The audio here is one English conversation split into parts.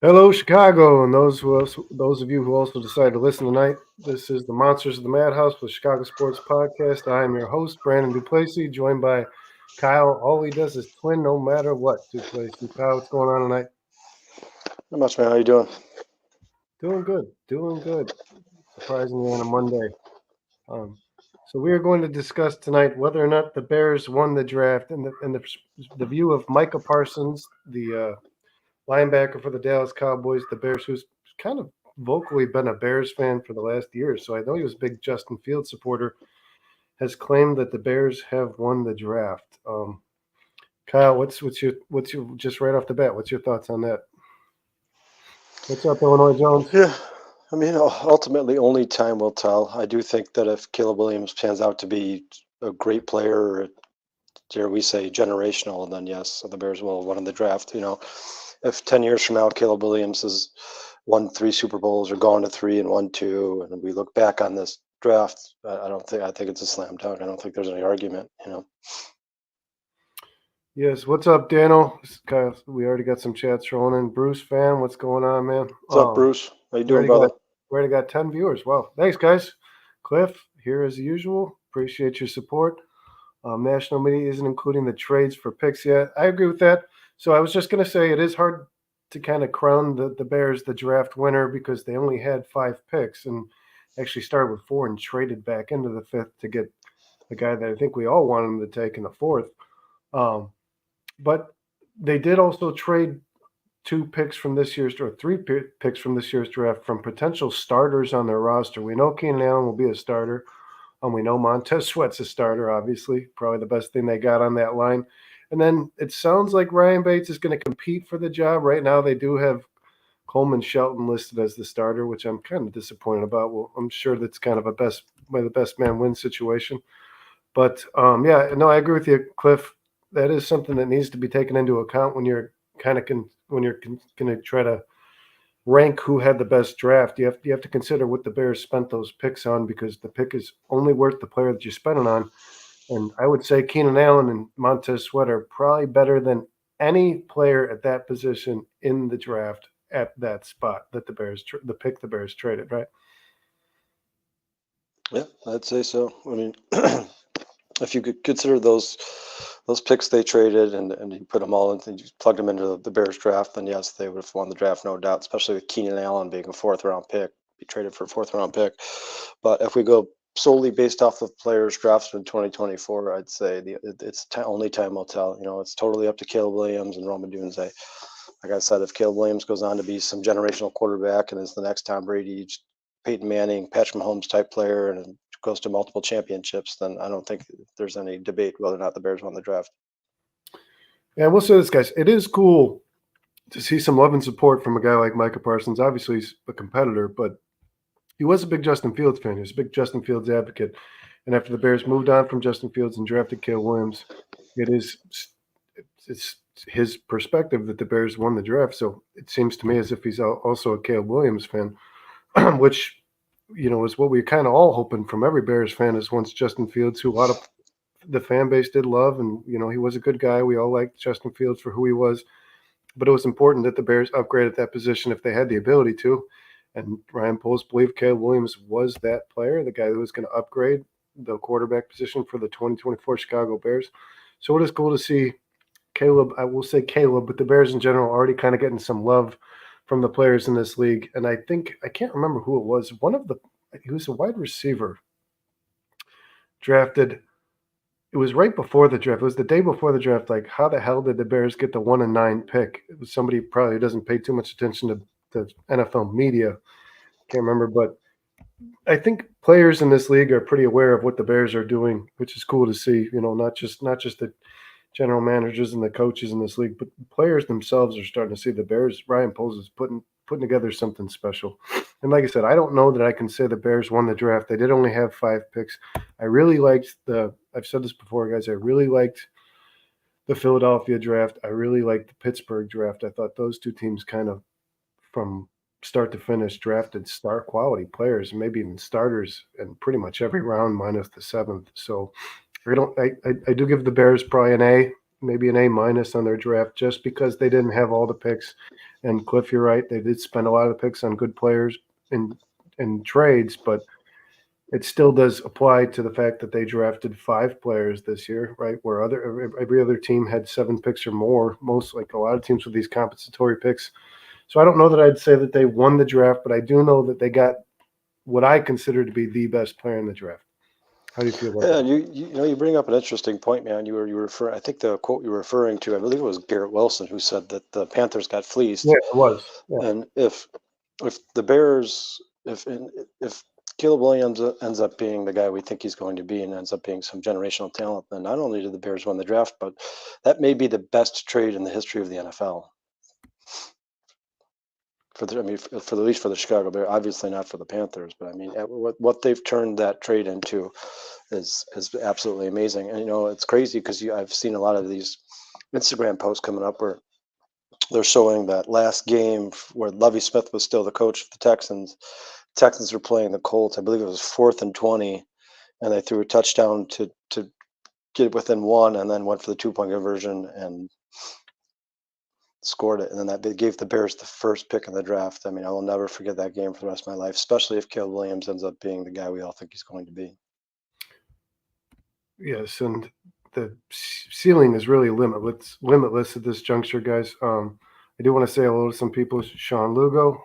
Hello, Chicago, and those of you who also decided to listen tonight. This is the Monsters of the Madhouse with Chicago Sports Podcast. I am your host, Brandon Duplessis, joined by Kyle. All he does is twin, no matter what. Duplessis, Kyle, what's going on tonight? Not much, man. How you doing? Doing good, doing good. Surprisingly, on a Monday. Um, so we are going to discuss tonight whether or not the Bears won the draft, and the view of Micah Parsons, the linebacker for the Dallas Cowboys, the Bears, who's kind of vocally been a Bears fan for the last year. So I know he was a big Justin Fields supporter, has claimed that the Bears have won the draft. Kyle, what's your just right off the bat? What's your thoughts on that? What's up, Illinois Jones? Yeah, I mean, ultimately, only time will tell. I do think that if Caleb Williams pans out to be a great player, or dare we say generational, then yes, the Bears will have won in the draft. If 10 years from now Caleb Williams has won 3 Super Bowls or gone to three and won two, and we look back on this draft, I think it's a slam dunk. I don't think there's any argument. Yes, what's up, Daniel? Kyle, we already got some chats rolling in. Bruce fan, what's going on, man? What's up, Bruce? How you We doing, already got brother? we already got 10 viewers. Wow, thanks, guys. Cliff here as usual. Appreciate your support. National media isn't including the trades for picks yet. I agree with that. So I was just going to say it is hard to kind of crown the Bears the draft winner because they only had 5 picks and actually started with 4 and traded back into the fifth to get the guy that I think we all wanted them to take in the fourth. Um, but they did also trade 2 picks from this year's or 3 picks from this year's draft from potential starters on their roster. We know Keenan Allen will be a starter. We know Montez Sweat's a starter, obviously, probably the best thing they got on that line. And then it sounds like Ryan Bates is going to compete for the job. Right now, they do have Coleman Shelton listed as the starter, which I'm kind of disappointed about. Well, I'm sure that's kind of a the best man wins situation. But yeah, no, I agree with you, Cliff. That is something that needs to be taken into account when you're when you're going to try to rank who had the best draft. You have to consider what the Bears spent those picks on because the pick is only worth the player that you spent it on. And I would say Keenan Allen and Montez Sweat are probably better than any player at that position in the draft at that spot that the pick the Bears traded, right? Yeah, I'd say so. I mean, if you could consider those picks they traded and you put them all in and you plugged them into the Bears draft, then yes, they would have won the draft, no doubt. Especially with Keenan Allen being a fourth round pick, be traded for a fourth round pick. But if we go solely based off of players drafted in 2024, I'd say only time will tell. It's totally up to Caleb Williams and Roman Dunze. Like I said, if Caleb Williams goes on to be some generational quarterback and is the next Tom Brady, Peyton Manning, Patrick Mahomes type player, and goes to multiple championships, then I don't think there's any debate whether or not the Bears won the draft. Yeah, we'll say this, guys. It is cool to see some love and support from a guy like Micah Parsons. Obviously, he's a competitor, but he was a big Justin Fields fan. He was a big Justin Fields advocate. And after the Bears moved on from Justin Fields and drafted Caleb Williams, it is it's his perspective that the Bears won the draft. So it seems to me as if he's also a Caleb Williams fan, which is what we kind of all hoping from every Bears fan is once Justin Fields, who a lot of the fan base did love, and he was a good guy. We all liked Justin Fields for who he was, but it was important that the Bears upgraded that position if they had the ability to. And Ryan Poles believed Caleb Williams was that player, the guy who was going to upgrade the quarterback position for the 2024 Chicago Bears. So it is cool to see Caleb. I will say Caleb, but the Bears in general already kind of getting some love from the players in this league. And I think I can't remember who it was. He was a wide receiver drafted. It was right before the draft. It was the day before the draft. Like, how the hell did the Bears get the 1-9 pick? It was somebody probably doesn't pay too much attention to NFL media. Can't remember, but I think players in this league are pretty aware of what the Bears are doing, which is cool to see. Not just the general managers and the coaches in this league, but players themselves are starting to see the Bears. Ryan Poles is putting together something special. And like I said, I don't know that I can say the Bears won the draft. They did only have 5 picks. I really liked I've said this before, guys. I really liked the Philadelphia draft. I really liked the Pittsburgh draft. I thought those two teams kind of from start to finish drafted star quality players, maybe even starters in pretty much every round minus the seventh. So I do give the Bears probably an A. maybe an A- on their draft just because they didn't have all the picks. And Cliff, you're right; they did spend a lot of the picks on good players in trades, but it still does apply to the fact that they drafted 5 players this year, right? Where every other team had 7 picks or more. Most like a lot of teams with these compensatory picks. So I don't know that I'd say that they won the draft, but I do know that they got what I consider to be the best player in the draft. How do you feel about Yeah, that? and you bring up an interesting point, man. You were referring. I think the quote you were referring to, I believe it was Garrett Wilson, who said that the Panthers got Yeah, fleeced, it was. Yeah. and if the Bears, if Caleb Williams ends up being the guy we think he's going to be and ends up being some generational talent, then not only did the Bears win the draft, but that may be the best trade in the history of the NFL. I mean, for at least for the Chicago Bears, obviously not for the Panthers, but I mean, what they've turned that trade into is absolutely amazing. And it's crazy because I've seen a lot of these Instagram posts coming up where they're showing that last game where Lovie Smith was still the coach of the Texans. Texans were playing the Colts. I believe it was 4th and 20, and they threw a touchdown to get within one, and then went for the 2-point conversion and scored it. And then that gave the Bears the first pick in the draft. I mean, I will never forget that game for the rest of my life, especially if Caleb Williams ends up being the guy we all think he's going to be. Yes, and the ceiling is really limitless at this juncture, guys. I do want to say hello to some people. Sean Lugo,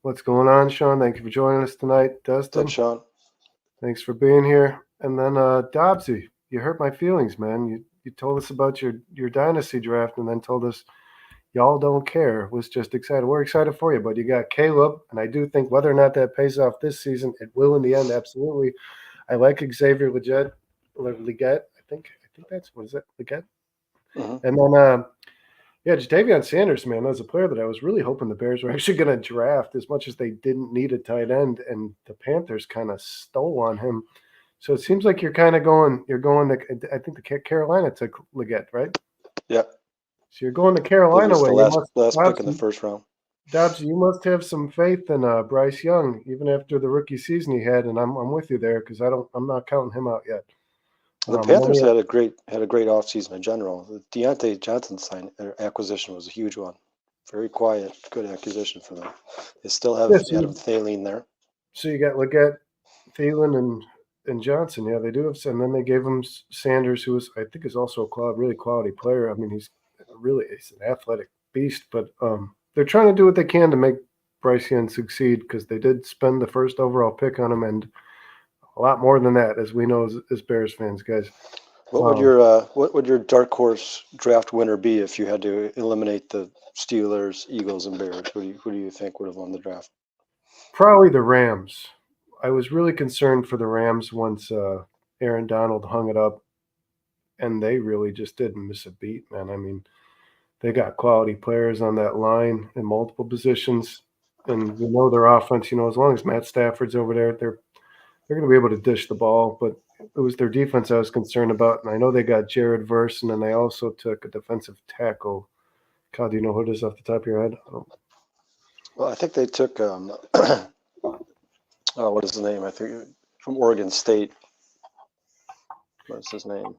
what's going on, Sean? Thank you for joining us tonight. What's up, Dustin, Sean? thanks for being here. And then Dobbsy, you hurt my feelings, man. You told us about your dynasty draft, and then told us y'all don't care. Was just excited. We're excited for you, but you got Caleb, and I do think whether or not that pays off this season, it will in the end. Absolutely. I like Xavier Leggett. I think that's what is it, Leggett. Mm-hmm. And then yeah, Jadavion Sanders, man, as a player that I was really hoping the Bears were actually going to draft as much as they didn't need a tight end, and the Panthers kind of stole on him. So it seems like you're going to, I think the Carolina took Leggett, right? Yeah, So you're going the I believe it Carolina was way. the You last pick in the Dobbs, first round. Dobbs, you must have some faith in Bryce Young, even after the rookie season he had, and I'm with you there because I'm not counting him out yet. The And then Panthers had a great offseason in general. The Deontay Johnson acquisition was a huge one. Very quiet, good acquisition for them. They still have yes, Adam Thielen there. so you got Leggett, Thielen, and Johnson. Yeah, they do have. And then they gave him Sanders, who I think is also a really quality player. I mean, he's an athletic beast. But they're trying to do what they can to make Bryce Young succeed because they did spend the first overall pick on him and a lot more than that, as we know as Bears fans, guys. What would your dark horse draft winner be if you had to eliminate the Steelers, Eagles, and Bears? Who do you think would have won the draft? Probably the Rams. I was really concerned for the Rams once Aaron Donald hung it up, and they really just didn't miss a beat, man. I mean, they got quality players on that line in multiple positions, and we know their offense. As long as Matt Stafford's over there, they're going to be able to dish the ball. But it was their defense I was concerned about, and I know they got Jared Verse, and then they also took a defensive tackle. God, do you know who it is off the top of your head? Well, I think they took what is his name? I think from Oregon State. What is his name?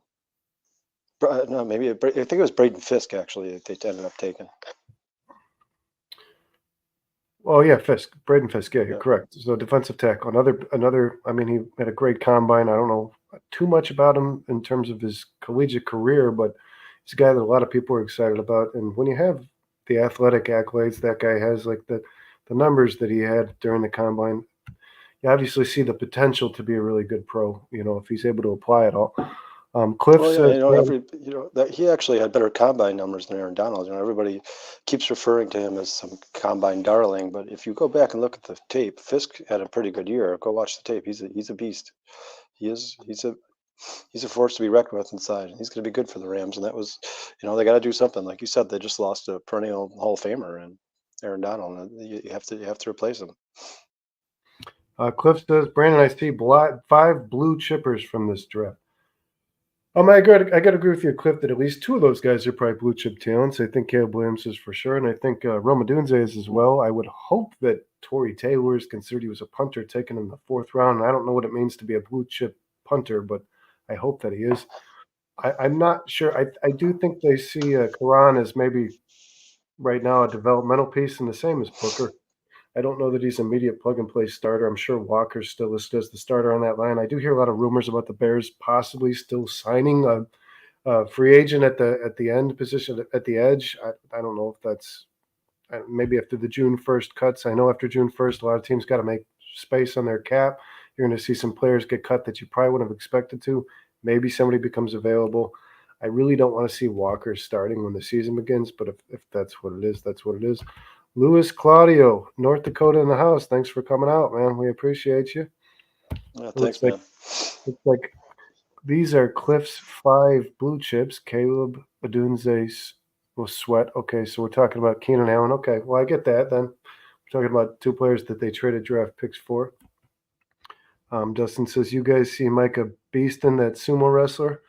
No, maybe I think it was Braden Fisk actually that they ended up taking. Oh yeah, Braden Fisk. Yeah, you're correct. So defensive tackle, another. I mean, he had a great combine. I don't know too much about him in terms of his collegiate career, but he's a guy that a lot of people are excited about. And when you have the athletic accolades that guy has, like the numbers that he had during the combine, you obviously see the potential to be a really good pro. If he's able to apply it all. Cliff Oh says, yeah, that he actually had better combine numbers than Aaron Donald. Everybody keeps referring to him as some combine darling, but if you go back and look at the tape, Fisk had a pretty good year. Go watch the tape. He's a beast. He's a force to be reckoned with inside, and he's going to be good for the Rams. And that was, they got to do something. Like you said, they just lost a perennial Hall of Famer and Aaron Donald. You have to replace him. Cliff says, Brandon, I see 5 blue chippers from this draft. I got to agree with you, Cliff, that at least 2 of those guys are probably blue chip talents. I think Caleb Williams is for sure, and I think Roma Dunze is as well. I would hope that Torrey Taylor is considered he was a punter taken in the 4th round. I don't know what it means to be a blue chip punter, but I hope that he is. I'm not sure. I do think they see Karan as maybe right now a developmental piece, and the same as Booker. I don't know that he's an immediate plug and play starter. I'm sure Walker's still listed as the starter on that line. I do hear a lot of rumors about the Bears possibly still signing a free agent at the end position at the edge. I don't know if that's maybe after the June 1st cuts. I know after June 1st, a lot of teams got to make space on their cap. You're going to see some players get cut that you probably wouldn't have expected to. Maybe somebody becomes available. I really don't want to see Walker starting when the season begins, but if that's what it is, that's what it is. Luis Claudio, North Dakota in the house. Thanks for coming out, man. We appreciate you. Yeah, Looks thanks, like man. looks like these are Cliff's 5 blue chips. Caleb Adunze was Sweat. Okay, so we're talking about Keenan Allen. Okay, well, I get that then. We're talking about 2 players that they traded draft picks for. Dustin says, you guys see Micah Beaston, that sumo wrestler?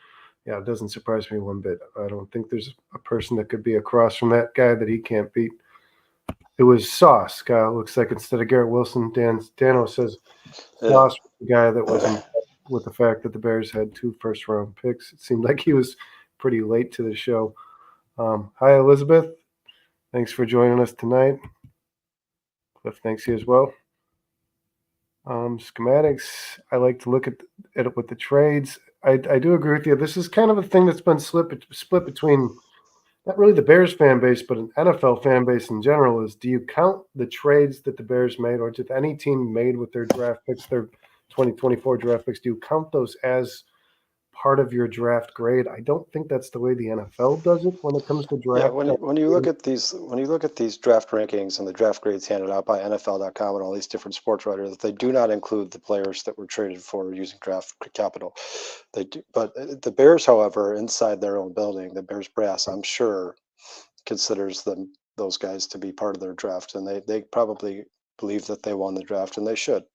Yeah, it doesn't surprise me one bit. I don't think there's a person that could be across from that guy that he can't beat. It was Sauce, Kyle. Looks like instead of Garrett Wilson, Dano says Yeah. Sauce was the guy that was impressed with the fact that the Bears had 2 first-round picks. It seemed like he was pretty late to the show. Hi, Elizabeth. Thanks for joining us tonight. Cliff, thanks you as well. Schematics, I like to look at it with the trades. I do agree with you. This is kind of a thing that's been split between not really the Bears fan base, but an NFL fan base in general. Is do you count the trades that the Bears made, or did any team made with their draft picks, their 2024 draft picks, do you count those as part of your draft grade? I don't think that's the way the NFL does it when it comes to Yeah, draft. when you look at these draft rankings and the draft grades handed out by NFL.com and all these different sports writers, they do not include the players that were traded for using draft capital. They do, but the Bears, however, inside their own building, the Bears brass, I'm sure, considers those guys to be part of their draft, and they probably believe that they won the draft, and they should.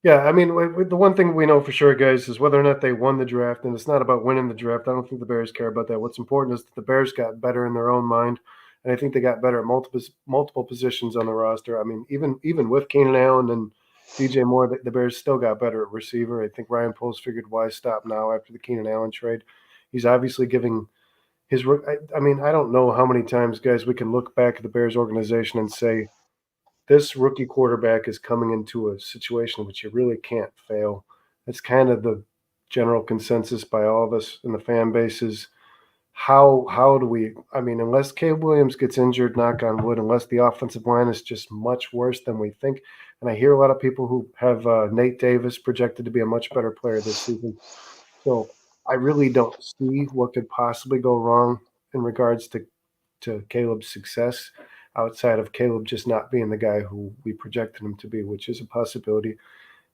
Yeah, I mean, the one thing we know for sure, guys, is whether or not they won the draft, and it's not about winning the draft. I don't think the Bears care about that. What's important is that the Bears got better in their own mind, and I think they got better at multiple positions on the roster. I mean, even with Keenan Allen and DJ Moore, the Bears still got better at receiver. I think Ryan Poles figured why stop now after the Keenan Allen trade. He's obviously giving his. I mean, I don't know how many times, guys, we can look back at the Bears organization and say this rookie quarterback is coming into a situation in which you really can't fail. That's kind of the general consensus by all of us in the fan bases. How do we? I mean, unless Caleb Williams gets injured, knock on wood, unless the offensive line is just much worse than we think, and I hear a lot of people who have Nate Davis projected to be a much better player this season. So I really don't see what could possibly go wrong in regards to Caleb's success outside of Caleb just not being the guy who we projected him to be, which is a possibility.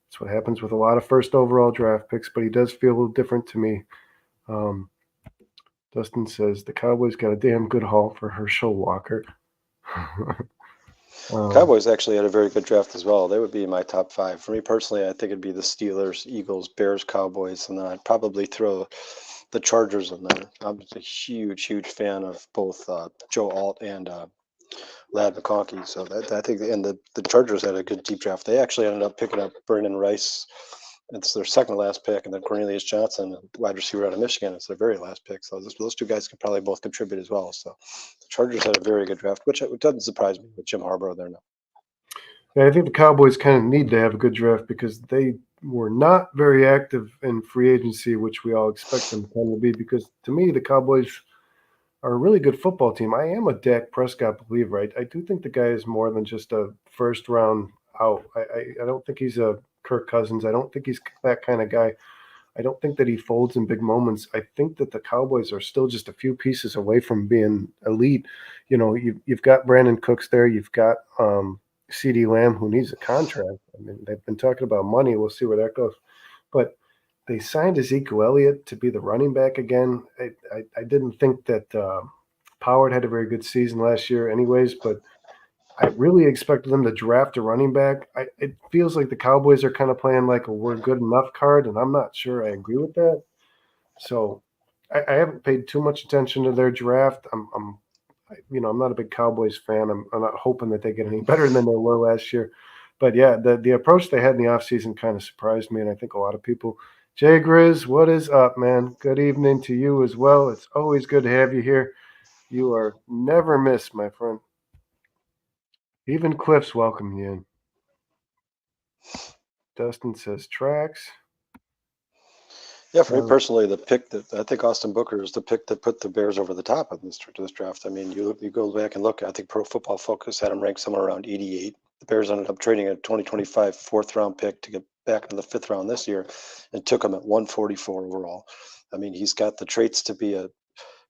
That's what happens with a lot of first overall draft picks, but he does feel a little different to me. Um, Dustin says the Cowboys got a damn good haul for Herschel Walker. Cowboys actually had a very good draft as well. They would be in my top 5. For me personally, I think it'd be the Steelers, Eagles, Bears, Cowboys, and then I'd probably throw the Chargers in there. I'm a huge fan of both Joe Alt and Lad McConkey. So I think, and the Chargers had a good deep draft. They actually ended up picking up Vernon Rice. It's their second last pick, and then Cornelius Johnson, wide receiver out of Michigan. It's their very last pick. So those 2 guys could probably both contribute as well. So the Chargers had a very good draft, which doesn't surprise me with Jim Harbaugh there now. Yeah, I think the Cowboys kind of need to have a good draft because they were not very active in free agency, which we all expect them to kind of be. Because to me, the Cowboys are a really good football team. I am a Dak Prescott believer. I do think the guy is more than just a first round out. I don't think he's a Kirk Cousins. I don't think he's that kind of guy. I don't think that he folds in big moments. I think that the Cowboys are still just a few pieces away from being elite. You know, you've got Brandon Cooks there. You've got CeeDee Lamb, who needs a contract. I mean, they've been talking about money. We'll see where that goes. But they signed Ezekiel Elliott to be the running back again. I didn't think that Pollard had a very good season last year anyways, but I really expected them to draft a running back. It feels like the Cowboys are kind of playing like a we're good enough card, and I'm not sure I agree with that. So I haven't paid too much attention to their draft. I'm not a big Cowboys fan. I'm not hoping that they get any better than they were last year. But yeah, the approach they had in the offseason kind of surprised me, and I think a lot of people. Jay Grizz, what is up, man? Good evening to you as well. It's always good to have you here. You are never missed, my friend. Even Cliff's welcome you in. Dustin says tracks. Yeah, for me personally, the pick that I think Austin Booker is the pick that put the Bears over the top of this draft. I mean, you go back and look. I think Pro Football Focus had him ranked somewhere around 88. The Bears ended up trading a 2025 fourth round pick to get back into the fifth round this year, and took him at 144 overall. I mean, he's got the traits to be a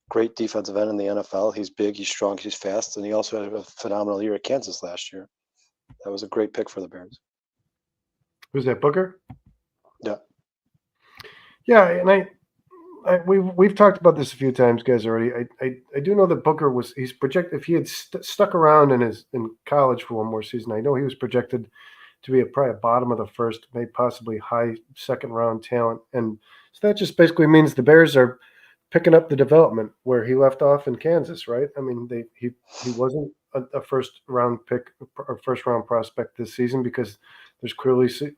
great defensive end in the NFL. He's big, he's strong, he's fast, and he also had a phenomenal year at Kansas last year. That was a great pick for the Bears. Who's that, Booker? Yeah. Yeah, and we've talked about this a few times, guys. Already, I do know that Booker he's projected. If he had stuck around in college for one more season, I know he was projected to be probably a bottom of the first, maybe possibly high second round talent, and so that just basically means the Bears are picking up the development where he left off in Kansas, right? I mean, he wasn't a first round pick or first round prospect this season because he's clearly a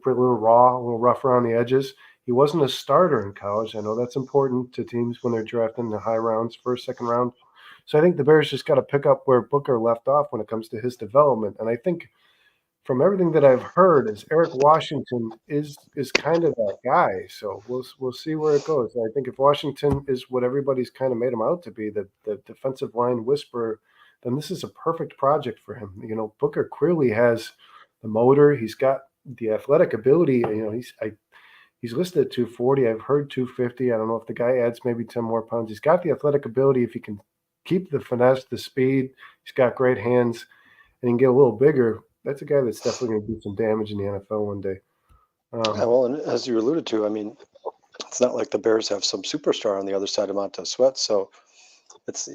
little raw, a little rough around the edges. He wasn't a starter in college. I know that's important to teams when they're drafting the high rounds, first, second round. So I think the Bears just got to pick up where Booker left off when it comes to his development. And I think from everything that I've heard, is Eric Washington is kind of that guy. So we'll see where it goes. I think if Washington is what everybody's kind of made him out to be, the defensive line whisperer, then this is a perfect project for him. You know, Booker clearly has the motor. He's got the athletic ability. You know, he's listed at 240. I've heard 250. I don't know if the guy adds maybe 10 more pounds. He's got the athletic ability. If he can keep the finesse, the speed, he's got great hands, and he can get a little bigger. That's a guy that's definitely going to do some damage in the NFL one day. Yeah, well, and as you alluded to, I mean, it's not like the Bears have some superstar on the other side of Montez Sweat, so it's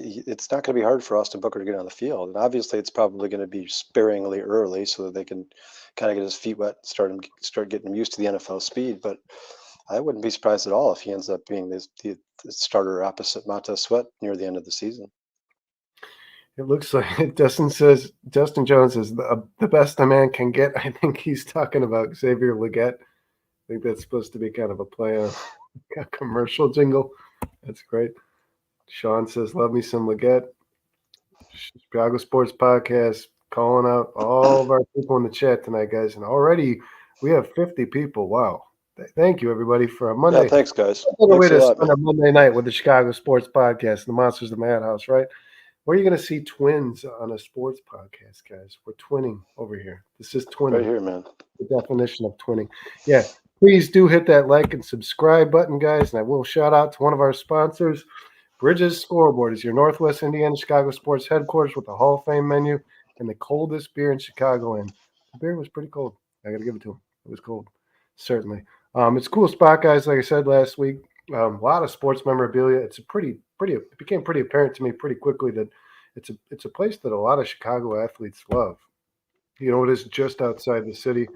not going to be hard for Austin Booker to get on the field. And obviously, it's probably going to be sparingly early so that they can kind of get his feet wet, start getting him used to the NFL speed. But I wouldn't be surprised at all if he ends up being the starter opposite Montez Sweat near the end of the season. It looks like Dustin Jones is the best a man can get. I think he's talking about Xavier Legette. I think that's supposed to be kind of a play on a commercial jingle. That's great. Sean says, love me some Legette. Chicago Sports Podcast calling out all of our people in the chat tonight, guys. And already we have 50 people. Wow. Thank you, everybody, for a Monday. Yeah, thanks, guys. What a way to spend a Monday night with the Chicago Sports Podcast, the Monsters of the Madhouse, right? Where are you going to see twins on a sports podcast, guys? We're twinning over here. This is twinning. Right here, man. The definition of twinning. Yeah, please do hit that like and subscribe button, guys. And I will shout out to one of our sponsors. Bridges Scoreboard is your Northwest Indiana Chicago sports headquarters with a Hall of Fame menu and the coldest beer in Chicagoland. The beer was pretty cold. I got to give it to him. It was cold, certainly. It's a cool spot, guys. Like I said last week, a lot of sports memorabilia. It's it became pretty apparent to me pretty quickly that it's a place that a lot of Chicago athletes love. You know, it is just outside the city,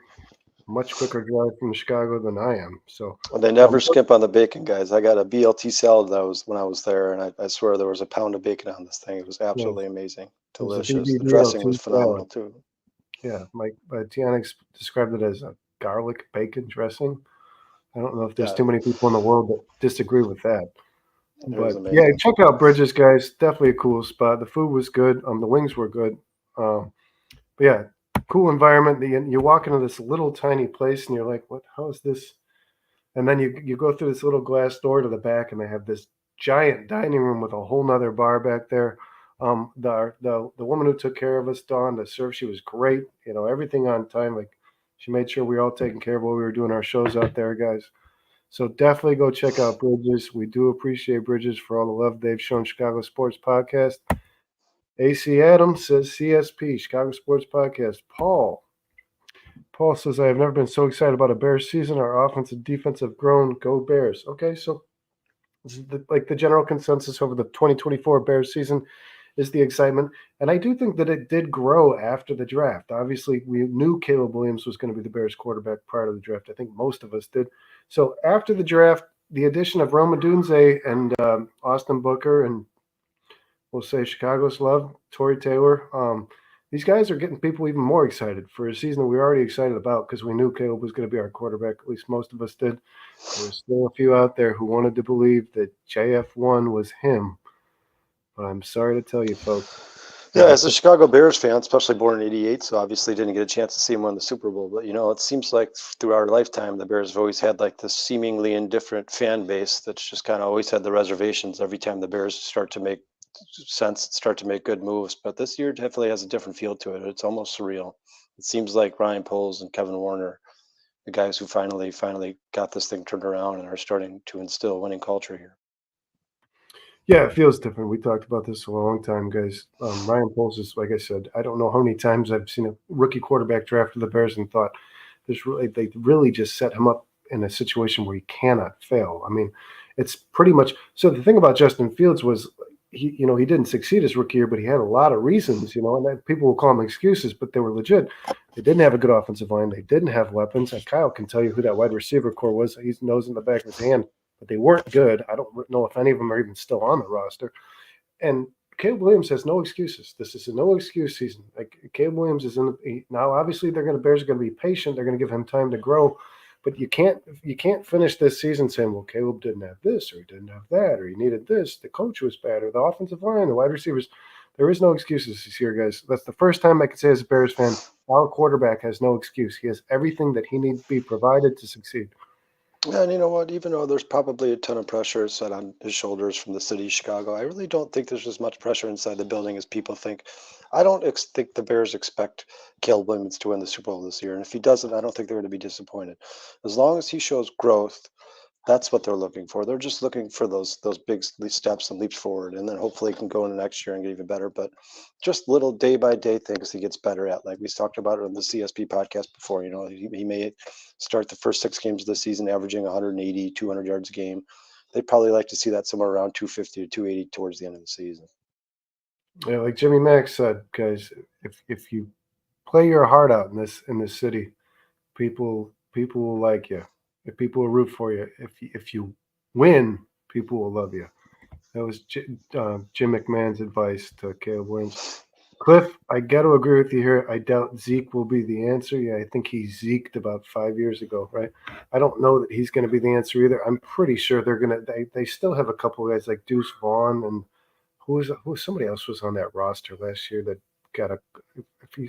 much quicker drive from Chicago than I am. So well, they never skimp on the bacon, guys. I got a BLT salad when I was there, and I swear there was a pound of bacon on this thing. It was absolutely amazing, delicious. The dressing was phenomenal too. Yeah, Mike Tiana described it as a garlic bacon dressing. I don't know if there's too many people in the world that disagree with that. But yeah, check out Bridges, guys. Definitely a cool spot. The food was good. The wings were good. But yeah, cool environment. You walk into this little tiny place and you're like, what? How is this? And then you go through this little glass door to the back and they have this giant dining room with a whole nother bar back there. The woman who took care of us, Dawn, to serve, she was great. You know, everything on time. Like she made sure we were all taken care of while we were doing our shows out there, guys. So definitely go check out Bridges. We do appreciate Bridges for all the love they've shown Chicago Sports Podcast. AC Adams says CSP, Chicago Sports Podcast. Paul says, I have never been so excited about a Bears season. Our offense and defense have grown. Go Bears. Okay, so this is the general consensus over the 2024 Bears season is the excitement. And I do think that it did grow after the draft. Obviously, we knew Caleb Williams was going to be the Bears quarterback prior to the draft. I think most of us did. So after the draft, the addition of Rome Odunze and Austin Booker and we'll say Chicago's love, Torrey Taylor, these guys are getting people even more excited for a season that we were already excited about because we knew Caleb was going to be our quarterback. At least most of us did. There were still a few out there who wanted to believe that JF1 was him. But I'm sorry to tell you, folks. Yeah, as a Chicago Bears fan, especially born in '88, so obviously didn't get a chance to see him win the Super Bowl. But it seems like through our lifetime, the Bears have always had like this seemingly indifferent fan base that's just kind of always had the reservations every time the Bears start to make sense, start to make good moves. But this year definitely has a different feel to it. It's almost surreal. It seems like Ryan Poles and Kevin Warner, the guys who finally got this thing turned around and are starting to instill winning culture here. Yeah, it feels different. We talked about this for a long time, guys. Ryan Poles is, like I said, I don't know how many times I've seen a rookie quarterback draft for the Bears and thought they really just set him up in a situation where he cannot fail. I mean, it's pretty much so. The thing about Justin Fields was he didn't succeed his rookie year, but he had a lot of reasons, and that people will call them excuses, but they were legit. They didn't have a good offensive line. They didn't have weapons. And Kyle can tell you who that wide receiver core was. He knows in the back of his hand, but they weren't good. I don't know if any of them are even still on the roster. And Caleb Williams has no excuses. This is a no excuse season. Like Caleb Williams is now. Obviously, Bears are going to be patient. They're going to give him time to grow. But you can't finish this season saying, well, Caleb didn't have this, or he didn't have that, or he needed this. The coach was bad, or the offensive line, the wide receivers. There is no excuses this year, guys. That's the first time I can say as a Bears fan, our quarterback has no excuse. He has everything that he needs to be provided to succeed. And you know what? Even though there's probably a ton of pressure set on his shoulders from the city of Chicago, I really don't think there's as much pressure inside the building as people think. I don't think the Bears expect Caleb Williams to win the Super Bowl this year. And if he doesn't, I don't think they're going to be disappointed. As long as he shows growth, that's what they're looking for. They're just looking for those big steps and leaps forward, and then hopefully he can go into next year and get even better. But just little day by day things he gets better at, like we talked about on the CSP podcast before. He may start the first 6 games of the season averaging 180, 200 yards a game. They'd probably like to see that somewhere around 250 to 280 towards the end of the season. Yeah, like Jimmy Mack said, guys, if you play your heart out in this city, people will like you. If people will root for you, if you win, people will love you. That was Jim McMahon's advice to Caleb Williams. Cliff, I got to agree with you here. I doubt Zeke will be the answer. Yeah, I think he zeked about 5 years ago, right? I don't know that he's going to be the answer either. I'm pretty sure they still have a couple of guys like Deuce Vaughn and who somebody else was on that roster last year that got a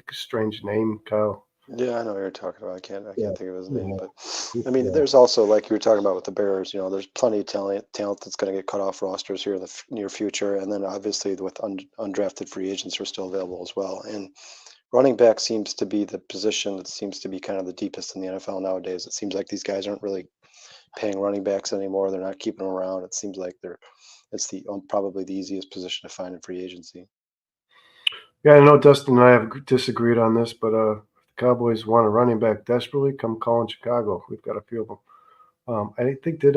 strange name, Kyle. Yeah, I know what you're talking about. I can't Yeah, think of his name, yeah, but I mean, yeah. there's also like you were talking about with the Bears. There's plenty of talent that's going to get cut off rosters here in the near future, and then obviously with undrafted free agents are still available as well. And running back seems to be the position that seems to be kind of the deepest in the NFL nowadays. It seems like these guys aren't really paying running backs anymore. They're not keeping them around. It seems like it's the probably the easiest position to find in free agency. Yeah, I know Dustin and I have disagreed on this, but if the Cowboys want a running back desperately, come call in Chicago. We've got a few of them. I think did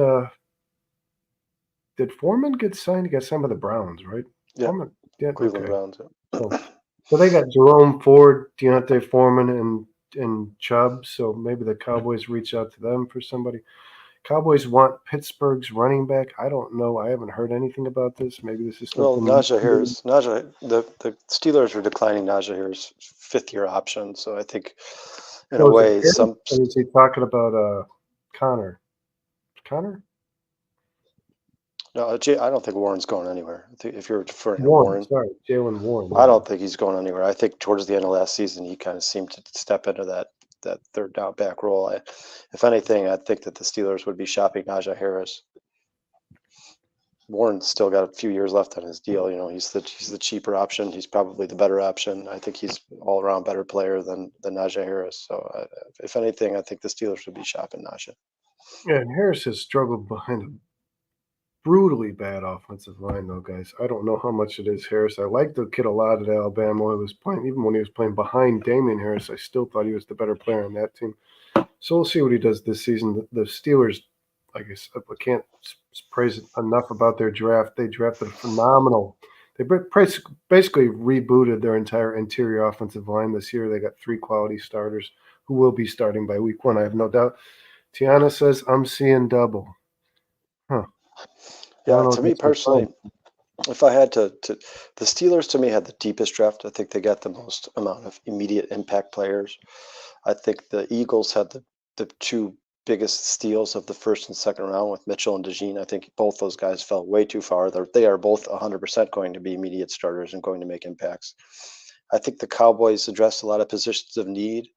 Foreman get signed? He got signed by the Browns, right? Yeah, Foreman, yeah, Cleveland okay. Browns. So they got Jerome Ford, Deontay Foreman, and Chubb. So maybe the Cowboys reach out to them for somebody. Cowboys want Pittsburgh's running back. I don't know. I haven't heard anything about this. Maybe this is Well, something. Najee Harris, the Steelers are declining Najee Harris' fifth-year option, so I think, in a Oh, is it way, Harris? Or is he talking about Connor? Connor? no, I don't think Warren's going anywhere. If you're referring to Warren. Warren, Sorry, Jalen Warren. I don't think he's going anywhere. I think towards the end of last season, he kind of seemed to step into that third down back role. If anything, I think that the Steelers would be shopping Najee Harris. Warren's still got a few years left on his deal. He's the cheaper option. He's probably the better option. I think he's all around better player than Najee Harris. So if anything, I think the Steelers would be shopping Najee. Yeah, and Harris has struggled behind a brutally bad offensive line, though, guys. I don't know how much it is Harris. I liked the kid a lot at Alabama. He was playing, even when he was playing behind Damian Harris, I still thought he was the better player on that team. So we'll see what he does this season. The Steelers, I guess, I can't praise enough about their draft. They drafted a phenomenal. They basically rebooted their entire interior offensive line this year. They got 3 quality starters who will be starting by week 1. I have no doubt. Tiana says, I'm seeing double. Huh. Yeah, to me personally, if I had to, the Steelers to me had the deepest draft. I think they got the most amount of immediate impact players. I think the Eagles had the two biggest steals of the first and second round with Mitchell and DeJean. I think both those guys fell way too far. They are both 100% going to be immediate starters and going to make impacts. I think the Cowboys addressed a lot of positions of need,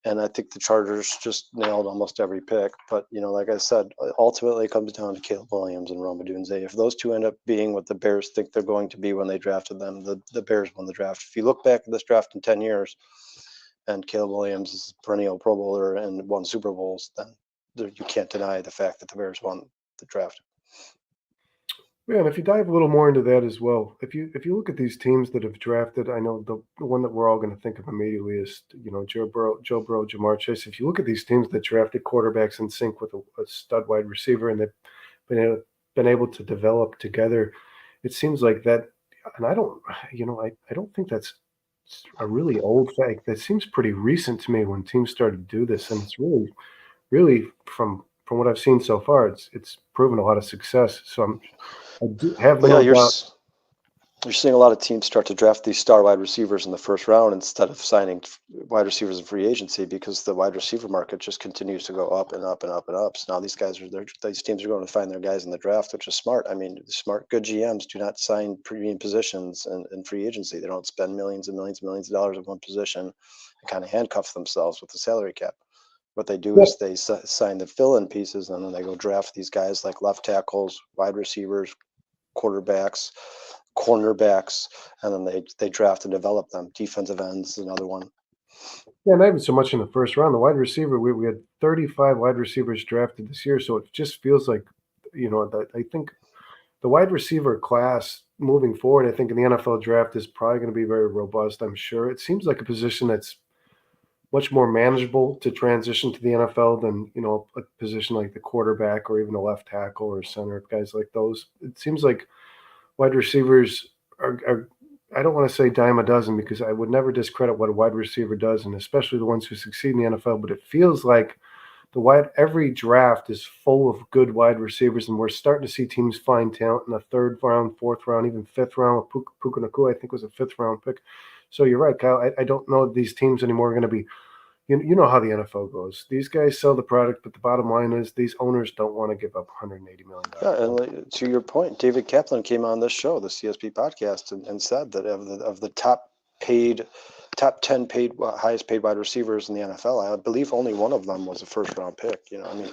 and I think the Chargers just nailed almost every pick. But like I said, ultimately it comes down to Caleb Williams and Roma Dunze. If those two end up being what the Bears think they're going to be when they drafted them, the Bears won the draft. If you look back at this draft in 10 years, and Caleb Williams is a perennial Pro Bowler and won Super Bowls, then you can't deny the fact that the Bears won the draft. Yeah, and if you dive a little more into that as well, if you look at these teams that have drafted, I know the one that we're all going to think of immediately is Joe Burrow, Jamar Chase. If you look at these teams that drafted quarterbacks in sync with a stud wide receiver, and they've been able to develop together, it seems like that. And I don't, I don't think that's a really old fact. That seems pretty recent to me when teams started to do this, and it's really from what I've seen so far, it's proven a lot of success. So I do have Well, yeah, no doubt. you're seeing a lot of teams start to draft these star wide receivers in the first round instead of signing wide receivers in free agency, because the wide receiver market just continues to go up and up and up and up. So now these teams are going to find their guys in the draft, which is smart. I mean, smart, good GMs do not sign premium positions in free agency. They don't spend millions and millions and millions of dollars on one position and kind of handcuff themselves with the salary cap. What they do Yeah, is they sign the fill-in pieces, and then they go draft these guys like left tackles, wide receivers, quarterbacks, cornerbacks, and then they draft and develop them. Defensive ends, another one. yeah, not even so much in the first round. The wide receiver, we had 35 wide receivers drafted this year, so it just feels like, I think the wide receiver class moving forward, I think in the NFL draft is probably going to be very robust. I'm sure it seems like a position that's much more manageable to transition to the NFL than a position like the quarterback or even a left tackle or center, guys like those. It seems like wide receivers are I don't want to say dime a dozen because I would never discredit what a wide receiver does, and especially the ones who succeed in the NFL. But it feels like every draft is full of good wide receivers, and we're starting to see teams find talent in the third round, fourth round, even fifth round. Puka Nakua, I think, was a fifth round pick. So you're right, Kyle. I don't know if these teams anymore are going to be. You know how the NFL goes. These guys sell the product, but the bottom line is these owners don't want to give up $180 million. Yeah, and to your point, David Kaplan came on this show, the CSP podcast, and said that of the top 10 highest paid wide receivers in the NFL, I believe only one of them was a first round pick. I mean,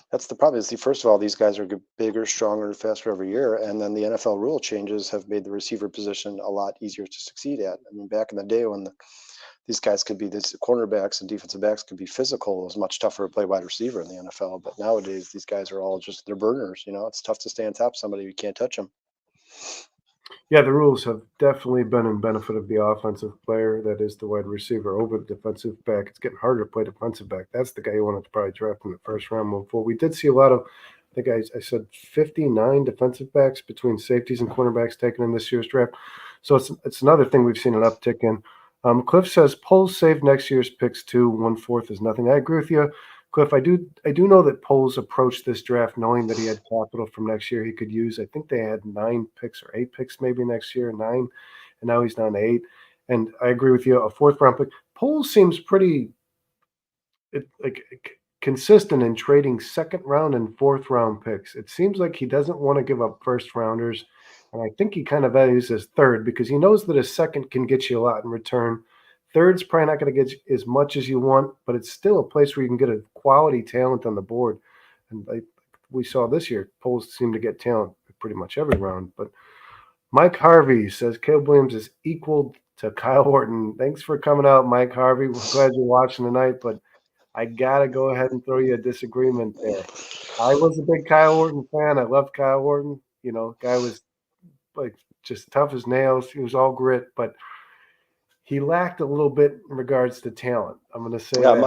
that's the problem. First of all, these guys are bigger, stronger, and faster every year, and then the NFL rule changes have made the receiver position a lot easier to succeed at. I mean, back in the day when these guys could be these cornerbacks and defensive backs could be physical, it was much tougher to play wide receiver in the NFL. But nowadays, these guys are all just they're burners. It's tough to stay on top of somebody. You can't touch them. Yeah, the rules have definitely been in benefit of the offensive player, that is the wide receiver, over the defensive back. It's getting harder to play defensive back. That's the guy you wanted to probably draft in the first round before. We did see a lot of, I think I said 59 defensive backs between safeties and cornerbacks taken in this year's draft. So it's another thing we've seen an uptick in. Cliff says polls save next year's picks too. 1/4 is nothing. I agree with you, Cliff. I do know that polls approached this draft knowing that he had capital from next year he could use. I think they had 9 picks or 8 picks maybe next year, 9, and now he's down to 8. And I agree with you. A fourth round pick. Polls seems pretty consistent in trading second round and fourth round picks. It seems like he doesn't want to give up first rounders. And I think he kind of values his third because he knows that a second can get you a lot in return. Third's probably not going to get you as much as you want, but it's still a place where you can get a quality talent on the board. And we saw this year, polls seem to get talent pretty much every round. But Mike Harvey says Caleb Williams is equal to Kyle Orton. Thanks for coming out, Mike Harvey. We're glad you're watching tonight, but I got to go ahead and throw you a disagreement there. I was a big Kyle Orton fan. I loved Kyle Orton. Guy was like just tough as nails. He was all grit, but he lacked a little bit in regards to talent. I'm going to say Yeah, that.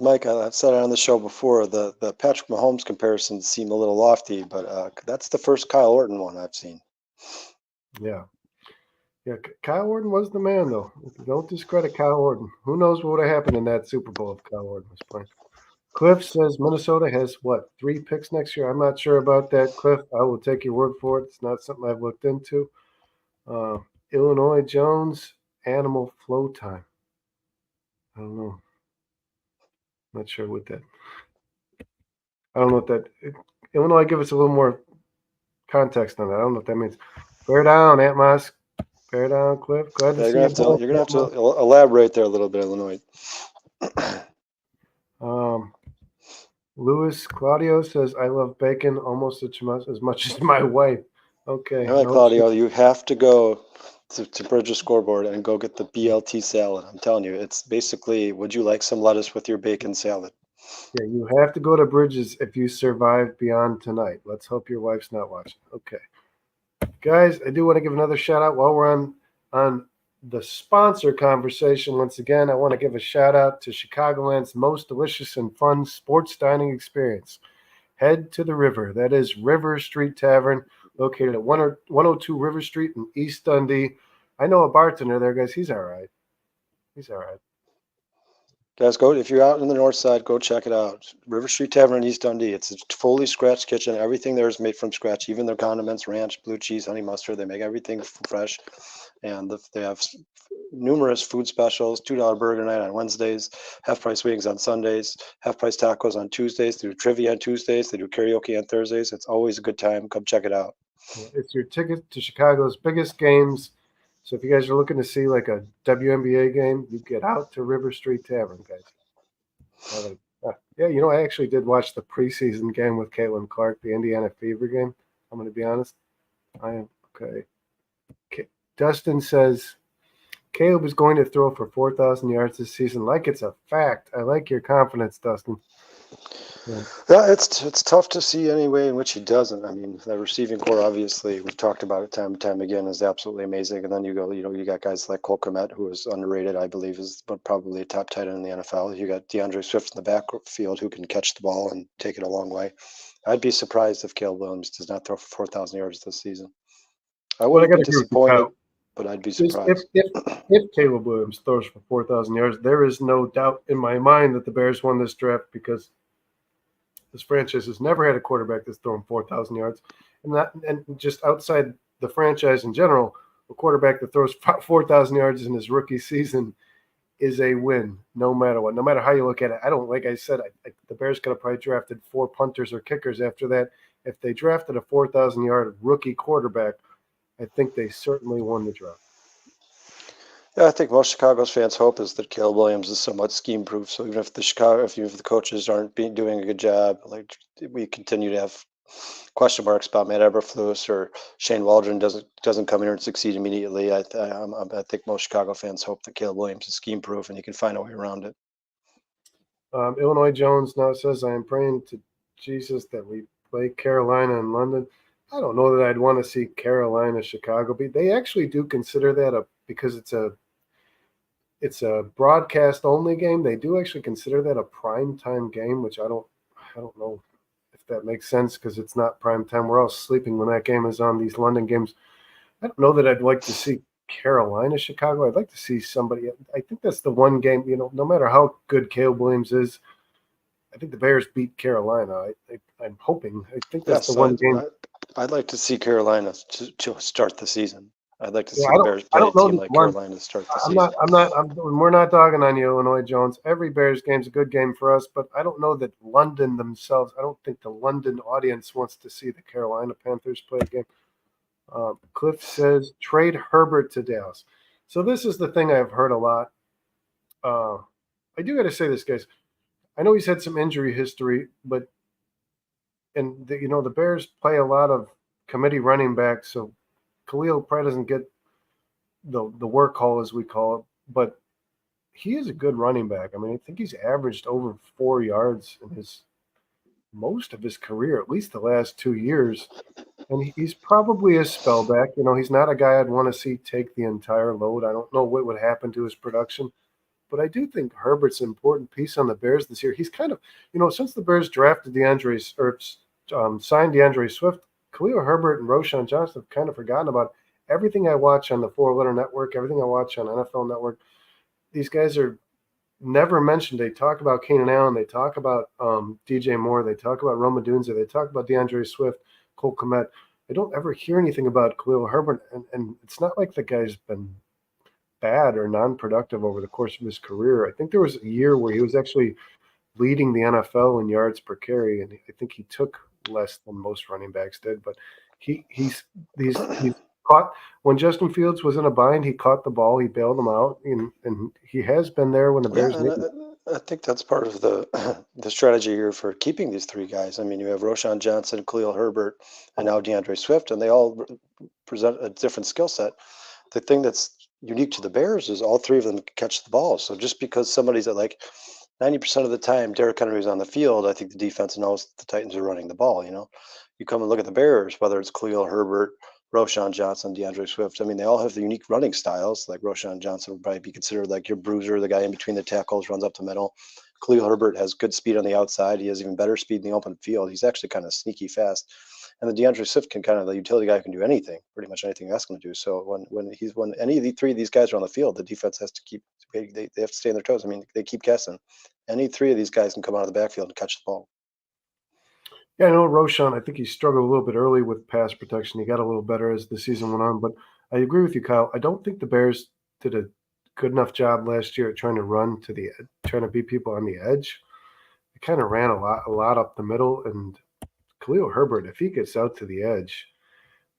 Mike, I've said it on the show before. The Patrick Mahomes comparisons seem a little lofty, but that's the first Kyle Orton one I've seen. Yeah. Yeah, Kyle Orton was the man, though. Don't discredit Kyle Orton. Who knows what would have happened in that Super Bowl if Kyle Orton was playing. Cliff says Minnesota has what, 3 picks next year? I'm not sure about that, Cliff. I will take your word for it. It's not something I've looked into. Uh, Illinois Jones, Animal Flow Time. I don't know. Not sure what that. I don't know what that. Illinois, give us a little more context on that. I don't know what that means. Bear down, Aunt Moss. Bear down, Cliff. Glad to Yeah, see you. you're gonna have to elaborate there a little bit, Illinois. Luis Claudio says, I love bacon almost as much as my wife. Okay. All right, No, Claudio, you have to go to Bridges Scoreboard and go get the BLT salad. I'm telling you, it's basically, would you like some lettuce with your bacon salad? yeah, you have to go to Bridges if you survive beyond tonight. Let's hope your wife's not watching. Okay. Guys, I do want to give another shout out while we're on the sponsor conversation. Once again, I want to give a shout out to Chicagoland's most delicious and fun sports dining experience. Head to the river. That is River Street Tavern, located at 102 River Street in East Dundee. I know a bartender there, guys. He's all right. He's all right. Guys, go if you're out in the north side, go check it out. River Street Tavern in East Dundee. It's a fully scratched kitchen. Everything there is made from scratch. Even their condiments, ranch, blue cheese, honey mustard. They make everything fresh, and they have numerous food specials. $2 burger night on Wednesdays, half price wings on Sundays, half price tacos on Tuesdays. They do trivia on Tuesdays. They do karaoke on Thursdays. It's always a good time. Come check it out. It's your ticket to Chicago's biggest games. So if you guys are looking to see like a WNBA game, you get out to River Street Tavern, guys. Yeah, I actually did watch the preseason game with Caitlin Clark, the Indiana Fever game. I'm going to be honest. I am okay. Dustin says Caleb is going to throw for 4,000 yards this season, like it's a fact. I like your confidence, Dustin. Yeah, it's tough to see any way in which he doesn't. I mean, the receiving core, obviously, we've talked about it time and time again, is absolutely amazing. And then you got guys like Cole Kmet, who is underrated, I believe, is probably a top tight end in the NFL. You got DeAndre Swift in the backfield who can catch the ball and take it a long way. I'd be surprised if Caleb Williams does not throw for 4,000 yards this season. I wouldn't be disappointed, but I'd be surprised. If Caleb Williams throws for 4,000 yards, there is no doubt in my mind that the Bears won this draft because this franchise has never had a quarterback that's thrown 4,000 yards, and just outside the franchise in general, a quarterback that throws 4,000 yards in his rookie season is a win, no matter what. No matter how you look at it, like I said, the Bears could have probably drafted 4 punters or kickers after that. If they drafted a 4,000-yard rookie quarterback, I think they certainly won the draft. Yeah, I think most Chicago's fans' hope is that Caleb Williams is somewhat scheme-proof. So even if the coaches aren't doing a good job, like we continue to have question marks about Matt Eberflus or Shane Waldron doesn't come here and succeed immediately. I think most Chicago fans hope that Caleb Williams is scheme-proof and he can find a way around it. Illinois Jones now says, I am praying to Jesus that we play Carolina in London. I don't know that I'd want to see Carolina, Chicago. They actually do consider that because it's a broadcast only game. They do actually consider that a primetime game, which I don't know if that makes sense because it's not primetime. We're all sleeping when that game is on, these London games. I don't know that I'd like to see Carolina, Chicago. I'd like to see somebody. I think that's the one game, no matter how good Caleb Williams is, I think the Bears beat Carolina. I'm hoping. I think that's the one game. I'd like to see Carolina to start the season. I'd like to see the Bears play a team like Carolina to start the season. We're not dogging on you, Illinois Jones. Every Bears game's a good game for us, but I don't know that London themselves, I don't think the London audience wants to see the Carolina Panthers play a game. Cliff says, trade Herbert to Dallas. So this is the thing I've heard a lot. I do got to say this, guys. I know he's had some injury history, but the Bears play a lot of committee running backs, so Khalil probably doesn't get the work call, as we call it, but he is a good running back. I mean, I think he's averaged over 4 yards in most of his career, at least the last 2 years. And he's probably a spellback. He's not a guy I'd want to see take the entire load. I don't know what would happen to his production, but I do think Herbert's an important piece on the Bears this year. He's kind of, since the Bears drafted signed DeAndre Swift, Khalil Herbert and Roschon Johnson have kind of forgotten about everything I watch on the 4 Letter Network, everything I watch on NFL Network. These guys are never mentioned. They talk about Keenan Allen. They talk about DJ Moore. They talk about Roma Dunza. They talk about DeAndre Swift, Cole Kmet. I don't ever hear anything about Khalil Herbert, and it's not like the guy's been bad or non-productive over the course of his career. I think there was a year where he was actually leading the NFL in yards per carry, and I think he took less than most running backs did. But he's caught when Justin Fields was in a bind. He caught the ball, he bailed him out, and he has been there when the Yeah, Bears and need him. I think that's part of the the strategy here for keeping these three guys. I mean, you have Roshan Johnson, Khalil Herbert, and now DeAndre Swift, and they all present a different skill set. The thing that's unique to the Bears is all three of them can catch the ball. So just because somebody's at like 90% of the time Derrick Henry's on the field, I think the defense knows the Titans are running the ball. You come and look at the Bears, whether it's Khalil Herbert, Roshan Johnson, DeAndre Swift. I mean, they all have the unique running styles. Like Roshan Johnson would probably be considered like your bruiser, the guy in between the tackles, runs up the middle. Khalil Herbert has good speed on the outside. He has even better speed in the open field. He's actually kind of sneaky fast. And the DeAndre Swift can kind of the utility guy can do anything, pretty much anything you ask him to do. So when any of the three of these guys are on the field, the defense has to keep they have to stay on their toes. I mean, they keep guessing. Any three of these guys can come out of the backfield and catch the ball. Yeah, I know Roshan. I think he struggled a little bit early with pass protection. He got a little better as the season went on, but I agree with you, Kyle. I don't think the Bears did a good enough job last year at trying to run to the trying to beat people on the edge. They kind of ran a lot up the middle, and Khalil Herbert, if he gets out to the edge,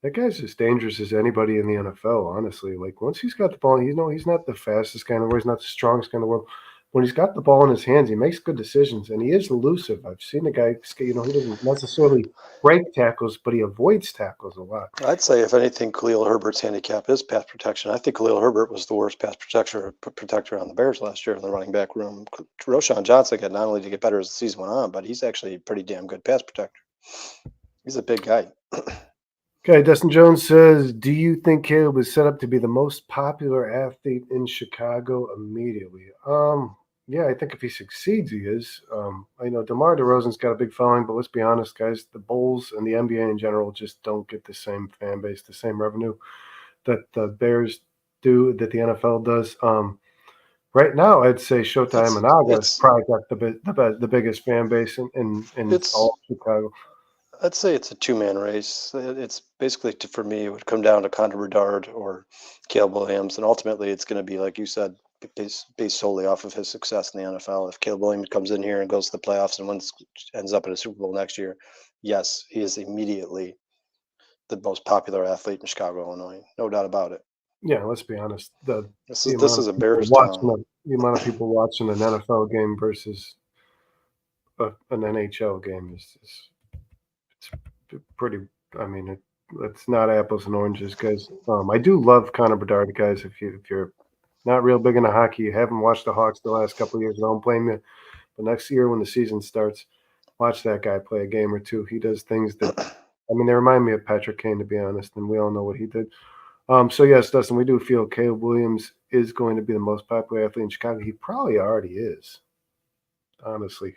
that guy's as dangerous as anybody in the NFL, honestly. Like once he's got the ball, he's not the fastest guy in the world, he's not the strongest guy in the world. When he's got the ball in his hands, he makes good decisions, and he is elusive. I've seen the guy, he doesn't necessarily break tackles, but he avoids tackles a lot. I'd say, if anything, Khalil Herbert's handicap is pass protection. I think Khalil Herbert was the worst pass protector on the Bears last year in the running back room. Roshan Johnson got not only to get better as the season went on, but he's actually a pretty damn good pass protector. He's a big guy. Okay, Dustin Jones says, "Do you think Caleb is set up to be the most popular athlete in Chicago immediately?" Yeah, I think if he succeeds, he is. I know DeMar DeRozan's got a big following, but let's be honest, guys, the Bulls and the NBA in general just don't get the same fan base, the same revenue that the Bears do, that the NFL does. Right now, I'd say Showtime It's and Aga's it's probably got the biggest fan base in it's all of Chicago. I'd say it's a two-man race. It's basically, for me, it would come down to Connor Bedard or Caleb Williams, and ultimately, it's going to be like you said, based solely off of his success in the NFL. If Caleb Williams comes in here and goes to the playoffs and ends up in a Super Bowl next year, yes, he is immediately the most popular athlete in Chicago, Illinois. No doubt about it. Yeah, let's be honest. This The is this amount is of a people Bears watching town. the amount of people watching an NFL game versus an NHL game is it's pretty. I mean, it's not apples and oranges, guys. I do love Connor Bedard, guys. If you're not real big into hockey, you haven't watched the Hawks the last couple of years, I don't blame you. But next year when the season starts, watch that guy play a game or two. He does things that, I mean, they remind me of Patrick Kane, to be honest, and we all know what he did. So yes, Dustin, we do feel Caleb Williams is going to be the most popular athlete in Chicago. He probably already is, honestly.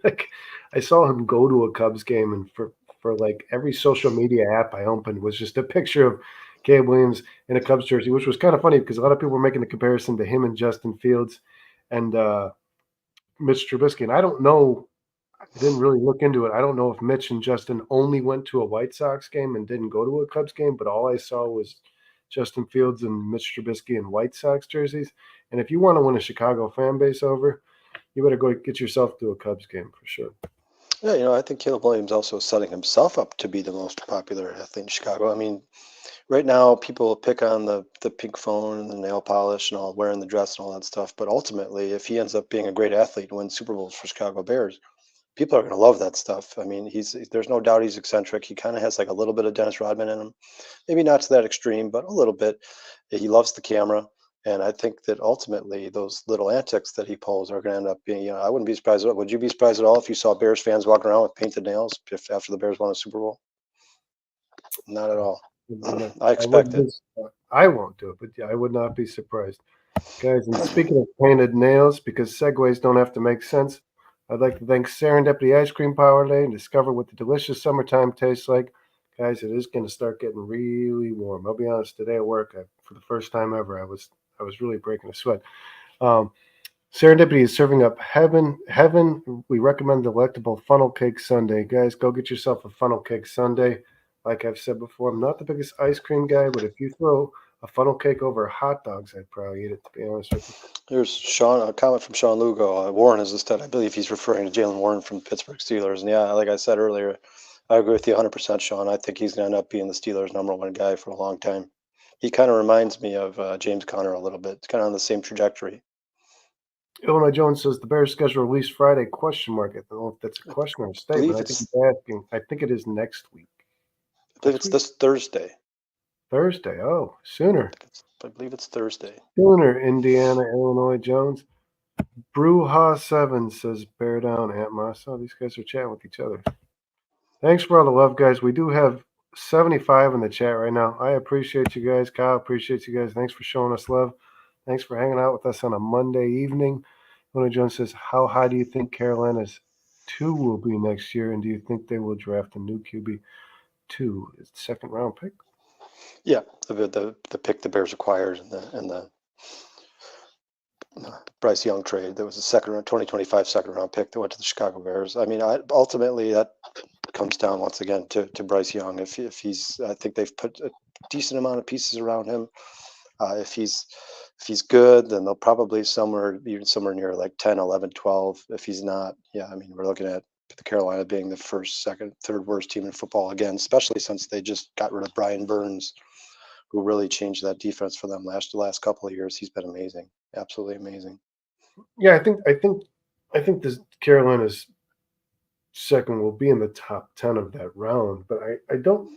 Like I saw him go to a Cubs game, and for like every social media app I opened was just a picture of Caleb Williams in a Cubs jersey, which was kind of funny because a lot of people were making the comparison to him and Justin Fields and Mitch Trubisky. And I don't know. I didn't really look into it. I don't know if Mitch and Justin only went to a White Sox game and didn't go to a Cubs game, but all I saw was Justin Fields and Mitch Trubisky in White Sox jerseys. And if you want to win a Chicago fan base over, you better go get yourself to a Cubs game for sure. Yeah, I think Caleb Williams also is setting himself up to be the most popular athlete in Chicago. I mean, right now people pick on the pink phone and the nail polish and all wearing the dress and all that stuff, but ultimately, if he ends up being a great athlete and wins Super Bowls for Chicago Bears, people are going to love that stuff. I mean, there's no doubt he's eccentric. He kind of has like a little bit of Dennis Rodman in him, maybe not to that extreme, but a little bit. He loves the camera. And I think that ultimately those little antics that he pulls are going to end up being, I wouldn't be surprised. Would you be surprised at all if you saw Bears fans walking around with painted nails after the Bears won a Super Bowl? Not at all. I I expect would it. be, I won't do it, but yeah, I would not be surprised. Guys, and speaking of painted nails, because segues don't have to make sense, I'd like to thank Serendipity Ice Cream Parlor and discover what the delicious summertime tastes like. Guys, it is going to start getting really warm. I'll be honest, today at work, for the first time ever, I was really breaking a sweat. Um, Serendipity is serving up heaven. Heaven. We recommend delectable funnel cake sundae. Guys, go get yourself a funnel cake sundae. Like I've said before, I'm not the biggest ice cream guy, but if you throw a funnel cake over hot dogs, I'd probably eat it, to be honest with you. Here's Sean, a comment from Sean Lugo. Warren is instead, I believe he's referring to Jalen Warren from Pittsburgh Steelers. And yeah, like I said earlier, I agree with you 100%, Sean. I think he's going to end up being the Steelers' #1 guy for a long time. He kind of reminds me of James Conner a little bit. It's kind of on the same trajectory. Illinois Jones says the Bears schedule release Friday? Question mark. I don't know if that's a question or a statement. believe I think it's- he's asking. I think it is next week. I believe Next it's week? this Thursday. Thursday. Oh, sooner. I believe it's Thursday. Sooner, Indiana, Illinois Jones. Brewha7 says bear down, Aunt Massa. These guys are chatting with each other. Thanks for all the love, guys. We do have 75 in the chat right now. I appreciate you guys. Kyle appreciates you guys. Thanks for showing us love. Thanks for hanging out with us on a Monday evening. Illinois Jones says, how high do you think Carolina's 2 will be next year? And do you think they will draft a new QB 2? It's second round pick? Yeah, the pick the Bears acquired and the Bryce Young trade. There was a 2025 second round pick that went to the Chicago Bears. I mean, ultimately that comes down once again to Bryce Young. If he's, I think they've put a decent amount of pieces around him. If he's good, then they'll probably somewhere near like 10, 11, 12. If he's not, yeah, I mean, we're looking at the Carolina being the first, second, third worst team in football again, especially since they just got rid of Brian Burns, who really changed that defense for them the last couple of years. He's been amazing, absolutely amazing. Yeah, I think this Carolina's second will be in the top 10 of that round, but I don't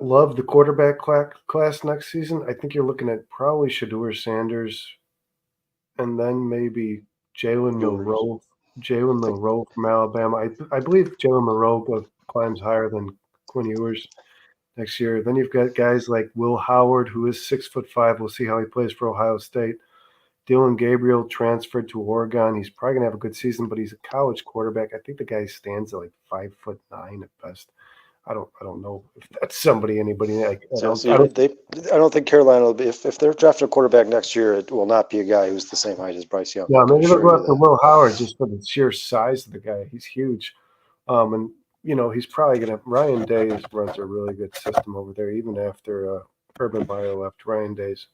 love the quarterback class next season. I think you're looking at probably Shedeur Sanders and then maybe Jalen Milroe. Jalen Milroe from Alabama. I believe Jalen Milroe climbs higher than Quinn Ewers next year. Then you've got guys like Will Howard, who is 6'5". We'll see how he plays for Ohio State. Dylan Gabriel transferred to Oregon. He's probably gonna have a good season, but he's a college quarterback. I think the guy stands at like 5'9" at best. I don't know if that's anybody. I don't think Carolina will be, if they're drafting a quarterback next year, it will not be a guy who's the same height as Bryce Young. Yeah, maybe they'll go after Will Howard just for the sheer size of the guy. He's huge. And he's probably gonna. Ryan Day runs a really good system over there, even after Urban Meyer left. Ryan Day's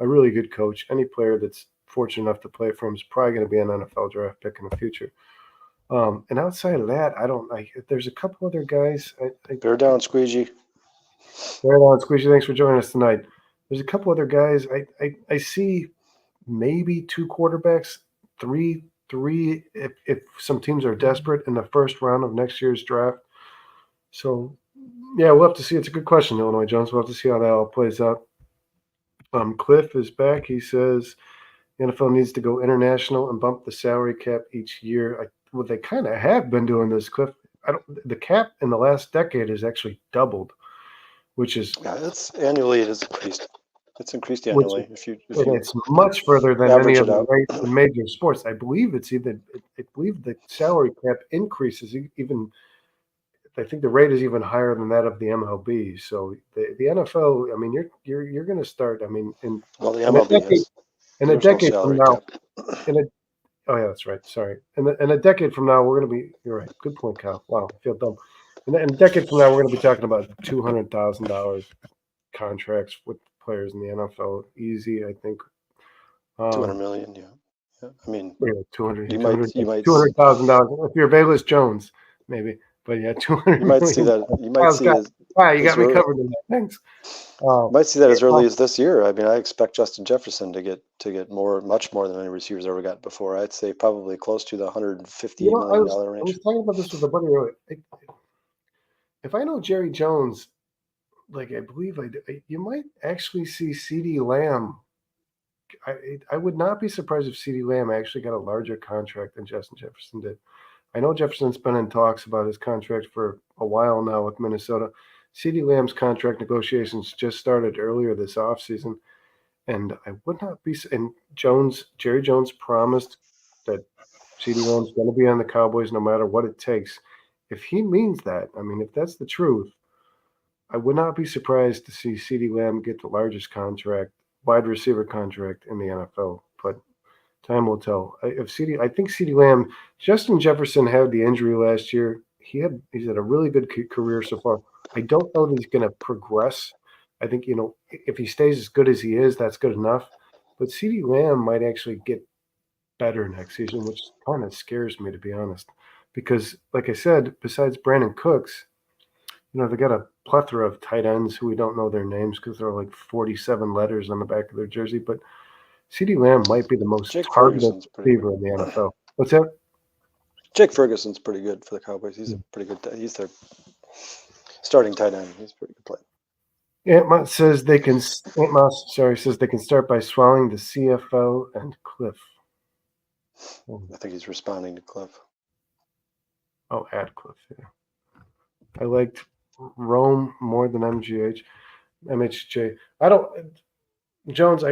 a really good coach. Any player that's fortunate enough to play for him is probably going to be an NFL draft pick in the future. And outside of that, there's a couple other guys. Bear down, Squeegee. Bear down, Squeegee. Thanks for joining us tonight. There's a couple other guys. I see maybe 2 quarterbacks, three if some teams are desperate in the first round of next year's draft. So, yeah, we'll have to see. It's a good question, Illinois Jones. We'll have to see how that all plays out. Cliff is back. He says the NFL needs to go international and bump the salary cap each year. Well, they kind of have been doing this, Cliff. The cap in the last decade has actually doubled, which is it's annually. It has increased. It's increased annually. It's much further than any of the rates in major sports. I believe the salary cap increases even. I think the rate is even higher than that of the MLB. So the NFL, I mean, you're going to start. I mean, the MLB in a decade from now, oh yeah, that's right. Sorry. In a decade from now, we're going to be. You're right. Good point, Kyle. Wow, I feel dumb. In a decade from now, we're going to be talking about $200,000 contracts with players in the NFL. Easy, I think. 200 million, yeah. I mean, $200,000 if you're Velus Jones, maybe. But yeah, 200. You might see that. You might see it. You got me covered in that. Thanks. You might see that as early as this year. I mean, I expect Justin Jefferson to get much more than any receivers ever got before. I'd say probably close to the $150 million range. I was talking about this with a buddy earlier. If I know Jerry Jones, like I believe you might actually see CeeDee Lamb. I would not be surprised if CeeDee Lamb actually got a larger contract than Justin Jefferson did. I know Jefferson's been in talks about his contract for a while now with Minnesota. CeeDee Lamb's contract negotiations just started earlier this offseason, and I would not be. And Jerry Jones promised that CeeDee Lamb's going to be on the Cowboys no matter what it takes. If he means that, I mean, if that's the truth, I would not be surprised to see CeeDee Lamb get the largest wide receiver contract in the NFL. But Time will tell. I think CeeDee Lamb, Justin Jefferson had the injury last year. He's had a really good career so far. I don't know that he's going to progress. I think if he stays as good as he is, that's good enough. But CeeDee Lamb might actually get better next season, which kind of scares me, to be honest. Because, like I said, besides Brandon Cooks, they got a plethora of tight ends who we don't know their names because they're like 47 letters on the back of their jersey. But CeeDee Lamb might be the most Jake targeted Ferguson's pretty receiver good. in the NFL. What's that? Jake Ferguson's pretty good for the Cowboys. He's a pretty good. He's their starting tight end. He's a pretty good player. Antmont says they can. Says they can start by swallowing the CFL and Cliff. I think he's responding to Cliff. Oh, add Cliff. Yeah. I liked Rome more than MHJ. I don't. Jones.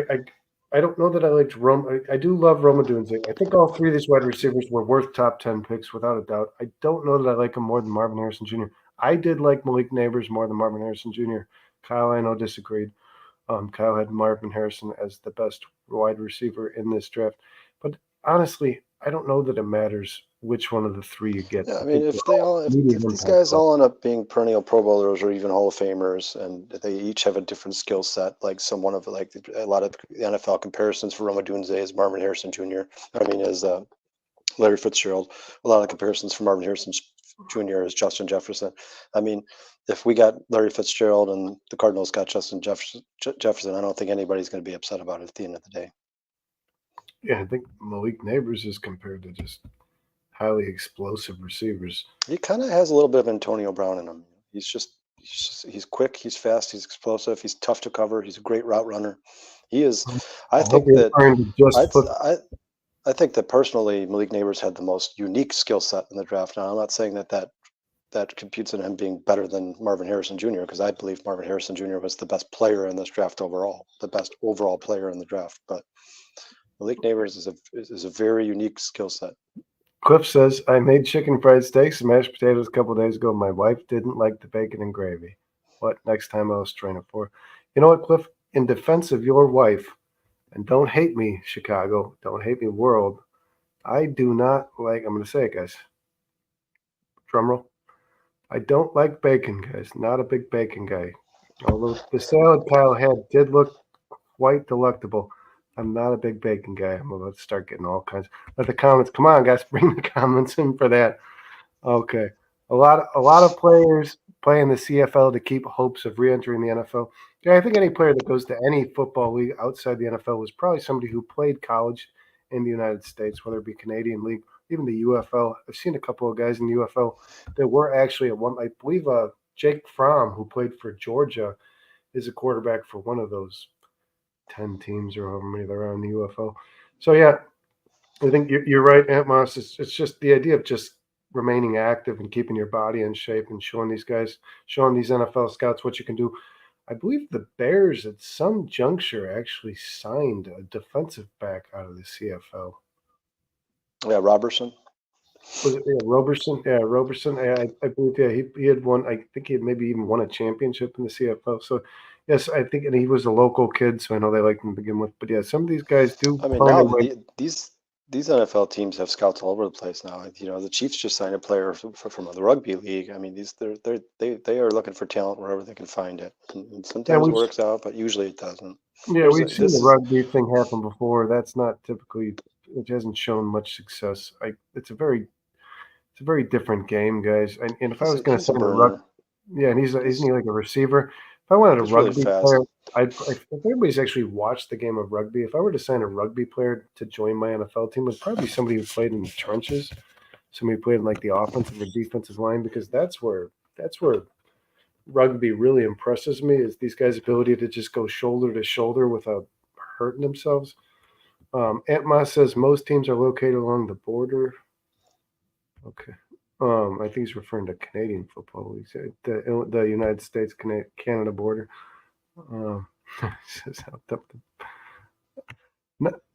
I don't know that I liked Rome. I do love Roma Dunze. I think all three of these wide receivers were worth top 10 picks without a doubt. I don't know that I like them more than Marvin Harrison Jr. I did like Malik Neighbors more than Marvin Harrison Jr. Kyle, I know, disagreed. Kyle had Marvin Harrison as the best wide receiver in this draft. But honestly, I don't know that it matters which one of the three you get. Yeah, I I mean, think if these guys all end up being perennial Pro Bowlers or even Hall of Famers, and they each have a different skill set, like a lot of the NFL comparisons for Roma Dunze is Marvin Harrison Jr. I mean, is Larry Fitzgerald. A lot of comparisons for Marvin Harrison Jr. is Justin Jefferson. I mean, if we got Larry Fitzgerald and the Cardinals got Justin Jefferson, I don't think anybody's going to be upset about it at the end of the day. Yeah, I think Malik Neighbors is compared to just highly explosive receivers. He kind of has a little bit of Antonio Brown in him. He's quick, he's fast, he's explosive, he's tough to cover, he's a great route runner. He is. I think that personally, Malik Neighbors had the most unique skill set in the draft. Now, I'm not saying that computes in him being better than Marvin Harrison Jr. because I believe Marvin Harrison Jr. was the best player in this draft overall, the best overall player in the draft. But Malik Neighbors is a very unique skill set. Cliff says, I made chicken fried steaks and mashed potatoes a couple days ago. My wife didn't like the bacon and gravy. What? Next time I was trying it for. You know what, Cliff? In defense of your wife, and don't hate me, Chicago, don't hate me, world, I do not like, I'm going to say it, guys. Drum roll. I don't like bacon, guys. Not a big bacon guy. Although the salad Kyle had did look quite delectable. I'm not a big bacon guy. I'm about to start getting all kinds. Let the comments come on, guys. Bring the comments in for that. Okay, a lot of players play in the CFL to keep hopes of re-entering the NFL. Yeah, I think any player that goes to any football league outside the NFL was probably somebody who played college in the United States, whether it be Canadian League, even the UFL. I've seen a couple of guys in the UFL that were actually at one. I believe Jake Fromm, who played for Georgia, is a quarterback for one of those 10 teams or however many there are in the UFO. So, yeah, I think you're right, Aunt Moss. It's just the idea of just remaining active and keeping your body in shape and showing these NFL scouts what you can do. I believe the Bears at some juncture actually signed a defensive back out of the CFL. Yeah, Robertson. Was it Roberson? Yeah, Roberson. I believe, yeah, he had won. I think he had maybe even won a championship in the CFL. So, yes, I think, and he was a local kid, so I know they liked him to begin with. But yeah, some of these guys do. I mean, now these NFL teams have scouts all over the place now. You know, the Chiefs just signed a player from the rugby league. I mean, they are looking for talent wherever they can find it. And sometimes it works out, but usually it doesn't. Yeah, we've seen the rugby thing happen before. That's not typically. It hasn't shown much success. It's a very different game, guys. And if I was going to sign a rugby, yeah, and isn't he like a receiver? If I wanted a rugby player, if everybody's actually watched the game of rugby, if I were to sign a rugby player to join my NFL team, it would probably be somebody who played in the trenches, somebody who played in like the offensive or defensive line, because that's where rugby really impresses me, is these guys' ability to just go shoulder to shoulder without hurting themselves. Aunt Ma says most teams are located along the border. Okay. I think he's referring to Canadian football leagues, the United States Canada border.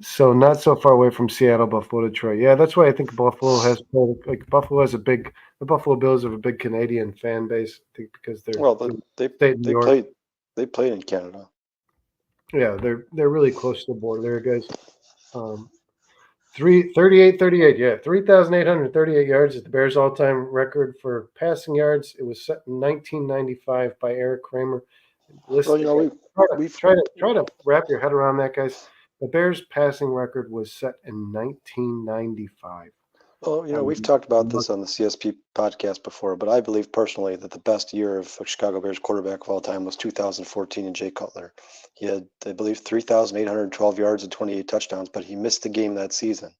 So not so far away from Seattle, Buffalo, Detroit. Yeah, that's why I think Buffalo has the Buffalo Bills have a big Canadian fan base. I think because they played in Canada. Yeah, they're really close to the border there, guys. 38. Yeah, 3,838 yards is the Bears' all-time record for passing yards. It was set in 1995 by Eric Kramer. Well, we've Try to wrap your head around that, guys. The Bears' passing record was set in 1995. we've talked about this on the CSP podcast before, but I believe personally that the best year of a Chicago Bears quarterback of all time was 2014 and Jay Cutler. He had, I believe, 3,812 yards and 28 touchdowns, but he missed the game that season.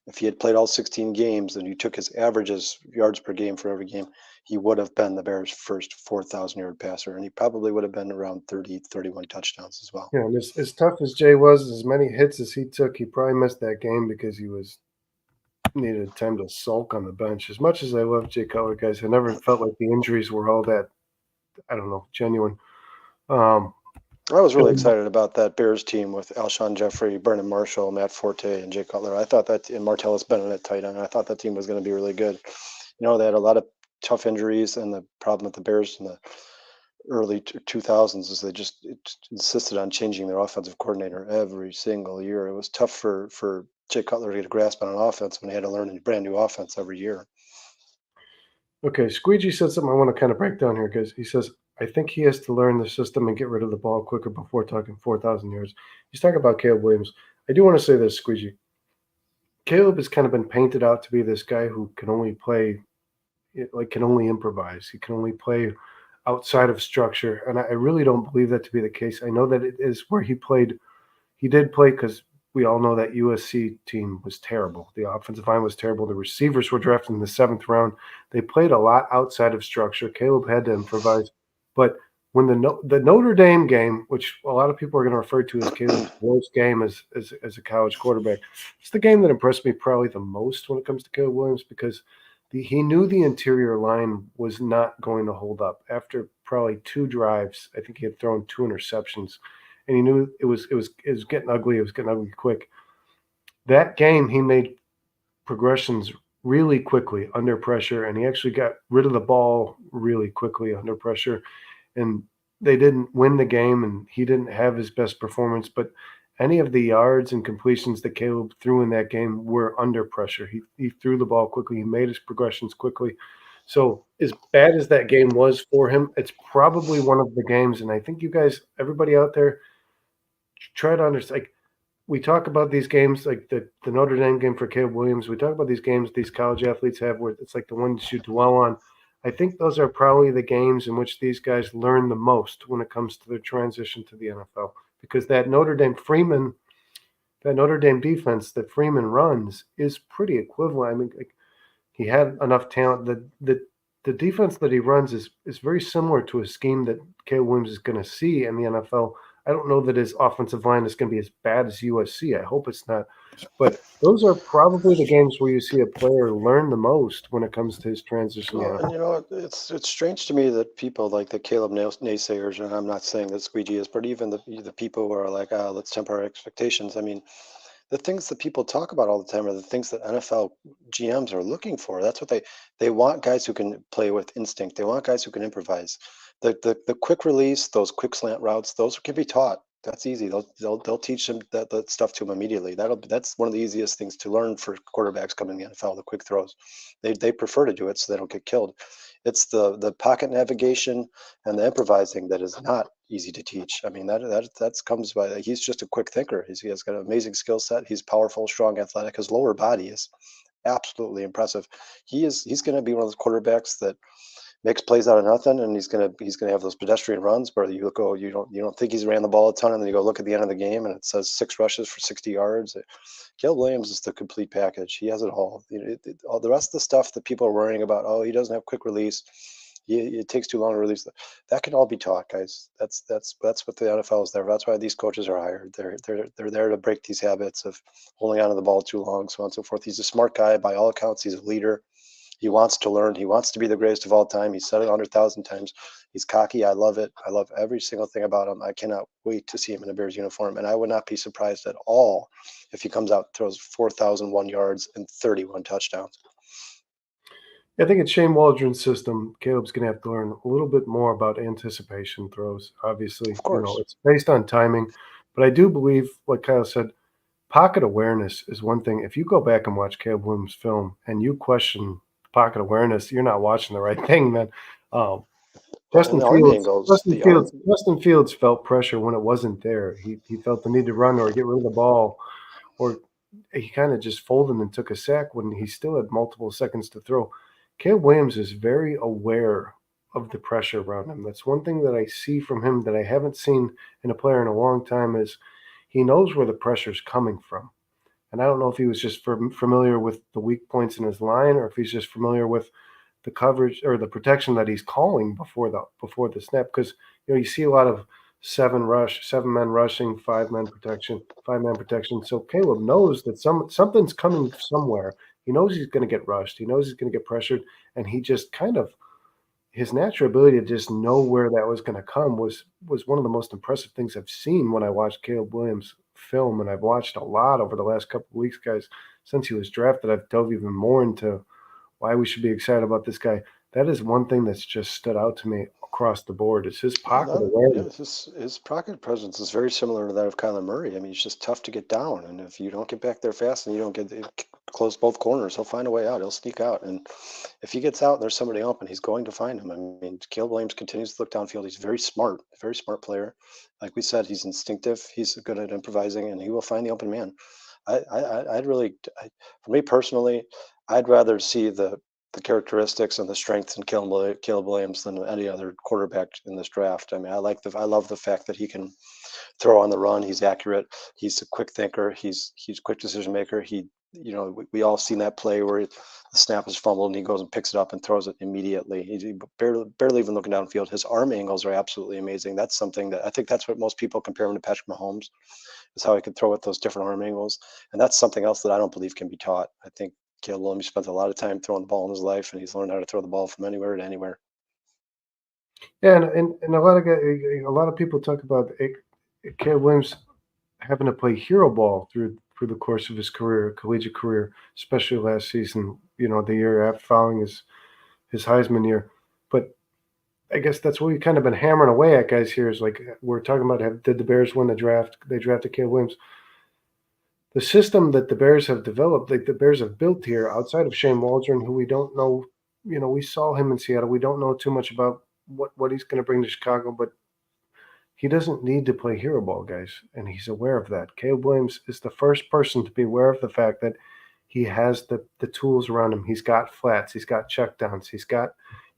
If he had played all 16 games and you took his averages yards per game for every game, he would have been the Bears' first 4,000-yard passer, and he probably would have been around 30, 31 touchdowns as well. Yeah, and as tough as Jay was, as many hits as he took, he probably missed that game because he needed time to sulk on the bench. As much as I love Jay Cutler, guys, I never felt like the injuries were all that, I don't know, genuine. I was really excited about that Bears team with Alshon Jeffrey, Brennan Marshall, Matt Forte, and Jay Cutler. I thought that, and Martellus Bennett at tight end, I thought that team was going to be really good. They had a lot of tough injuries, and the problem with the Bears in the early 2000s is they just insisted on changing their offensive coordinator every single year. It was tough for Jay Cutler to get a grasp on an offense when he had to learn a brand new offense every year. Okay, Squeegee said something I want to kind of break down here because he says, I think he has to learn the system and get rid of the ball quicker before talking 4,000 yards. He's talking about Caleb Williams. I do want to say this, Squeegee. Caleb has kind of been painted out to be this guy who can only play, can only improvise. He can only play outside of structure. And I really don't believe that to be the case. I know that it is where he played. He did play because we all know that USC team was terrible. The offensive line was terrible. The receivers were drafted in the 7th round. They played a lot outside of structure. Caleb had to improvise. But when the Notre Dame game, which a lot of people are going to refer to as Caleb's worst game as a college quarterback, it's the game that impressed me probably the most when it comes to Caleb Williams because he knew the interior line was not going to hold up. After probably 2 drives, I think he had thrown 2 interceptions, and he knew it was getting ugly. It was getting ugly quick. That game, he made progressions really quickly under pressure, and he actually got rid of the ball really quickly under pressure. And they didn't win the game, and he didn't have his best performance. But any of the yards and completions that Caleb threw in that game were under pressure. He threw the ball quickly. He made his progressions quickly. So as bad as that game was for him, it's probably one of the games. And I think you guys, everybody out there, try to understand. Like, we talk about these games, like the Notre Dame game for Caleb Williams. We talk about these games these college athletes have where it's like the ones you dwell on. I think those are probably the games in which these guys learn the most when it comes to their transition to the NFL. Because that Notre Dame defense that Freeman runs is pretty equivalent. I mean, like, he had enough talent. The defense that he runs is very similar to a scheme that Caleb Williams is going to see in the NFL. I don't know that his offensive line is going to be as bad as USC. I hope it's not. But those are probably the games where you see a player learn the most when it comes to his transition. Well, and it's strange to me that people like the Caleb naysayers, and I'm not saying that Squeegee is, but even the people who are like, let's temper our expectations. I mean, the things that people talk about all the time are the things that NFL GMs are looking for. That's what they want, guys who can play with instinct. They want guys who can improvise. The quick release, those quick slant routes, those can be taught. That's easy. They'll teach them that stuff to them immediately. That's one of the easiest things to learn for quarterbacks coming in the NFL. The quick throws, they prefer to do it so they don't get killed. It's the pocket navigation and the improvising that is not easy to teach. I mean that comes by, he's just a quick thinker. He has got an amazing skill set. He's powerful, strong, athletic. His lower body is absolutely impressive. He's going to be one of those quarterbacks that makes plays out of nothing, and he's gonna have those pedestrian runs where you don't think he's ran the ball a ton, and then you go look at the end of the game and it says 6 rushes for 60 yards. Caleb Williams is the complete package. He has it all. All the rest of the stuff that people are worrying about, he doesn't have quick release, it takes too long to release, that can all be taught, guys. That's what the NFL is there. That's why these coaches are hired. They're there to break these habits of holding on to the ball too long, so on and so forth. He's a smart guy by all accounts. He's a leader. He wants to learn. He wants to be the greatest of all time. He's said it 100,000 times. He's cocky. I love it. I love every single thing about him. I cannot wait to see him in a Bears uniform. And I would not be surprised at all if he comes out and throws 4,001 yards and 31 touchdowns. I think it's Shane Waldron's system. Caleb's going to have to learn a little bit more about anticipation throws. Obviously, of course, it's based on timing. But I do believe, like Kyle said, pocket awareness is one thing. If you go back and watch Caleb Williams' film and you question pocket awareness, you're not watching the right thing, man. Um, Well, and the arm angles, the arm. Justin Fields felt pressure when it wasn't there. He felt the need to run or get rid of the ball, or he kind of just folded and took a sack when he still had multiple seconds to throw. Caleb Williams is very aware of the pressure around him. That's one thing that I see from him that I haven't seen in a player in a long time is he knows where the pressure's coming from. And I don't know if he was just familiar with the weak points in his line or if he's just familiar with the coverage or the protection that he's calling before the snap. Because you see a lot of 7 men rushing, 5 man protection. So Caleb knows that something's coming somewhere. He knows he's going to get rushed. He knows he's going to get pressured, and he just kind of his natural ability to just know where that was going to come was one of the most impressive things I've seen when I watched Caleb Williams film, and I've watched a lot over the last couple of weeks, guys. Since he was drafted, I've dove even more into why we should be excited about this guy. That is one thing that's just stood out to me across the board. Is his pocket Yeah, awareness. his pocket presence is very similar to that of Kyler Murray. I mean, he's just tough to get down, and if you don't get back there fast and you don't close both corners, he'll find a way out. He'll sneak out, and if he gets out and there's somebody open, he's going to find him. I mean, Caleb Williams continues to look downfield. He's very smart player. Like we said, he's instinctive. He's good at improvising, and he will find the open man. I'd really, for me personally, I'd rather see the characteristics and the strengths in Caleb Williams than any other quarterback in this draft. I mean, I love the fact that he can throw on the run. He's accurate. He's a quick thinker. He's a quick decision maker. We all seen that play where the snap is fumbled and he goes and picks it up and throws it immediately. He barely even looking downfield. His arm angles are absolutely amazing. That's something that I think that's what most people compare him to Patrick Mahomes, is how he can throw at those different arm angles. And that's something else that I don't believe can be taught. I think Caleb Williams spent a lot of time throwing the ball in his life, and he's learned how to throw the ball from anywhere to anywhere. Yeah, and a lot of people talk about Caleb Williams having to play hero ball through the course of his career, collegiate career, especially last season. The year after following his Heisman year. But I guess that's what we've kind of been hammering away at, guys. Here is like we're talking about. Did the Bears win the draft? They drafted Caleb Williams. The system that the Bears have developed, like the Bears have built here, outside of Shane Waldron, who we don't know. We saw him in Seattle. We don't know too much about what he's going to bring to Chicago, but he doesn't need to play hero ball, guys, and he's aware of that. Caleb Williams is the first person to be aware of the fact that he has the tools around him. He's got flats, he's got checkdowns, he's got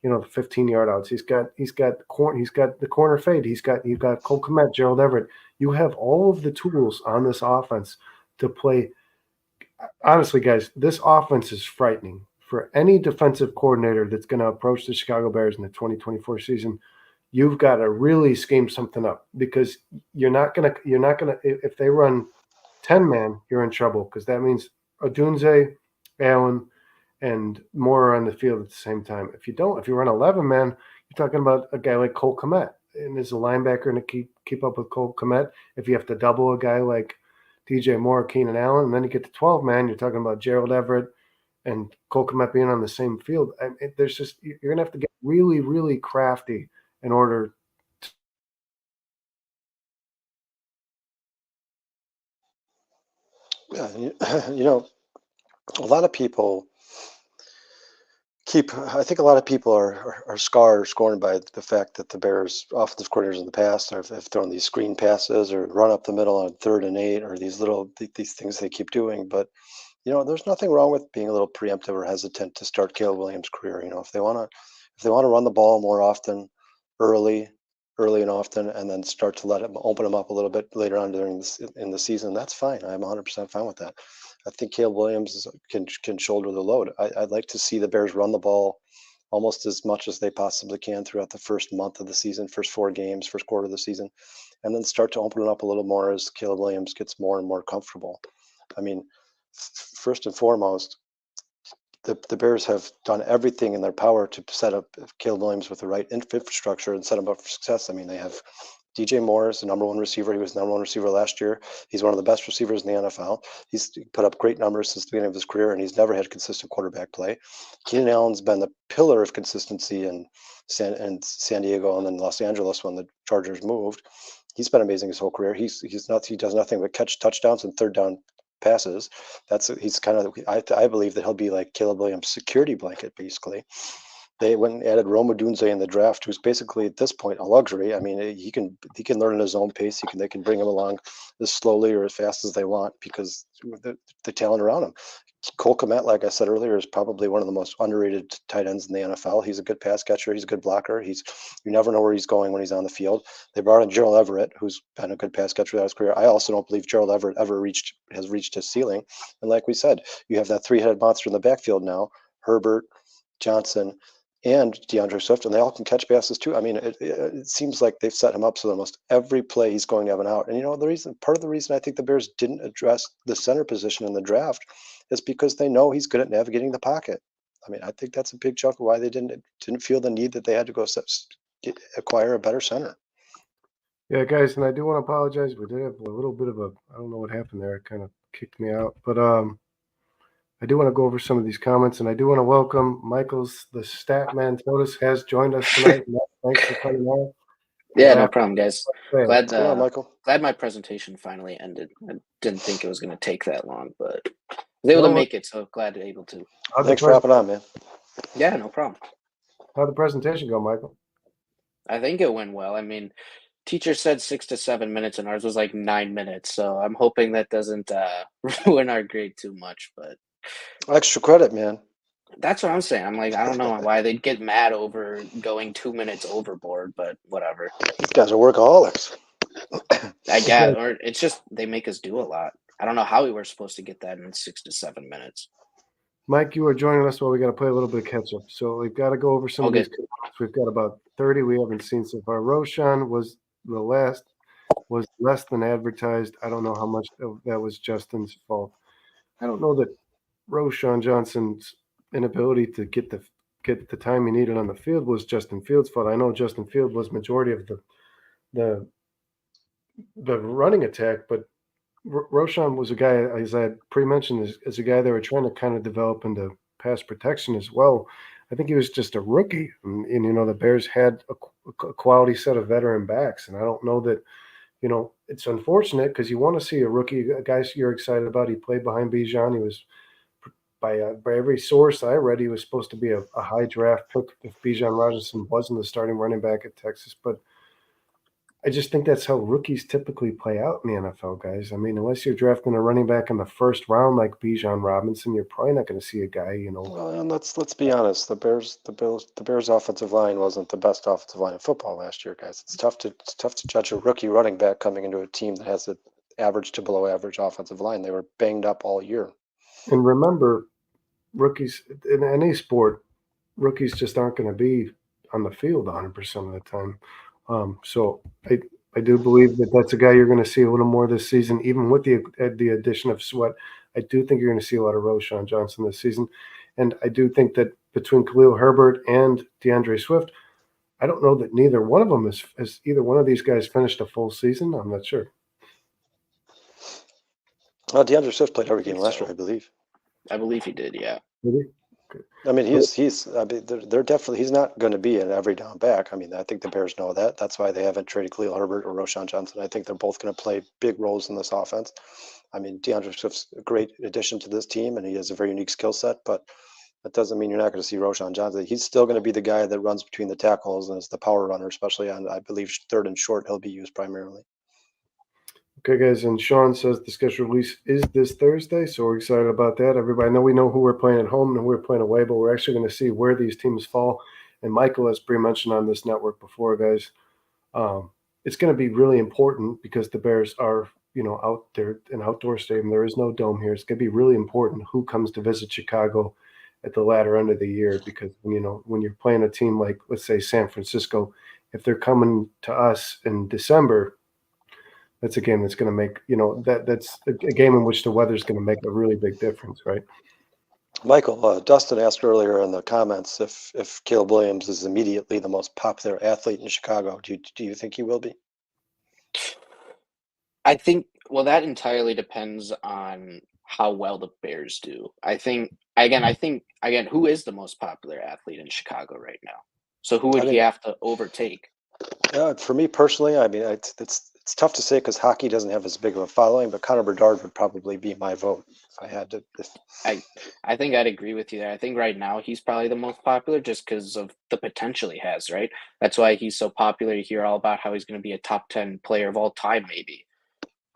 the 15-yard outs, he's got the corner fade, you've got Cole Kmet, Gerald Everett. You have all of the tools on this offense to play. Honestly, guys, this offense is frightening for any defensive coordinator that's going to approach the Chicago Bears in the 2024 season. You've got to really scheme something up because you're not gonna if they run 10-man, you're in trouble because that means Odunze, Allen, and Moore are on the field at the same time. If you run 11-man, you're talking about a guy like Cole Kmet and is a linebacker to keep up with Cole Kmet. If you have to double a guy like DJ Moore, Keenan Allen, and then you get to 12-man, you're talking about Gerald Everett and Cole Kmet being on the same field. There's just you're gonna have to get really, really crafty in order. Yeah, a lot of people I think a lot of people are scorned by the fact that the Bears offensive coordinators in the past have thrown these screen passes or run up the middle on 3rd and 8 or these things they keep doing. But there's nothing wrong with being a little preemptive or hesitant to start Caleb Williams' career. If they want to run the ball more often, early, early and often, and then start to let him open them up a little bit later on in the season, that's fine. I'm 100% fine with that. I think Caleb Williams can shoulder the load. I'd like to see the Bears run the ball almost as much as they possibly can throughout the first month of the season, first 4 games, first quarter of the season, and then start to open it up a little more as Caleb Williams gets more and more comfortable. I mean, first and foremost, the Bears have done everything in their power to set up Caleb Williams with the right infrastructure and set him up for success. I mean, they have DJ Moore is the number 1 receiver. He was the number 1 receiver last year. He's one of the best receivers in the NFL. He's put up great numbers since the beginning of his career, and he's never had consistent quarterback play. Keenan Allen's been the pillar of consistency in San Diego and then Los Angeles when the Chargers moved. He's been amazing his whole career. He does nothing but catch touchdowns and third down passes. He's kind of, I believe that he'll be like Caleb Williams' security blanket, basically. They went and added Rome Odunze in the draft, who's basically at this point a luxury. I mean, he can learn at his own pace. They can bring him along as slowly or as fast as they want because the talent around him. Cole Kmet, like I said earlier, is probably one of the most underrated tight ends in the NFL. He's a good pass catcher. He's a good blocker. You never know where he's going when he's on the field. They brought in Gerald Everett, who's been a good pass catcher throughout his career. I also don't believe Gerald Everett has reached his ceiling. And like we said, you have that three-headed monster in the backfield now: Herbert, Johnson, and DeAndre Swift, and they all can catch passes too. I mean, it seems like they've set him up so that almost every play he's going to have an out. And part of the reason I think the Bears didn't address the center position in the draft is because they know he's good at navigating the pocket. I mean, I think that's a big chunk of why they didn't feel the need that they had to go acquire a better center. Yeah, guys, and I do want to apologize. We did have a little bit of I don't know what happened there. It kind of kicked me out, but I do want to go over some of these comments, and I do want to welcome Michael's the Statman Totus has joined us tonight. Thanks for coming on. Yeah, no problem, guys. Glad Michael. Glad my presentation finally ended. I didn't think it was going to take that long, but I was able to make it, so glad to able to. Thanks for hopping on, man. Yeah, no problem. How'd the presentation go, Michael? I think it went well. I mean, teacher said 6 to 7 minutes, and ours was like 9 minutes. So I'm hoping that doesn't ruin our grade too much. But extra credit, man. That's what I'm saying. I'm like, I don't know why they'd get mad over going 2 minutes overboard, but whatever. These guys are workaholics. I guess, or it's just they make us do a lot. I don't know how we were supposed to get that in 6 to 7 minutes. Mike, you are joining us while we got to play a little bit of catch up. So we've got to go over some of these comments. We've got about 30 we haven't seen so far. Roshan was less than advertised. I don't know how much that was Justin's fault. I don't know that Roshan Johnson's inability to get the time he needed on the field was Justin Fields' fault. I know Justin Fields was majority of the running attack, but Roshan was a guy, as I pre-mentioned, is a guy they were trying to kind of develop into pass protection as well. I think he was just a rookie, and the Bears had a quality set of veteran backs, and I don't know that, it's unfortunate because you want to see a rookie, a guy you're excited about. He played behind Bijan. He was, by every source I read, he was supposed to be a high draft pick if Bijan Robinson wasn't the starting running back at Texas, but I just think that's how rookies typically play out in the NFL, guys. I mean, unless you're drafting a running back in the first round like Bijan Robinson, you're probably not going to see a guy, Well, and let's be honest. The Bears offensive line wasn't the best offensive line in football last year, guys. It's tough to judge a rookie running back coming into a team that has an average to below average offensive line. They were banged up all year. And remember, rookies in any sport, rookies just aren't going to be on the field 100% of the time. So I do believe that that's a guy you're going to see a little more this season, even with the addition of Sweat. I do think you're going to see a lot of Roshan Johnson this season. And I do think that between Khalil Herbert and DeAndre Swift, I don't know that neither one of them has either one of these guys finished a full season. I'm not sure. Well, DeAndre Swift played every game last year, I believe. I believe he did, yeah. Really? I mean, they're definitely, he's not going to be an every down back. I mean, I think the Bears know that. That's why they haven't traded Khalil Herbert or Roshan Johnson. I think they're both going to play big roles in this offense. I mean, DeAndre Swift's a great addition to this team, and he has a very unique skill set, but that doesn't mean you're not going to see Roshan Johnson. He's still going to be the guy that runs between the tackles and is the power runner, especially on, I believe, third and short, he'll be used primarily. Okay, guys, and Sean says the schedule release is this Thursday, so we're excited about that. Everybody, we know who we're playing at home and who we're playing away, but we're actually going to see where these teams fall. And Michael has pre-mentioned on this network before, guys. It's going to be really important because the Bears are, out there, an outdoor stadium. There is no dome here. It's going to be really important who comes to visit Chicago at the latter end of the year because, when you're playing a team like, let's say, San Francisco, if they're coming to us in December, that's a game that's going to make, that's a game in which the weather's going to make a really big difference, right? Michael, Dustin asked earlier in the comments if Caleb Williams is immediately the most popular athlete in Chicago. Do you think he will be? I think, that entirely depends on how well the Bears do. I think, who is the most popular athlete in Chicago right now? So who would he have to overtake? For me personally, I mean, it's tough to say because hockey doesn't have as big of a following, but Connor Bedard would probably be my vote if I had to. I think I'd agree with you there. I think right now he's probably the most popular just because of the potential he has, right? That's why he's so popular. You hear all about how he's going to be a top 10 player of all time, maybe.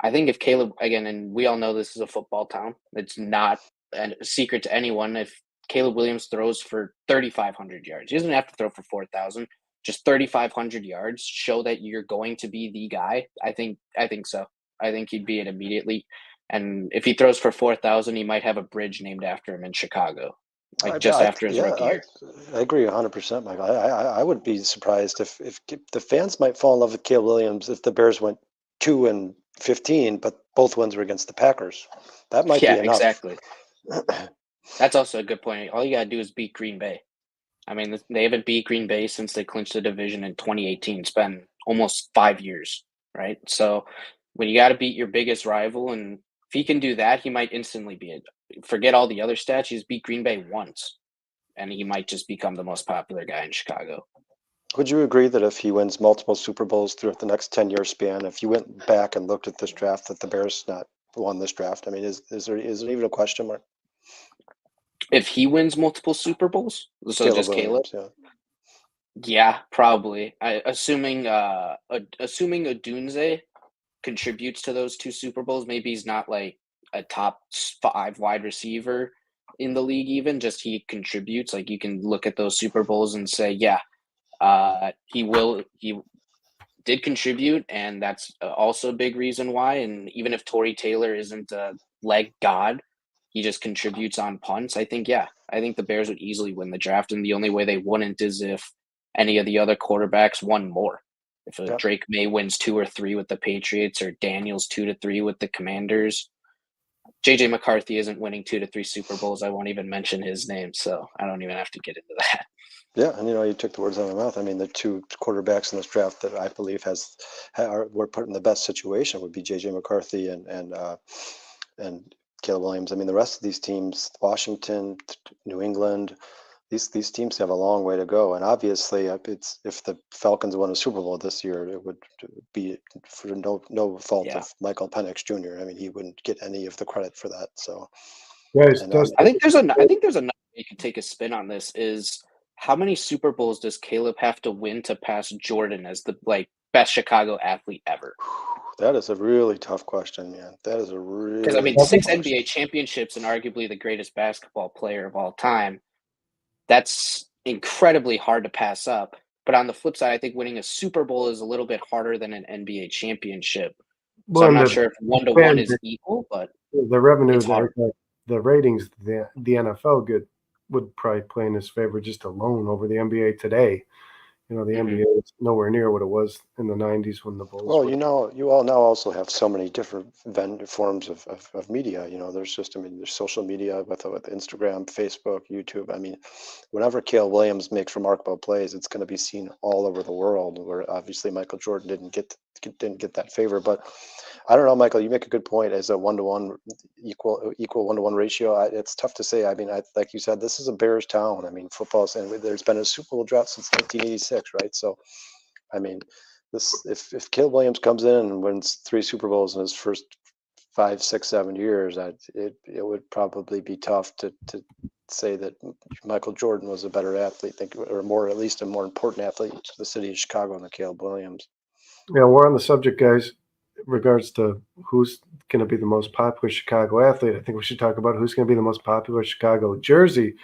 I think if Caleb, again, and we all know this is a football town, it's not a secret to anyone. If Caleb Williams throws for 3,500 yards, he doesn't have to throw for 4,000, just 3,500 yards, show that you're going to be the guy. I think so. I think he'd be it immediately. And if he throws for 4,000, he might have a bridge named after him in Chicago, like just after his rookie year. I agree 100%, Michael. I would be surprised if the fans might fall in love with Caleb Williams if the Bears went 2-15, but both wins were against the Packers. That might be enough. Exactly. That's also a good point. All you gotta do is beat Green Bay. I mean, they haven't beat Green Bay since they clinched the division in 2018. It's been almost 5 years, right? So when you got to beat your biggest rival, and if he can do that, he might instantly be it. Forget all the other stats. He's beat Green Bay once, and he might just become the most popular guy in Chicago. Would you agree that if he wins multiple Super Bowls throughout the next 10-year span, if you went back and looked at this draft, that the Bears not won this draft? I mean, is there even a question mark? If he wins multiple Super Bowls, so Caleb just Williams, Caleb, yeah, probably. Assuming Odunze contributes to those 2 Super Bowls, maybe he's not like a top 5 wide receiver in the league. Even just he contributes. Like you can look at those Super Bowls and say, yeah, he did contribute, and that's also a big reason why. And even if Torrey Taylor isn't a leg god, he just contributes on punts. I think the Bears would easily win the draft, and the only way they wouldn't is if any of the other quarterbacks won more. If Drake May wins 2 or 3 with the Patriots, or Daniels 2 to 3 with the Commanders. JJ McCarthy isn't winning 2 to 3 Super Bowls. I won't even mention his name, so I don't even have to get into that. Yeah, and you took the words out of my mouth. I mean, the 2 quarterbacks in this draft that I believe were put in the best situation would be JJ McCarthy and Caleb Williams. I mean, the rest of these teams, Washington, New England, these teams have a long way to go. And obviously, if the Falcons won a Super Bowl this year, it would be for no fault of Michael Penix Jr. I mean, he wouldn't get any of the credit for that. So, guys, I think there's another way you could take a spin on this. Is how many Super Bowls does Caleb have to win to pass Jordan as the best Chicago athlete ever? That is a really tough question, man. That is a really because I mean 6 NBA championships and arguably the greatest basketball player of all time. That's incredibly hard to pass up. But on the flip side, I think winning a Super Bowl is a little bit harder than an NBA championship. So I'm not sure if 1-to-1 is equal, but the revenue, it's hard. the ratings the NFL would probably play in his favor just alone over the NBA today. The NBA is nowhere near what it was in the 90s when the Bulls Well, were. you all now also have so many different forms of media. There's there's social media with Instagram, Facebook, YouTube. I mean, whenever Caleb Williams makes remarkable plays, it's going to be seen all over the world, where obviously Michael Jordan didn't get that favor. But I don't know, Michael, you make a good point. As a 1-to-1 equal 1-to-1 ratio, it's tough to say. I mean, like you said, this is a Bears town. I mean, football, and there's been a Super Bowl drought since 1986, right? So, I mean, if Caleb Williams comes in and wins 3 Super Bowls in his first 5, 6, 7 years, it would probably be tough to say that Michael Jordan was a better athlete, or at least a more important athlete to the city of Chicago than Caleb Williams. Yeah, we're on the subject, guys. In regards to who's going to be the most popular Chicago athlete, I think we should talk about who's going to be the most popular Chicago jersey.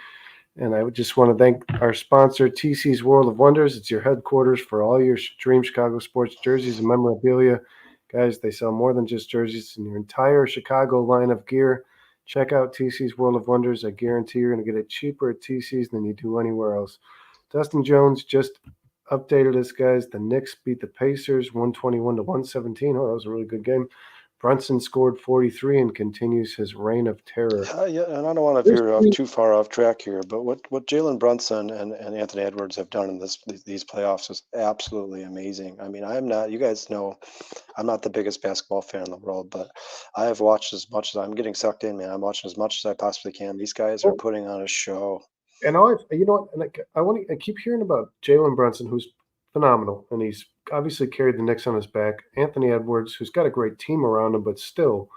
And I would just want to thank our sponsor, TC's World of Wonders. It's your headquarters for all your dream Chicago sports jerseys and memorabilia. Guys, they sell more than just jerseys in your entire Chicago line of gear. Check out TC's World of Wonders. I guarantee you're going to get it cheaper at TC's than you do anywhere else. Dustin Jones just updated us, guys. The Knicks beat the Pacers 121-117. Oh, that was a really good game. Brunson scored 43 and continues his reign of terror. Yeah, and I don't want to veer too far off track here, but what Jalen Brunson and Anthony Edwards have done in these playoffs is absolutely amazing. I mean, you guys know, I'm not the biggest basketball fan in the world, but I have watched as much as I'm getting sucked in, man. I'm watching as much as I possibly can. These guys are putting on a show. And I keep hearing about Jalen Brunson, who's phenomenal, and he's obviously carried the Knicks on his back. Anthony Edwards, who's got a great team around him, but still,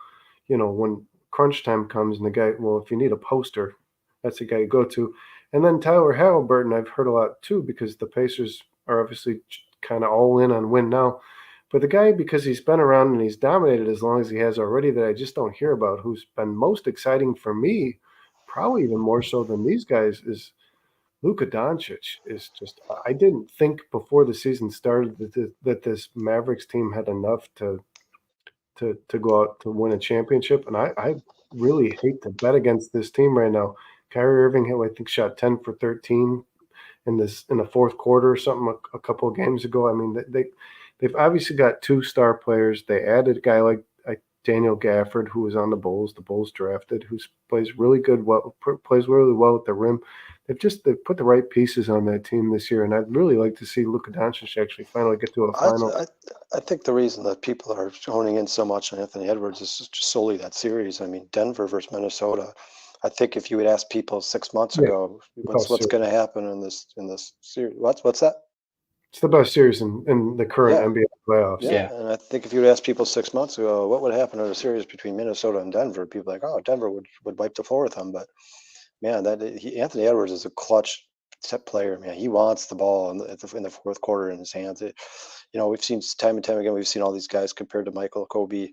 when crunch time comes and the guy, well, if you need a poster, that's the guy you go to. And then Tyler Halliburton, I've heard a lot too, because the Pacers are obviously kind of all in on win now. But the guy, because he's been around and he's dominated as long as he has already, that I just don't hear about, who's been most exciting for me, probably even more so than these guys, is Luka Doncic. Is just, I didn't think before the season started that this Mavericks team had enough to go out to win a championship. And I really hate to bet against this team right now. Kyrie Irving, I think, shot 10 for 13 in the fourth quarter or something a couple of games ago. I mean, they've obviously got two star players. They added a guy like Daniel Gafford, who was on the Bulls. The Bulls drafted, who plays really good, plays really well at the rim. They've put the right pieces on that team this year, and I'd really like to see Luka Doncic actually finally get to a final. I think the reason that people are honing in so much on Anthony Edwards is just solely that series. I mean, Denver versus Minnesota. I think if you would ask people 6 months Yeah, ago, what's going to happen in this series? What's that? It's the best series in the current Yeah. NBA playoffs. Yeah, and I think if you would ask people 6 months ago, what would happen in a series between Minnesota and Denver, people are like, oh, Denver would wipe the floor with them. But man, Anthony Edwards is a clutch set player. Man, he wants the ball in the fourth quarter in his hands. We've seen time and time again. We've seen all these guys compared to Michael, Kobe,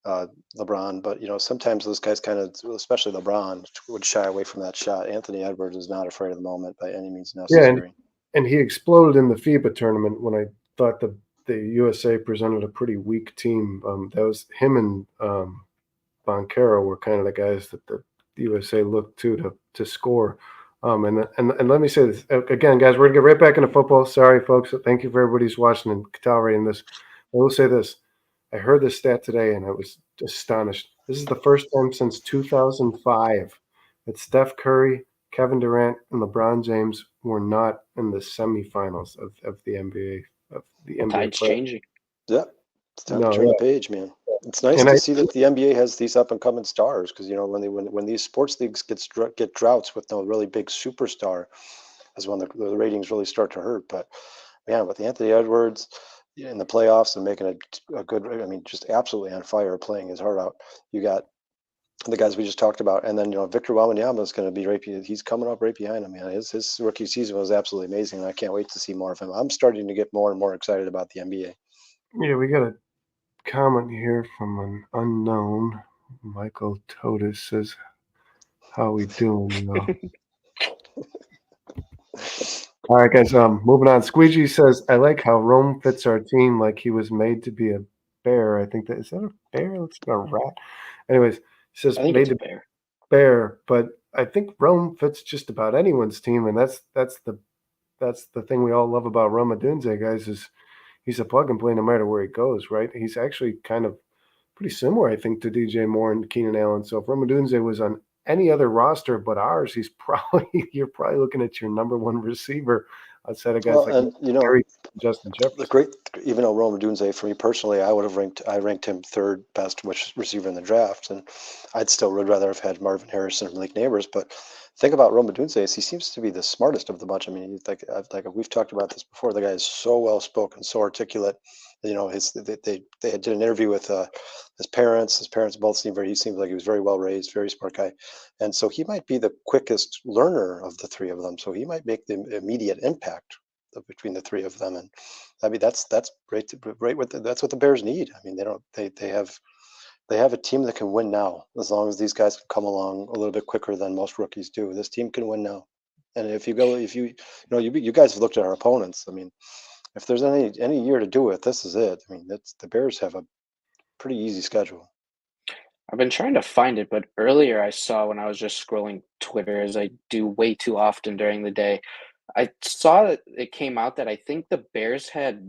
LeBron. But sometimes those guys kind of, especially LeBron, would shy away from that shot. Anthony Edwards is not afraid of the moment by any means necessary. Yeah, and he exploded in the FIBA tournament when I thought the USA presented a pretty weak team. That was him and Boncaro were kind of the guys that the USA looked to score. And let me say this again, guys. We're gonna get right back into football. Sorry, folks. Thank you for everybody who's watching and tolerating this. I will say this. I heard this stat today and I was astonished. This is the first time since 2005 that Steph Curry, Kevin Durant, and LeBron James were not in the semifinals of the NBA Tide's play. changing. Yeah, it's time to turn the page, man. It's nice to see that the NBA has these up and coming stars, because when these sports leagues get droughts with no really big superstar, is when the ratings really start to hurt. But man, with Anthony Edwards in the playoffs and making a good, I mean, just absolutely on fire, playing his heart out. You got the guys we just talked about, and then Victor Wembanyama is going to be he's coming up right behind him, man. His rookie season was absolutely amazing, and I can't wait to see more of him. I'm starting to get more and more excited about the NBA. Yeah, we got a comment here from an unknown. Michael Totis says, "How we doing?" All right, guys. Moving on. Squeegee says, "I like how Rome fits our team like he was made to be a bear." I think is that a bear? Looks like a rat. Anyways, he says made to be a bear, but I think Rome fits just about anyone's team, and that's the thing we all love about Rome Odunze, guys. Is he's a plug and play no matter where he goes, right? He's actually kind of pretty similar, I think, to DJ Moore and Keenan Allen. So if Rome Odunze was on any other roster but ours, you're probably looking at your number one receiver outside of guys Justin Jefferson. Even though Rome Odunze, for me personally, I ranked him third best receiver in the draft, and would rather have had Marvin Harrison or Malik Neighbors. But think about Rome Odunze is he seems to be the smartest of the bunch. I mean, like we've talked about this before. The guy is so well spoken, so articulate. They did an interview with his parents. His parents both he seemed like he was very well raised, very smart guy, and so he might be the quickest learner of the three of them. So he might make the immediate impact between the three of them. And I mean that's great. That's what the Bears need. I mean they have a team that can win now, as long as these guys can come along a little bit quicker than most rookies do. This team can win now. And you guys have looked at our opponents. I mean, if there's any year to do it, this is it. I mean, the Bears have a pretty easy schedule. I've been trying to find it, but earlier I saw when I was just scrolling Twitter, as I do way too often during the day, I saw that it came out that I think the Bears had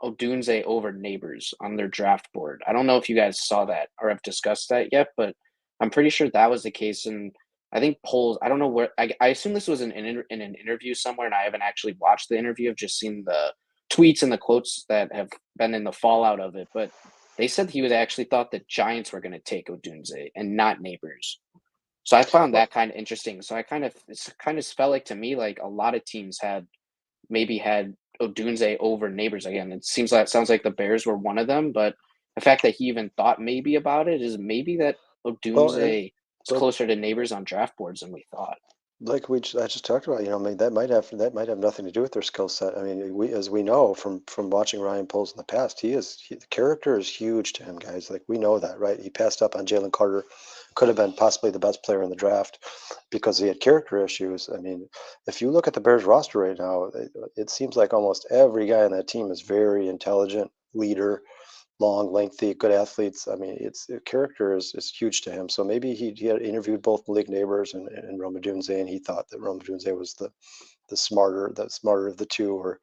Odunze over Neighbors on their draft board. I don't know if you guys saw that or have discussed that yet, but I'm pretty sure that was the case. And I think polls, I don't know where, I assume this was in an interview somewhere, and I haven't actually watched the interview. I've just seen the tweets and the quotes that have been in the fallout of it. But they said he was actually thought the Giants were going to take Odunze and not Neighbors. So I found that kind of interesting. So it kind of felt like to me like a lot of teams had Odunze over Neighbors again. It sounds like the Bears were one of them, but the fact that he even thought maybe about it is maybe that Well, and Odunze is but closer to Neighbors on draft boards than we thought. like I just talked about, I mean, that might have nothing to do with their skill set. I mean, as we know from watching Ryan Poles in the past, the character is huge to him, guys. Like we know that, right? He passed up on Jalen Carter, could have been possibly the best player in the draft because he had character issues. I mean, if you look at the Bears roster right now, it seems like almost every guy on that team is very intelligent, leader, long, lengthy, good athletes. I mean, character is huge to him. So maybe he had interviewed both Malik Neighbors and Rome Odunze, and he thought that Rome Odunze was the smarter of the two, or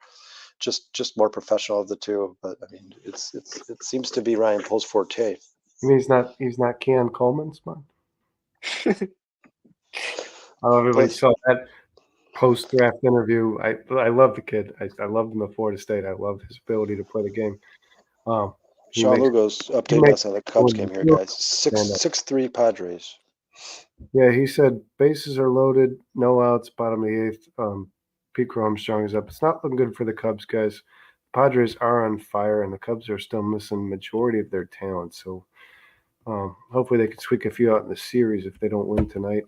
just more professional of the two. But I mean, it seems to be Ryan Poles' forte. I mean, he's not Keon Coleman's man. I don't know if everybody Plus, saw that post draft interview. I love the kid. I loved him at Florida State. I love his ability to play the game. He Sean makes Lugo's he updating makes us on the Cubs game here, guys. stand up. 6'3" Padres. Yeah, he said bases are loaded, no outs, bottom of the eighth. Pete Armstrong is up. It's not looking good for the Cubs, guys. Padres are on fire, and the Cubs are still missing majority of their talent. So hopefully they can squeak a few out in the series if they don't win tonight.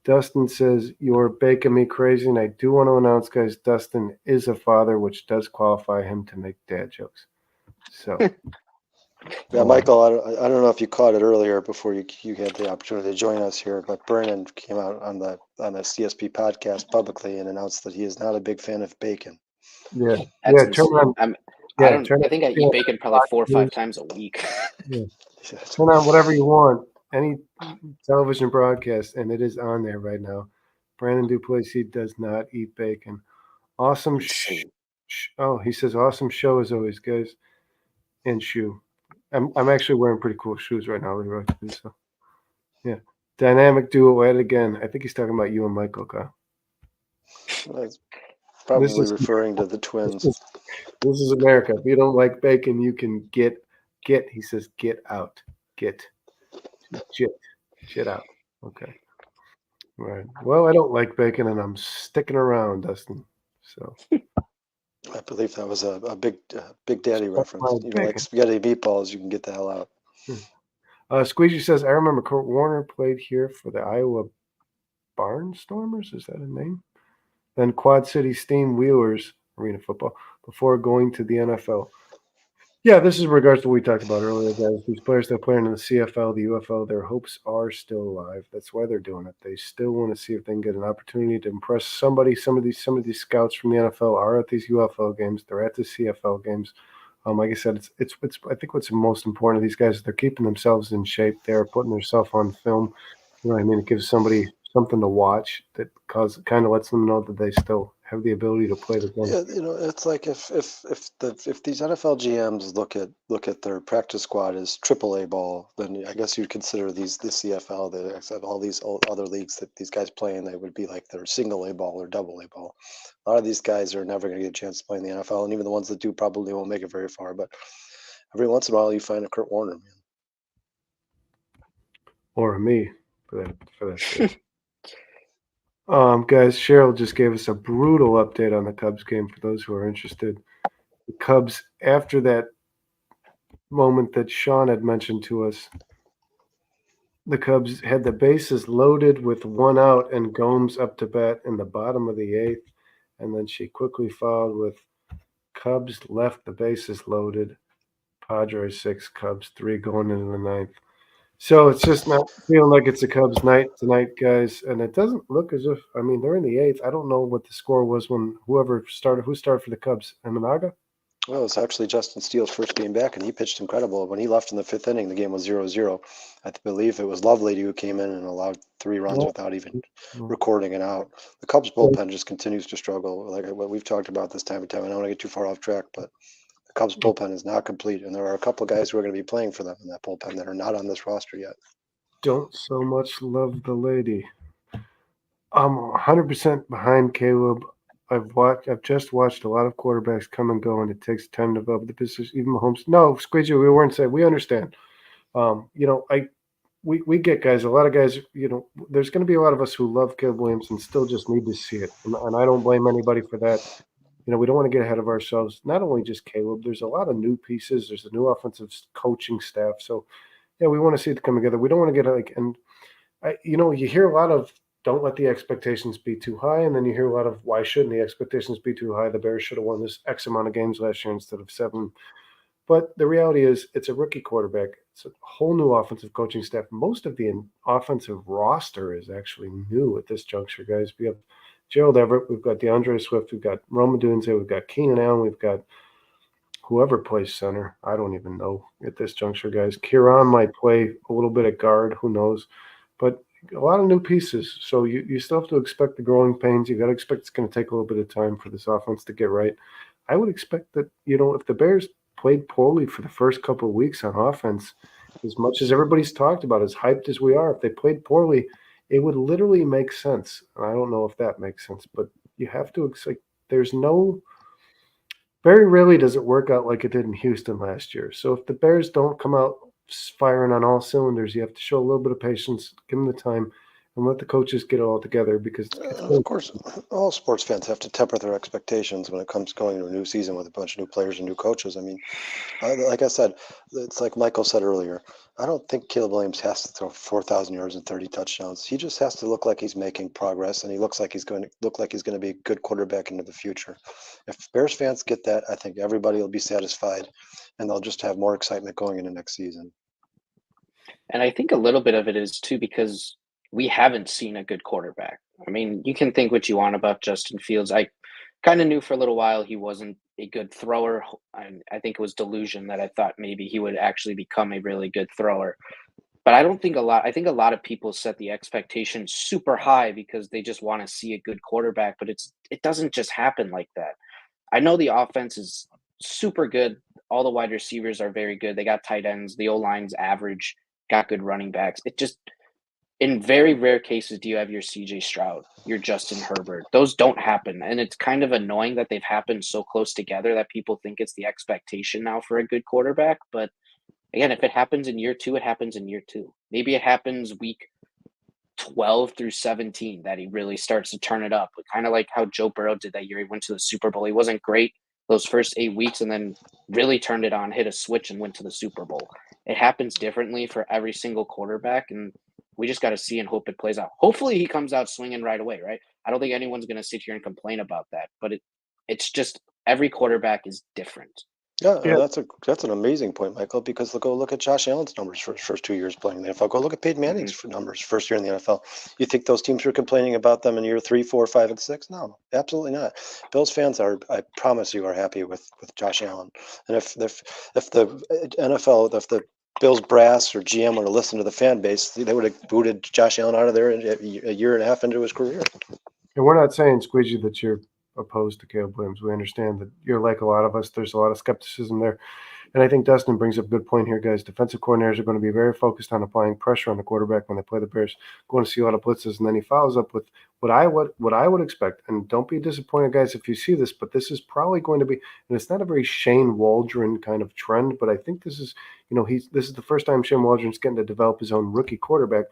Dustin says, you're baking me crazy, and I do want to announce, guys, Dustin is a father, which does qualify him to make dad jokes. So, Yeah, Michael, I don't know if you caught it earlier before you had the opportunity to join us here, but Brennan came out on the CSP podcast publicly and announced that he is not a big fan of bacon. yeah, That's yeah, turn insane. on, I think I eat bacon probably 4 or 5 times a week. Yeah. Turn on whatever you want, any television broadcast, and it is on there right now. Brandon Duplessis does not eat bacon. Awesome. He says awesome show as always, guys. And shoe. I'm actually wearing pretty cool shoes right now. So yeah, dynamic duo at it again. I think he's talking about you and Michael, Kyle. He's probably referring to the twins. This is America. If you don't like bacon, you can get. He says, get out. Get out. Okay. All right. Well, I don't like bacon, and I'm sticking around, Dustin. So I believe that was a Big Daddy reference. Like spaghetti meatballs, you can get the hell out. Squeegee says, I remember Kurt Warner played here for the Iowa Barnstormers. Is that a name? Then Quad City Steam Wheelers Arena Football before going to the NFL. Yeah, this is in regards to what we talked about earlier, guys. These players that are playing in the CFL, the UFL, their hopes are still alive. That's why they're doing it. They still want to see if they can get an opportunity to impress somebody. Some of these scouts from the NFL are at these UFL games. They're at the CFL games. Like I said, it's I think what's most important to these guys is they're keeping themselves in shape. They're putting themselves on film. You know what I mean? It gives somebody something to watch that kind of lets them know that they still have the ability to play the game. Yeah, it's like if these NFL GMs look at their practice squad as AAA ball, then I guess you'd consider the CFL, all these other leagues that these guys play in, they would be like their single A ball or double A ball. A lot of these guys are never going to get a chance to play in the NFL, and even the ones that do probably won't make it very far. But every once in a while, you find a Kurt Warner, man. Or me, for that. Guys, Cheryl just gave us a brutal update on the Cubs game for those who are interested. The Cubs, after that moment that Sean had mentioned to us, the Cubs had the bases loaded with 1 out and Gomes up to bat in the bottom of the 8th. And then she quickly followed with Cubs left the bases loaded. Padres 6, Cubs 3 going into the 9th. So it's just not feeling like it's a Cubs night tonight, guys. And it doesn't look as if, I mean, they're in the 8th. I don't know what the score was when who started for the Cubs? Eminaga? Well, it's actually Justin Steele's first game back, and he pitched incredible. When he left in the 5th inning, the game was 0-0. I believe it was Lovelady who came in and allowed 3 runs without even recording an out. The Cubs bullpen just continues to struggle. Like what we've talked about this time and time. I don't want to get too far off track, but the Cubs bullpen is not complete, and there are a couple of guys who are going to be playing for them in that bullpen that are not on this roster yet. Don't so much love the lady. I'm 100% behind Caleb. I've just watched a lot of quarterbacks come and go, and it takes time to develop the business. Even Mahomes. No, Squeegee, we weren't saying. We understand. We get guys. A lot of guys. There's going to be a lot of us who love Caleb Williams and still just need to see it, and I don't blame anybody for that. we don't want to get ahead of ourselves. Not only just Caleb, there's a lot of new pieces. There's a new offensive coaching staff. So, yeah, we want to see it come together. We don't want to get you hear a lot of don't let the expectations be too high. And then you hear a lot of why shouldn't the expectations be too high? The Bears should have won this X amount of games last year instead of 7. But the reality is it's a rookie quarterback. It's a whole new offensive coaching staff. Most of the offensive roster is actually new at this juncture, guys. We have Gerald Everett, we've got DeAndre Swift, we've got Roma Dunze, we've got Keenan Allen, we've got whoever plays center. I don't even know at this juncture, guys. Kieran might play a little bit at guard. Who knows? But a lot of new pieces. So you still have to expect the growing pains. You got to expect it's going to take a little bit of time for this offense to get right. I would expect that, if the Bears played poorly for the first couple of weeks on offense, as much as everybody's talked about, as hyped as we are, if they played poorly, it would literally make sense. And I don't know if that makes sense, but you have to there's no very rarely does it work out like it did in Houston last year. So if the Bears don't come out firing on all cylinders, you have to show a little bit of patience, give them the time, and let the coaches get it all together because Of course, all sports fans have to temper their expectations when it comes going to a new season with a bunch of new players and new coaches. I mean, like I said, it's like Michael said earlier. I don't think Caleb Williams has to throw 4,000 yards and 30 touchdowns. He just has to look like he's making progress, and he looks like he's going to be a good quarterback into the future. If Bears fans get that, I think everybody will be satisfied, and they'll just have more excitement going into next season. And I think a little bit of it is too because we haven't seen a good quarterback. I mean, you can think what you want about Justin Fields. I kind of knew for a little while he wasn't a good thrower. I think it was delusion that I thought maybe he would actually become a really good thrower. But I think a lot of people set the expectation super high because they just want to see a good quarterback, but it doesn't just happen like that. I know the offense is super good. All the wide receivers are very good. They got tight ends. The O-line's average, got good running backs. It just in very rare cases do you have your CJ Stroud, your Justin Herbert. Those don't happen. And it's kind of annoying that they've happened so close together that people think it's the expectation now for a good quarterback. But again, if it happens in year 2, it happens in year 2. Maybe it happens week 12 through 17 that he really starts to turn it up. Kind of like how Joe Burrow did that year. He went to the Super Bowl. He wasn't great those first 8 weeks and then really turned it on, hit a switch, and went to the Super Bowl. It happens differently for every single quarterback, and we just got to see and hope it plays out. Hopefully he comes out swinging right away, right? I don't think anyone's going to sit here and complain about that, but it's just every quarterback is different. Yeah, Yeah. that's an amazing point, Michael. Because go look at Josh Allen's numbers for his first 2 years playing in the NFL. Go look at Peyton Manning's numbers first year in the NFL. You think those teams were complaining about them in year 3, 4, 5, and 6? No, absolutely not. Bills fans are, I promise you, are happy with Josh Allen. And if the NFL, if the Bills brass or GM would have listened to the fan base, they would have booted Josh Allen out of there a year and a half into his career. And we're not saying, Squeegee, that you're opposed to Caleb Williams. We understand that you're like a lot of us. There's a lot of skepticism there. And I think Dustin brings up a good point here, guys. Defensive coordinators are going to be very focused on applying pressure on the quarterback when they play the Bears. Going to see a lot of blitzes, and then he follows up with what I would expect. And don't be disappointed, guys, if you see this, but this is probably going to be, and it's not a very Shane Waldron kind of trend, but I think this is, this is the first time Shane Waldron's getting to develop his own rookie quarterback.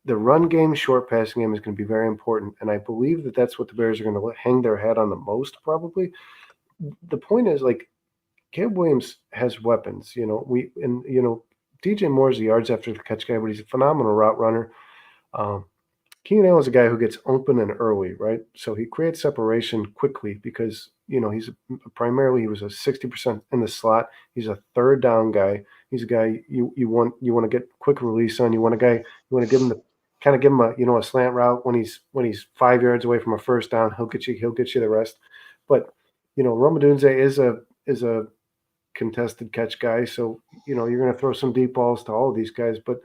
The run game, short passing game is going to be very important, and I believe that that's what the Bears are going to hang their hat on the most, probably. The point is, Caleb Williams has weapons. DJ Moore's a yards after the catch guy, but he's a phenomenal route runner. Keenan Allen is a guy who gets open and early, right? So he creates separation quickly because he was a 60% in the slot. He's a third down guy. He's a guy you want to get quick release on. You want to give him a slant route when he's 5 yards away from a first down. He'll get you the rest. But Roma Dunze is a contested catch guy, so you're going to throw some deep balls to all of these guys. But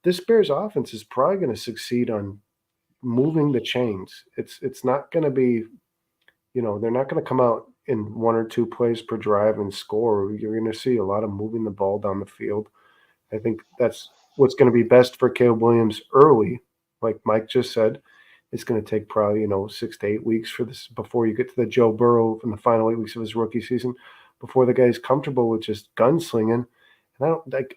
this Bears offense is probably going to succeed on moving the chains. It's not going to be, they're not going to come out in 1 or 2 plays per drive and score. You're going to see a lot of moving the ball down the field. I think that's what's going to be best for Caleb Williams early. Like Mike just said, it's going to take probably 6 to 8 weeks for this before you get to the Joe Burrow in the final 8 weeks of his rookie season, before the guy's comfortable with just gunslinging. And I don't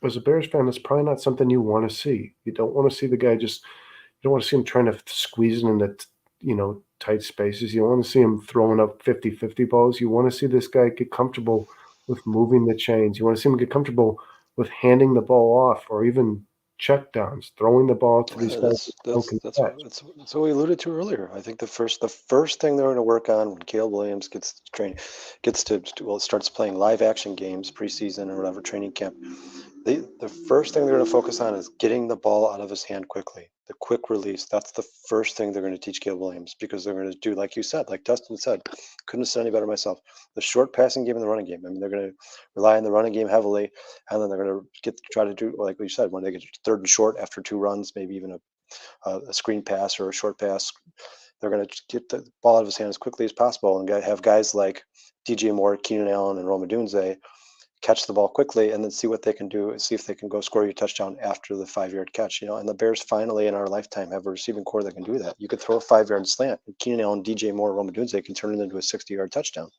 as a Bears fan, that's probably not something you want to see. You don't want to see the guy you don't want to see him trying to squeeze it into, tight spaces. You don't want to see him throwing up 50-50 balls. You want to see this guy get comfortable with moving the chains. You want to see him get comfortable with handing the ball off or even check downs, throwing the ball to these guys that don't catch. That's what we alluded to earlier. I think the first thing they're going to work on when Caleb Williams gets starts playing live action games preseason or whatever training camp. The first thing they're going to focus on is getting the ball out of his hand quickly. The quick release. That's the first thing they're going to teach Caleb Williams, because they're going to do, like you said, like Dustin said, couldn't have said any better myself. The short passing game and the running game. I mean, they're going to rely on the running game heavily, and then they're going to try to do, like you said, when they get third and short after 2 runs, maybe even a screen pass or a short pass, they're going to get the ball out of his hand as quickly as possible and have guys like DJ Moore, Keenan Allen, and Roma Dunze catch the ball quickly and then see what they can do, see if they can go score you a touchdown after the 5-yard catch. And the Bears finally in our lifetime have a receiving core that can do that. You could throw a 5-yard slant, and Keenan Allen, DJ Moore, Roma Dunze can turn it into a 60-yard touchdown.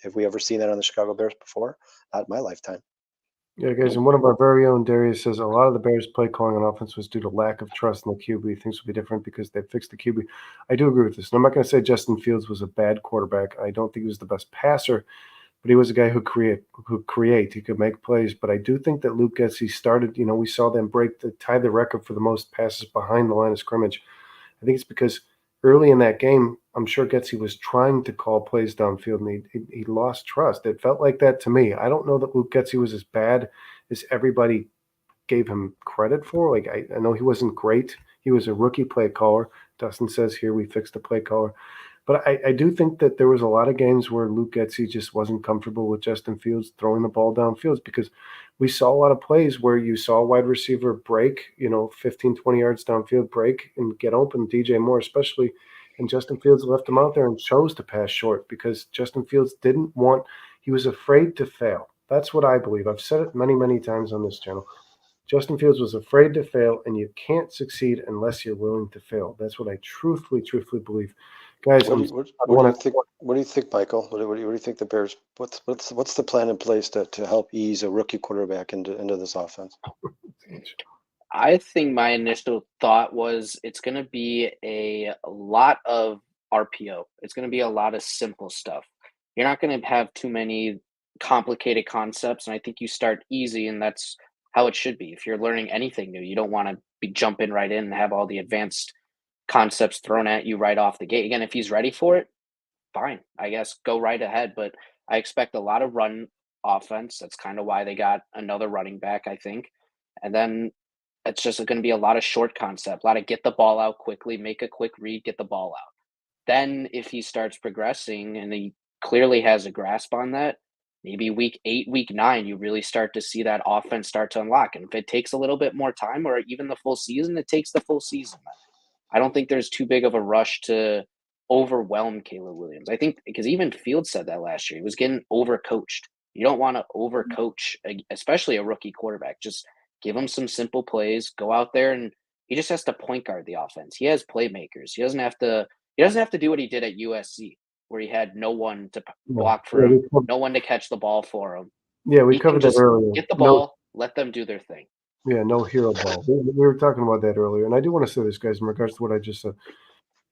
Have we ever seen that on the Chicago Bears before? Not in my lifetime. Yeah, guys, and one of our very own Darius says a lot of the Bears' play calling on offense was due to lack of trust in the QB. Things will be different because they fixed the QB. I do agree with this. And I'm not going to say Justin Fields was a bad quarterback. I don't think he was the best passer, but he was a guy who create. He could make plays. But I do think that Luke Getsy started, we saw them tie the record for the most passes behind the line of scrimmage. I think it's because early in that game, I'm sure Getsy was trying to call plays downfield, and he lost trust. It felt like that to me. I don't know that Luke Getsy was as bad as everybody gave him credit for. Like, I know he wasn't great. He was a rookie play caller. Dustin says here we fixed the play caller. But I do think that there was a lot of games where Luke Getsy just wasn't comfortable with Justin Fields throwing the ball downfield, because we saw a lot of plays where you saw a wide receiver break, 15, 20 yards downfield, break and get open, DJ Moore especially, and Justin Fields left him out there and chose to pass short because Justin Fields he was afraid to fail. That's what I believe. I've said it many, many times on this channel. Justin Fields was afraid to fail, and you can't succeed unless you're willing to fail. That's what I truthfully believe. Guys, what do you think, Michael? What do you think the Bears? What's the plan in place to help ease a rookie quarterback into this offense? I think my initial thought was it's going to be a lot of RPO. It's going to be a lot of simple stuff. You're not going to have too many complicated concepts, and I think you start easy, and that's how it should be. If you're learning anything new, you don't want to be jumping right in and have all the advanced concepts thrown at you right off the gate. Again, if he's ready for it, fine, I guess go right ahead. But I expect a lot of run offense. That's kind of why they got another running back, I think. And then it's just going to be a lot of short concept, a lot of get the ball out quickly, make a quick read, get the ball out. Then if he starts progressing and he clearly has a grasp on that, maybe week 8, week 9, you really start to see that offense start to unlock. And if it takes a little bit more time or even the full season, it takes the full season. I don't think there's too big of a rush to overwhelm Caleb Williams. I think because even Fields said that last year, he was getting overcoached. You don't want to overcoach, especially a rookie quarterback. Just give him some simple plays, go out there, and he just has to point guard the offense. He has playmakers. He doesn't have to do what he did at USC, where he had no one to block for him, no one to catch the ball for him. Yeah, we covered that earlier. Get the ball, let them do their thing. Yeah, no hero ball. We were talking about that earlier, and I do want to say this, guys, in regards to what I just said.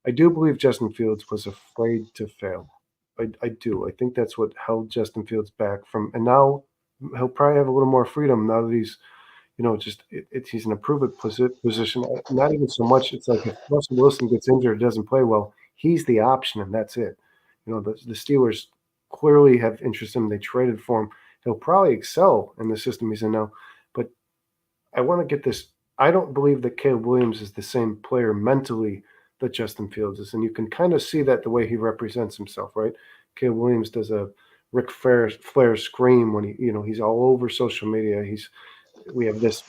I do believe Justin Fields was afraid to fail. I do. I think that's what held Justin Fields back from, and now he'll probably have a little more freedom now that he's, he's in a prove-it position. Not even so much. It's like if Russell Wilson gets injured or doesn't play well, he's the option, and that's it. The Steelers clearly have interest in him. They traded for him. He'll probably excel in the system he's in now. But I want to get this. I don't believe that Caleb Williams is the same player mentally that Justin Fields is. And you can kind of see that the way he represents himself, right? Caleb Williams does a Ric Flair scream when he's all over social media. We have this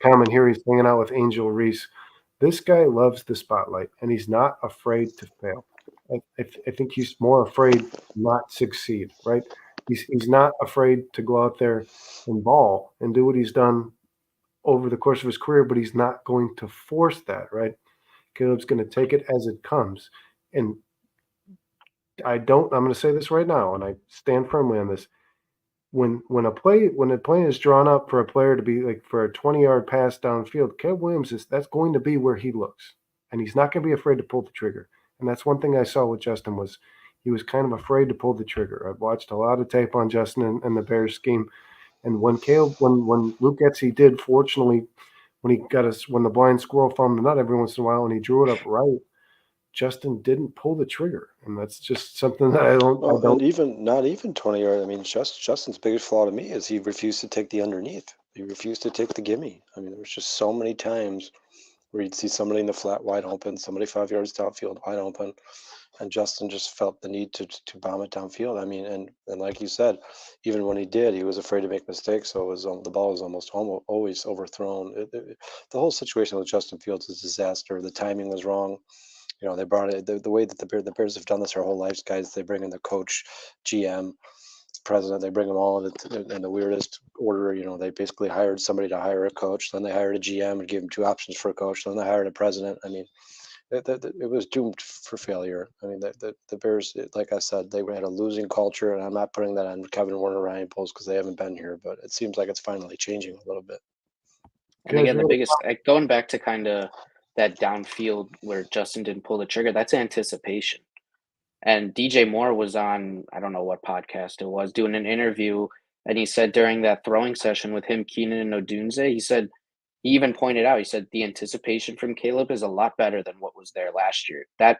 comment here. He's hanging out with Angel Reese. This guy loves the spotlight, and he's not afraid to fail. I think he's more afraid not succeed, right? He's not afraid to go out there and ball and do what he's done over the course of his career, but he's not going to force that, right? Caleb's going to take it as it comes. And I'm going to say this right now, and I stand firmly on this. When a play is drawn up for a player to be like for a 20-yard pass downfield, Caleb Williams that's going to be where he looks. And he's not going to be afraid to pull the trigger. And that's one thing I saw with Justin was he was kind of afraid to pull the trigger. I've watched a lot of tape on Justin and the Bears scheme. And when Luke Getzey did, fortunately, when the blind squirrel found the nut every once in a while and he drew it up right, Justin didn't pull the trigger. And that's just something that I don't. And even not even 20 yards. I mean, Justin's biggest flaw to me is he refused to take the underneath. He refused to take the gimme. I mean, there was just so many times where you'd see somebody in the flat wide open, somebody 5 yards downfield wide open, and Justin just felt the need to bomb it downfield. I mean, and like you said, even when he did, he was afraid to make mistakes, so the ball was almost always overthrown. The whole situation with Justin Fields is a disaster. The timing was wrong. You know, they brought it the way that the Bears have done this their whole lives, guys. They bring in the coach, GM, president. They bring them all in the weirdest order. You know, they basically hired somebody to hire a coach. Then they hired a GM and gave him two options for a coach. Then they hired a president. I mean, it was doomed for failure. I mean, the Bears, like I said, they had a losing culture, and I'm not putting that on Kevin Warner, Ryan Poles, because they haven't been here, but it seems like it's finally changing a little bit. And again, the biggest going back to kind of that downfield where Justin didn't pull the trigger, that's anticipation. And DJ Moore was on, I don't know what podcast it was, doing an interview, and he said during that throwing session with him, Keenan and Odunze, he even pointed out, he said the anticipation from Caleb is a lot better than what was there last year. That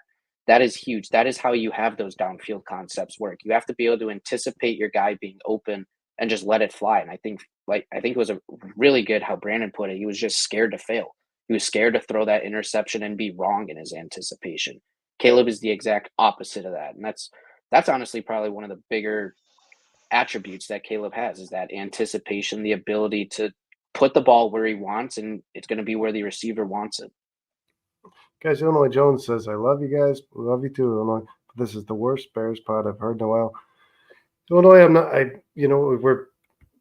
is huge. That is how you have those downfield concepts work. You have to be able to anticipate your guy being open and just let it fly. And I think it was a really good how Brandon put it. He was just scared to fail. He was scared to throw that interception and be wrong in his anticipation. Caleb is the exact opposite of that. And that's honestly probably one of the bigger attributes that Caleb has, is that anticipation, the ability to put the ball where he wants, and it's going to be where the receiver wants it. Guys, Illinois Jones says, I love you guys. We love you too, Illinois. But this is the worst Bears pod I've heard in a while. Illinois,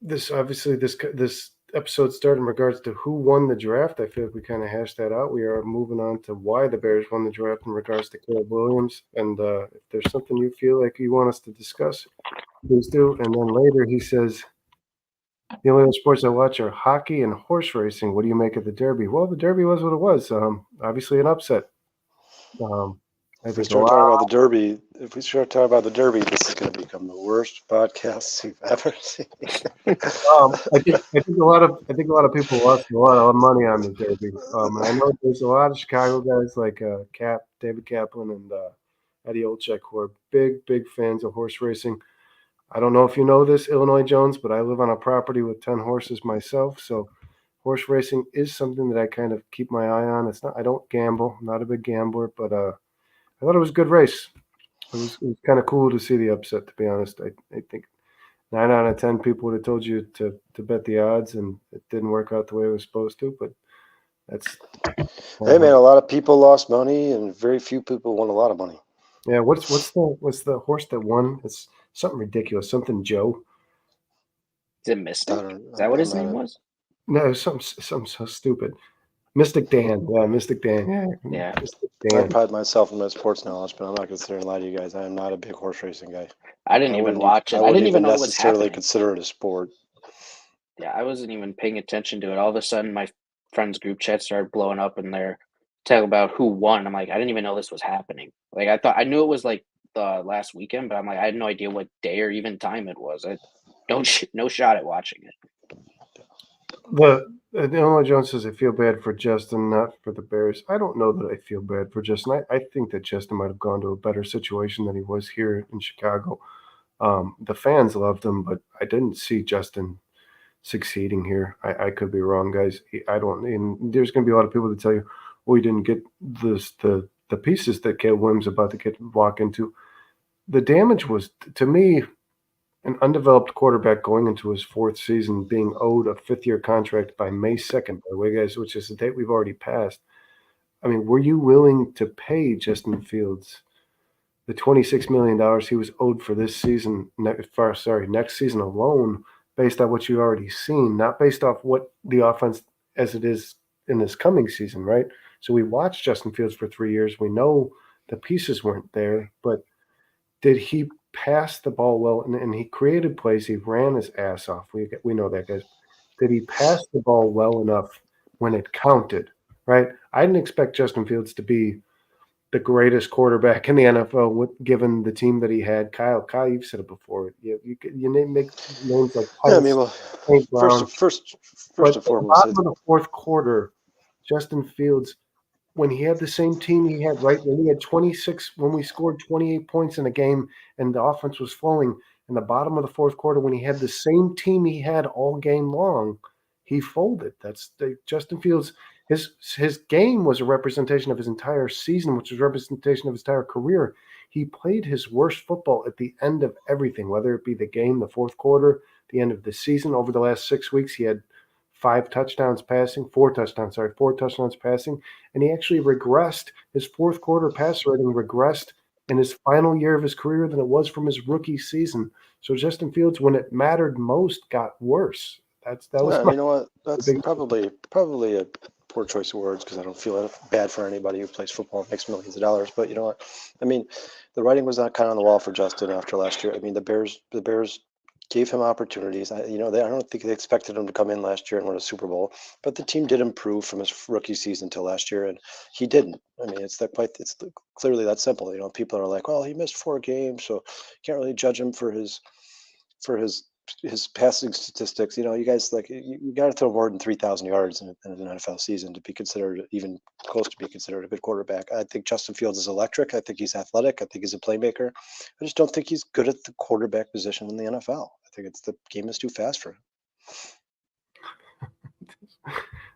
this episode started in regards to who won the draft. I feel like we kind of hashed that out. We are moving on to why the Bears won the draft in regards to Caleb Williams. And if there's something you feel like you want us to discuss, please do. And then later he says, the only sports I watch are hockey and horse racing. What do you make of the Derby? Well, the Derby was what it was. Obviously an upset. If we start talking about the Derby, this is going to become the worst podcast you've ever seen. I think a lot of people lost a lot of money on the Derby. I know there's a lot of Chicago guys like David Kaplan and Eddie Olczyk who are big fans of horse racing. I don't know if you know this, Illinois Jones, but I live on a property with 10 horses myself, so horse racing is something that I kind of keep my eye on. I don't gamble, I'm not a big gambler, but I thought it was a good race. It was kind of cool to see the upset, to be honest. I think 9 out of 10 people would have told you to bet the odds, and it didn't work out the way it was supposed to, but that's... Hey, man, a lot of people lost money, and very few people won a lot of money. Yeah, what's the horse that won? It's something ridiculous, something Joe. Is it Mystic? Is that what his name was? No, something so stupid. Mystic Dan. Yeah, Mystic Dan. Yeah. Mystic Dan. I pride myself in my sports knowledge, but I'm not considering lie to you guys. I am not a big horse racing guy. I didn't even watch it. I didn't even know what was happening. Consider it a sport. Yeah, I wasn't even paying attention to it. All of a sudden, my friends' group chat started blowing up, and they're talking about who won. I'm like, I didn't even know this was happening. Like, I knew it was like the last weekend, but I'm like, I had no idea what day or even time it was. No shot at watching it. Illinois Jones says, I feel bad for Justin, not for the Bears. I don't know that I feel bad for Justin. I think that Justin might have gone to a better situation than he was here in Chicago. The fans loved him, but I didn't see Justin succeeding here. I could be wrong, guys. And there's going to be a lot of people that tell you, we didn't get the pieces that Caleb Williams is about to walk into. The damage was, to me, an undeveloped quarterback going into his fourth season being owed a fifth-year contract by May 2nd, by the way, guys, which is the date we've already passed. I mean, were you willing to pay Justin Fields the $26 million he was owed for this season, next season alone, based on what you've already seen, not based off what the offense as it is in this coming season, right? So we watched Justin Fields for 3 years. We know the pieces weren't there, but did he pass the ball well? And he created plays. He ran his ass off. We know that, guys. Did he pass the ball well enough when it counted, right? I didn't expect Justin Fields to be the greatest quarterback in the NFL, given the team that he had. Kyle, you've said it before. Make names like Yeah, I Tice, mean, well, St. first Brown, first but first and at the foremost, bottom of the fourth quarter, Justin Fields, when he had the same team he had, right, when we had 26, when we scored 28 points in a game and the offense was flowing, in the bottom of the fourth quarter, when he had the same team he had all game long, he folded. Justin Fields. His game was a representation of his entire season, which was a representation of his entire career. He played his worst football at the end of everything, whether it be the game, the fourth quarter, the end of the season. Over the last 6 weeks, he had 4 touchdowns passing, and he actually regressed. His fourth quarter passer rating regressed in his final year of his career than it was from his rookie season. So Justin Fields, when it mattered most, got worse. That was you know what? That's big. probably a poor choice of words because I don't feel bad for anybody who plays football and makes millions of dollars. But you know what? I mean, the writing was not kind of on the wall for Justin after last year. I mean, the Bears gave him opportunities. I don't think they expected him to come in last year and win a Super Bowl, but the team did improve from his rookie season till last year, and he didn't. I mean, it's clearly that simple. You know, people are like, well, he missed 4 games, so can't really judge him for his passing statistics. You know, you guys you got to throw more than 3,000 yards in an NFL season to be considered even close to be considered a good quarterback. I think Justin Fields is electric. I think he's athletic. I think he's a playmaker. I just don't think he's good at the quarterback position in the NFL. I think the game is too fast for him.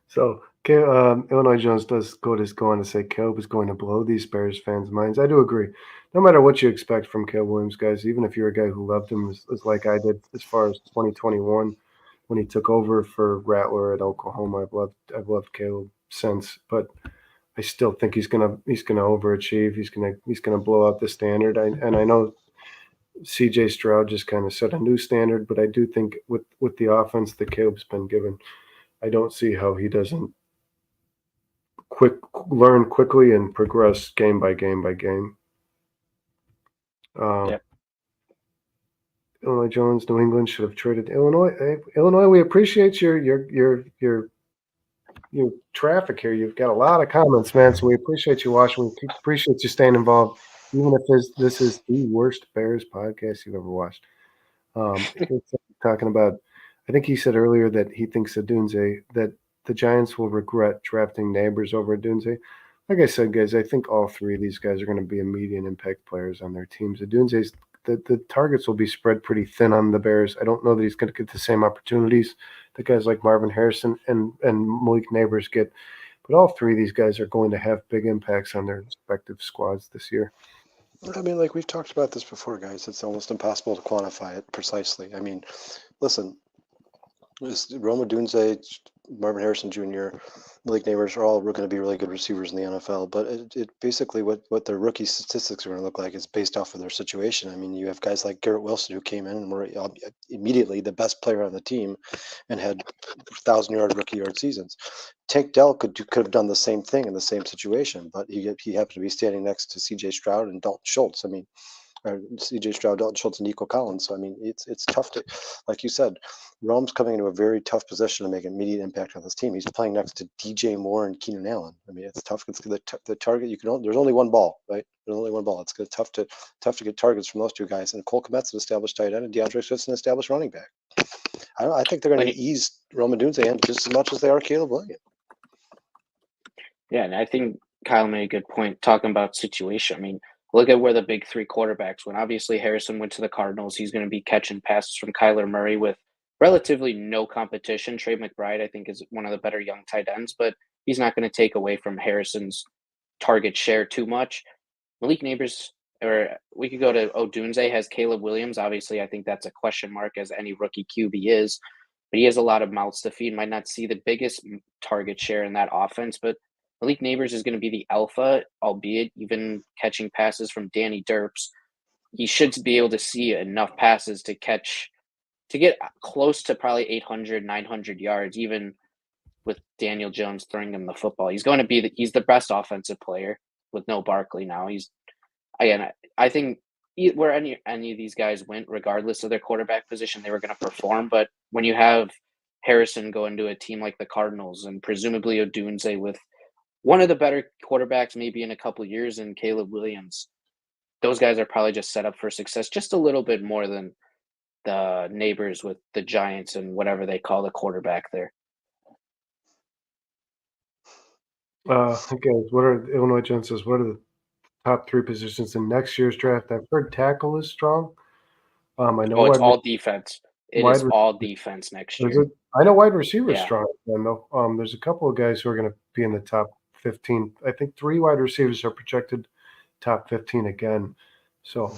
So Illinois Jones does go on to say Caleb is going to blow these Bears fans' minds. I do agree. No matter what you expect from Caleb Williams, guys, even if you're a guy who loved him as like I did as far as 2021 when he took over for Rattler at Oklahoma, I've loved Caleb since, but I still think he's gonna overachieve. He's gonna blow out the standard. I know CJ Stroud just kind of set a new standard, but I do think with the offense that Caleb's been given, I don't see how he doesn't learn quickly and progress game by game by game. Yep. Illinois Jones, New England should have traded Illinois. Illinois, we appreciate your traffic here. You've got a lot of comments, man. So we appreciate you watching. We appreciate you staying involved, even if this is the worst Bears podcast you've ever watched. Talking about, I think he said earlier that he thinks that the Giants will regret drafting Neighbors over Dunze. Like I said, guys, I think all three of these guys are going to be immediate impact players on their teams. The targets will be spread pretty thin on the Bears. I don't know that he's going to get the same opportunities that guys like Marvin Harrison and Malik Neighbors get, but all three of these guys are going to have big impacts on their respective squads this year. I mean, like we've talked about this before, guys. It's almost impossible to quantify it precisely. I mean, listen, Rome Odunze, Marvin Harrison Jr., Malik Neighbors are all going to be really good receivers in the NFL. But it basically what their rookie statistics are going to look like is based off of their situation. I mean, you have guys like Garrett Wilson who came in and were immediately the best player on the team and had 1,000-yard rookie yard seasons. Tank Dell could have done the same thing in the same situation, but he happened to be standing next to C.J. Stroud and Dalton Schultz. I mean, C.J. Stroud, Dalton Schultz, and Nico Collins. So I mean, it's tough to, like you said, Rome's coming into a very tough position to make an immediate impact on this team. He's playing next to DJ Moore and Keenan Allen. I mean, it's tough. It's the target. There's only one ball, right? There's only one ball. It's tough to get targets from those two guys. And Cole Kmet's an established tight end, and DeAndre Swift's an established running back. I think they're going to ease Rome Odunze in just as much as they are Caleb Williams. Yeah, and I think Kyle made a good point talking about situation. I mean, look at where the big three quarterbacks went. Obviously, Harrison went to the Cardinals. He's going to be catching passes from Kyler Murray with relatively no competition. Trey McBride, I think, is one of the better young tight ends, but he's not going to take away from Harrison's target share too much. Malik Neighbors, or we could go to Odunze, has Caleb Williams. Obviously, I think that's a question mark, as any rookie QB is, but he has a lot of mouths to feed. Might not see the biggest target share in that offense, but Malik Neighbors is going to be the alpha, albeit even catching passes from Danny Derps. He should be able to see enough passes to get close to probably 800, 900 yards, even with Daniel Jones throwing him the football. He's going to be he's the best offensive player with no Barkley now. I think where any of these guys went, regardless of their quarterback position, they were going to perform. But when you have Harrison go into a team like the Cardinals and presumably Odunze with one of the better quarterbacks maybe in a couple years, and Caleb Williams. Those guys are probably just set up for success just a little bit more than the neighbors with the Giants and whatever they call the quarterback there. Okay, what are Illinois Jones says? What are the top 3 positions in next year's draft? I've heard tackle is strong. I know Oh, it's wide all defense. It is wide all defense next is year. it? I know wide receiver is Yeah. strong. I know. There's a couple of guys who are going to be in the top 15. I think 3 wide receivers are projected top 15 again. So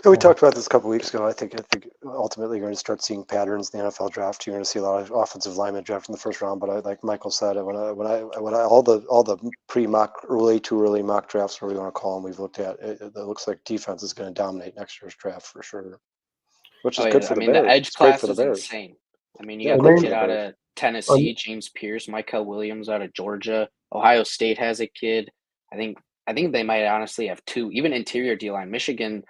Yeah, we talked about this a couple weeks ago. I think ultimately you're going to start seeing patterns in the NFL draft. You're going to see a lot of offensive linemen drafted in the first round. But like Michael said, when I all the pre-mock, early to early mock drafts, whatever you want to call them, we've looked at. It looks like defense is going to dominate next year's draft for sure, which is good for the Bears. The edge It's great class for the is Bears. insane. I mean, Yeah, you got great the for kid the out Bears. of Tennessee, James Pierce, Micah Williams out of Georgia, Ohio State has a kid. I think they might honestly have 2, even interior D line. Michigan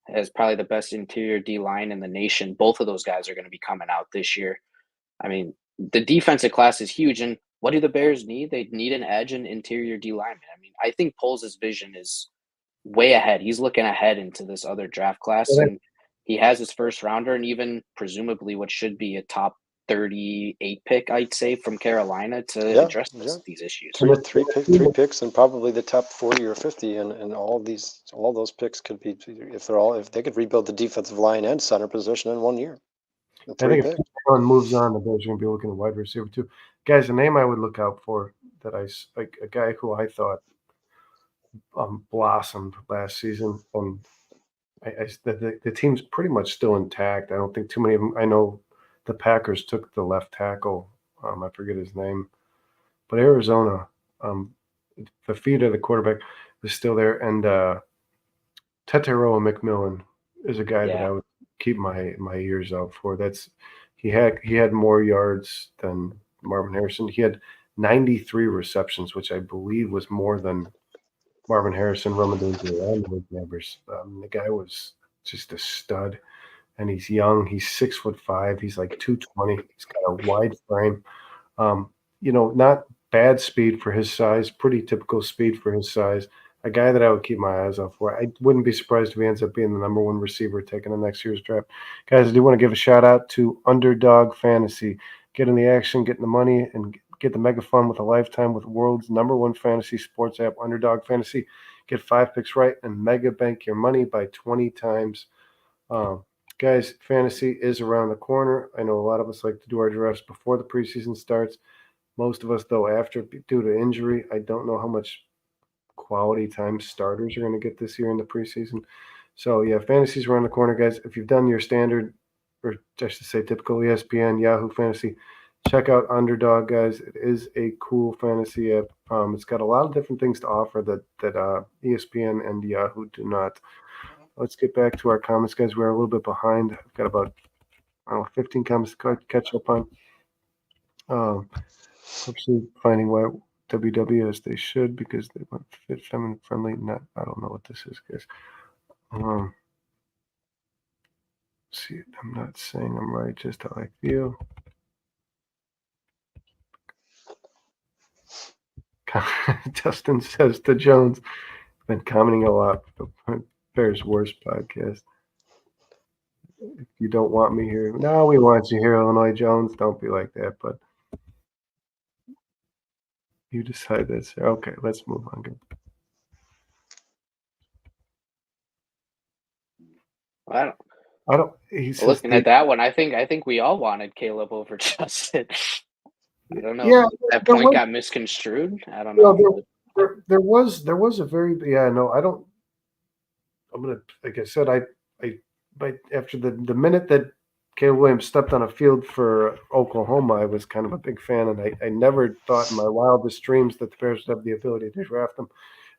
has probably the best interior D line in the nation. Both of those guys are going to be coming out this year. I mean, the defensive class is huge. And what do the Bears need? They need an edge and interior D lineman. I mean, I think Poles' vision is way ahead. He's looking ahead into this other draft class, and he has his first rounder and even presumably what should be a top 38 pick, I'd say, from Carolina to address these issues. Three picks, and probably the top 40 or 50, and all those picks could be if they could rebuild the defensive line and center position in 1 year. I think if anyone moves on, the Bears are going to be looking at wide receiver too. Guys, a name I would look out for that like a guy who I thought blossomed last season. The team's pretty much still intact. I don't think too many of them. I know the Packers took the left tackle. I forget his name, but Arizona, the feet of the quarterback is still there, and Teteroa McMillan is a guy that I would keep my ears out for. He had more yards than Marvin Harrison. He had 93 receptions, which I believe was more than Marvin Harrison, Romadunzi, and Luke Neighbors. The guy was just a stud, and he's young. He's 6'5". He's like 220. He's got a wide frame. Not bad speed for his size. Pretty typical speed for his size. A guy that I would keep my eyes out for. I wouldn't be surprised if he ends up being the number 1 receiver taken in next year's draft. Guys, I do want to give a shout out to Underdog Fantasy. Get in the action, get in the money, and get the mega fun with a lifetime with the world's number 1 fantasy sports app, Underdog Fantasy. Get 5 picks right and mega bank your money by 20 times. Guys, fantasy is around the corner. I know a lot of us like to do our drafts before the preseason starts. Most of us, though, after due to injury. I don't know how much quality time starters are going to get this year in the preseason. So, yeah, fantasy's around the corner, guys. If you've done your standard, or I should say typical ESPN, Yahoo Fantasy, check out Underdog, guys. It is a cool fantasy app. It's got a lot of different things to offer that ESPN and Yahoo do not. Let's get back to our comments, guys. We're a little bit behind. I've got about 15 comments to catch up on. Hopefully finding why WW as they should, because they want fit, feminine, friendly. Not, I don't know what this is, guys. See, I'm not saying I'm right, just how I feel. Dustin says to Jones, been commenting a lot. Bears Worst podcast. If you don't want me here, no, we want you here, Illinois Jones. Don't be like that, but you decide this. Okay, let's move on. Good. I don't. Looking at that one, I think we all wanted Caleb over Justin. I don't know. Yeah, that point got misconstrued. I don't know. There was a very no. I don't. I'm gonna, like I said, but after the minute that Caleb Williams stepped on a field for Oklahoma, I was kind of a big fan, and I never thought in my wildest dreams that the Bears would have the ability to draft him.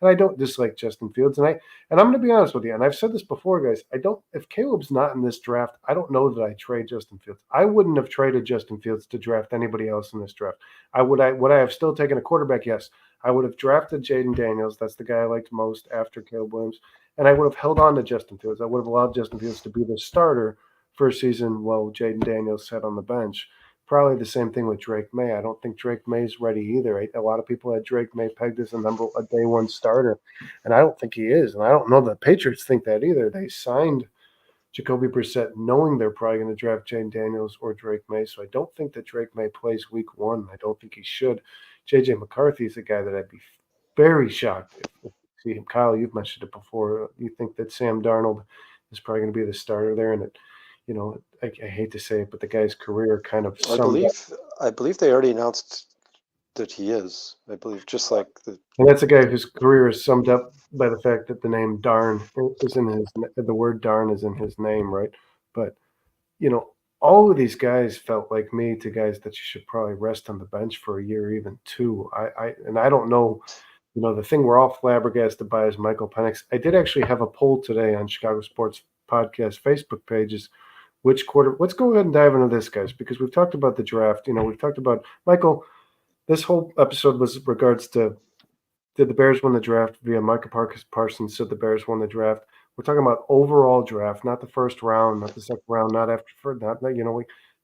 And I don't dislike Justin Fields, and I'm going to be honest with you, and I've said this before, guys. If Caleb's not in this draft, I don't know that I trade Justin Fields. I wouldn't have traded Justin Fields to draft anybody else in this draft. Would I have still taken a quarterback? Yes. I would have drafted Jaden Daniels. That's the guy I liked most after Caleb Williams. And I would have held on to Justin Fields. I would have allowed Justin Fields to be the starter first season while Jaden Daniels sat on the bench. probably the same thing with Drake May. I don't think Drake May's ready either. A lot of people had Drake May pegged as a day one starter, and I don't think he is. And I don't know the Patriots think that either. They signed Jacoby Brissett knowing they're probably going to draft Jane Daniels or Drake May. So I don't think that Drake May plays week one. I don't think he should. JJ McCarthy is a guy that I'd be very shocked if you see him. Kyle, you've mentioned it before. You think that Sam Darnold is probably going to be the starter there, and I hate to say it, but the guy's career kind of I summed up. believe they already announced that he is. I believe just like And that's a guy whose career is summed up by the fact that the name Darn is the word Darn is in his name, right? But all of these guys felt like me to guys that you should probably rest on the bench for a year, even two. I don't know. The thing we're all flabbergasted by is Michael Penix. I did actually have a poll today on Chicago Sports Podcast Facebook pages. Which quarter? Let's go ahead and dive into this, guys, because we've talked about the draft. We've talked about Michael. This whole episode was regards to did the Bears win the draft via Micah Parsons said the Bears won the draft. We're talking about overall draft, not the first round, not the second round, not after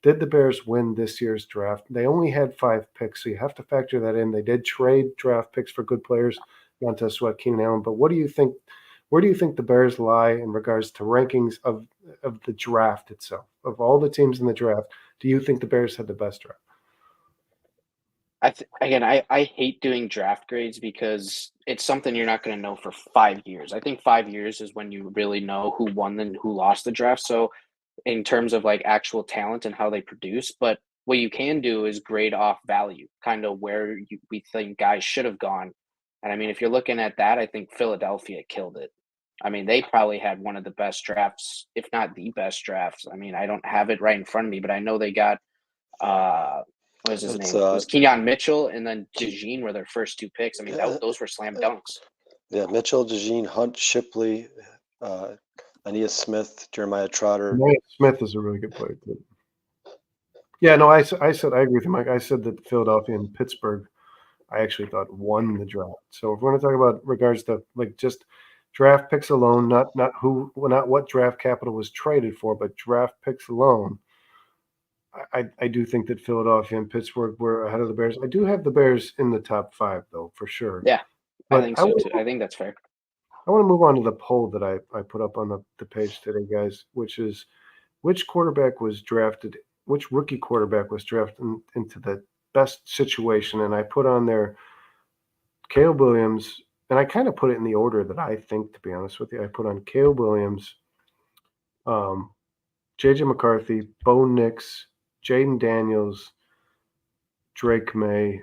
did the Bears win this year's draft? They only had 5 picks, so you have to factor that in. They did trade draft picks for good players, Montez Sweat, Keenan Allen. But what do you think? Where do you think the Bears lie in regards to rankings of the draft itself? Of all the teams in the draft, do you think the Bears had the best draft? I hate doing draft grades because it's something you're not going to know for 5 years. I think 5 years is when you really know who won and who lost the draft. So in terms of like actual talent and how they produce, but what you can do is grade off value, kind of where we think guys should have gone. And I mean, if you're looking at that, I think Philadelphia killed it. I mean, they probably had one of the best drafts, if not the best drafts. I mean, I don't have it right in front of me, but I know they got what is his it's name? It was Kenyon Mitchell and then DeJean were their first 2 picks. I mean, those were slam dunks. Yeah, Mitchell, DeJean, Hunt, Shipley, Aeneas Smith, Jeremiah Trotter. Smith is a really good player too. Yeah, no, I said I agree with you, Mike. I said that Philadelphia and Pittsburgh, I actually thought won the draft. So if we're going to talk about regards to like just draft picks alone, not what draft capital was traded for, but draft picks alone, I do think that Philadelphia and Pittsburgh were ahead of the Bears. I do have the Bears in the top 5 though, for sure. Yeah, but I think so too. I think that's fair. I want to move on to the poll that I put up on the page today, guys, which is which rookie quarterback was drafted into the best situation. And I put on there Caleb Williams, and I kind of put it in the order that I think, to be honest with you. I put on Caleb Williams, J.J. McCarthy, Bo Nix, Jaden Daniels, Drake May,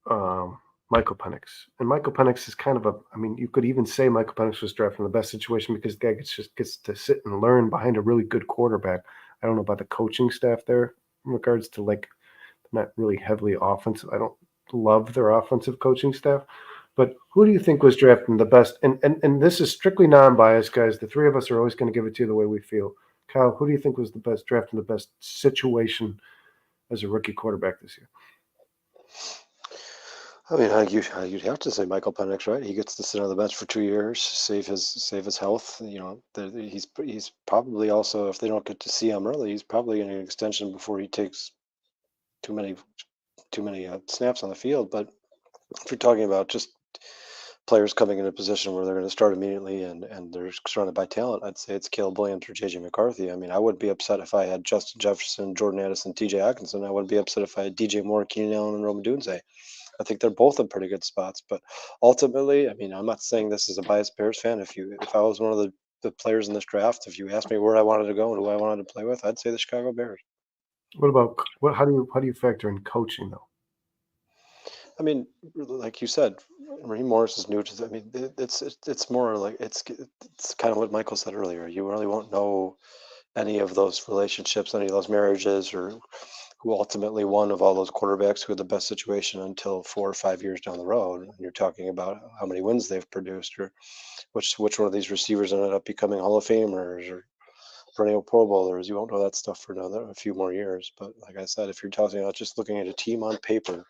Michael Penix. And Michael Penix is kind of you could even say Michael Penix was drafted in the best situation because the guy gets to sit and learn behind a really good quarterback. I don't know about the coaching staff there in regards to not really heavily offensive. I don't love their offensive coaching staff. But who do you think was drafting the best? And this is strictly non-biased, guys. The 3 of us are always going to give it to you the way we feel. Kyle, who do you think was the best draft in the best situation as a rookie quarterback this year? I mean, you'd have to say Michael Penix, right? He gets to sit on the bench for 2 years, save his health. He's probably also, if they don't get to see him early, he's probably getting an extension before he takes too many snaps on the field. But if you're talking about just players coming in a position where they're going to start immediately and they're surrounded by talent, I'd say it's Caleb Williams or JJ McCarthy. I mean, I wouldn't be upset if I had Justin Jefferson, Jordan Addison, TJ Hawkinson. I wouldn't be upset if I had DJ Moore, Keenan Allen, and Rome Odunze. I think they're both in pretty good spots. But ultimately, I mean, I'm not saying this as a biased Bears fan. If I was one of the players in this draft, if you asked me where I wanted to go and who I wanted to play with, I'd say the Chicago Bears. What about how do you factor in coaching though? I mean, like you said, Raheem Morris is new to. I mean, it's more like it's kind of what Michael said earlier. You really won't know any of those relationships, any of those marriages, or who ultimately won of all those quarterbacks who had the best situation until 4 or 5 years down the road. And you're talking about how many wins they've produced, or which one of these receivers ended up becoming Hall of Famers or perennial Pro Bowlers. You won't know that stuff for a few more years. But like I said, if you're talking about just looking at a team on paper,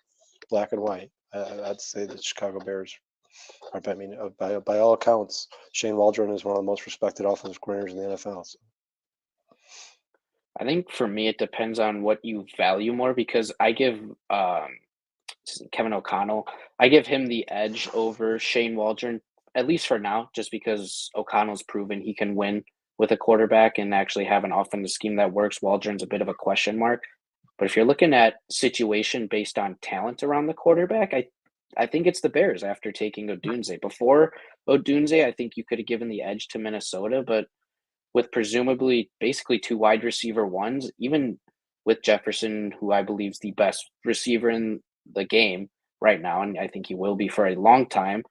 black and white, I'd say the Chicago Bears are. I mean, by all accounts, Shane Waldron is one of the most respected offensive coordinators in the NFL. So. I think for me, it depends on what you value more because I give Kevin O'Connell, I give him the edge over Shane Waldron, at least for now, just because O'Connell's proven he can win with a quarterback and actually have an offensive scheme that works. Waldron's a bit of a question mark. But if you're looking at situation based on talent around the quarterback, I think it's the Bears after taking Odunze. Before Odunze, I think you could have given the edge to Minnesota, but with presumably basically two wide receiver ones, even with Jefferson, who I believe is the best receiver in the game right now, and I think he will be for a long time.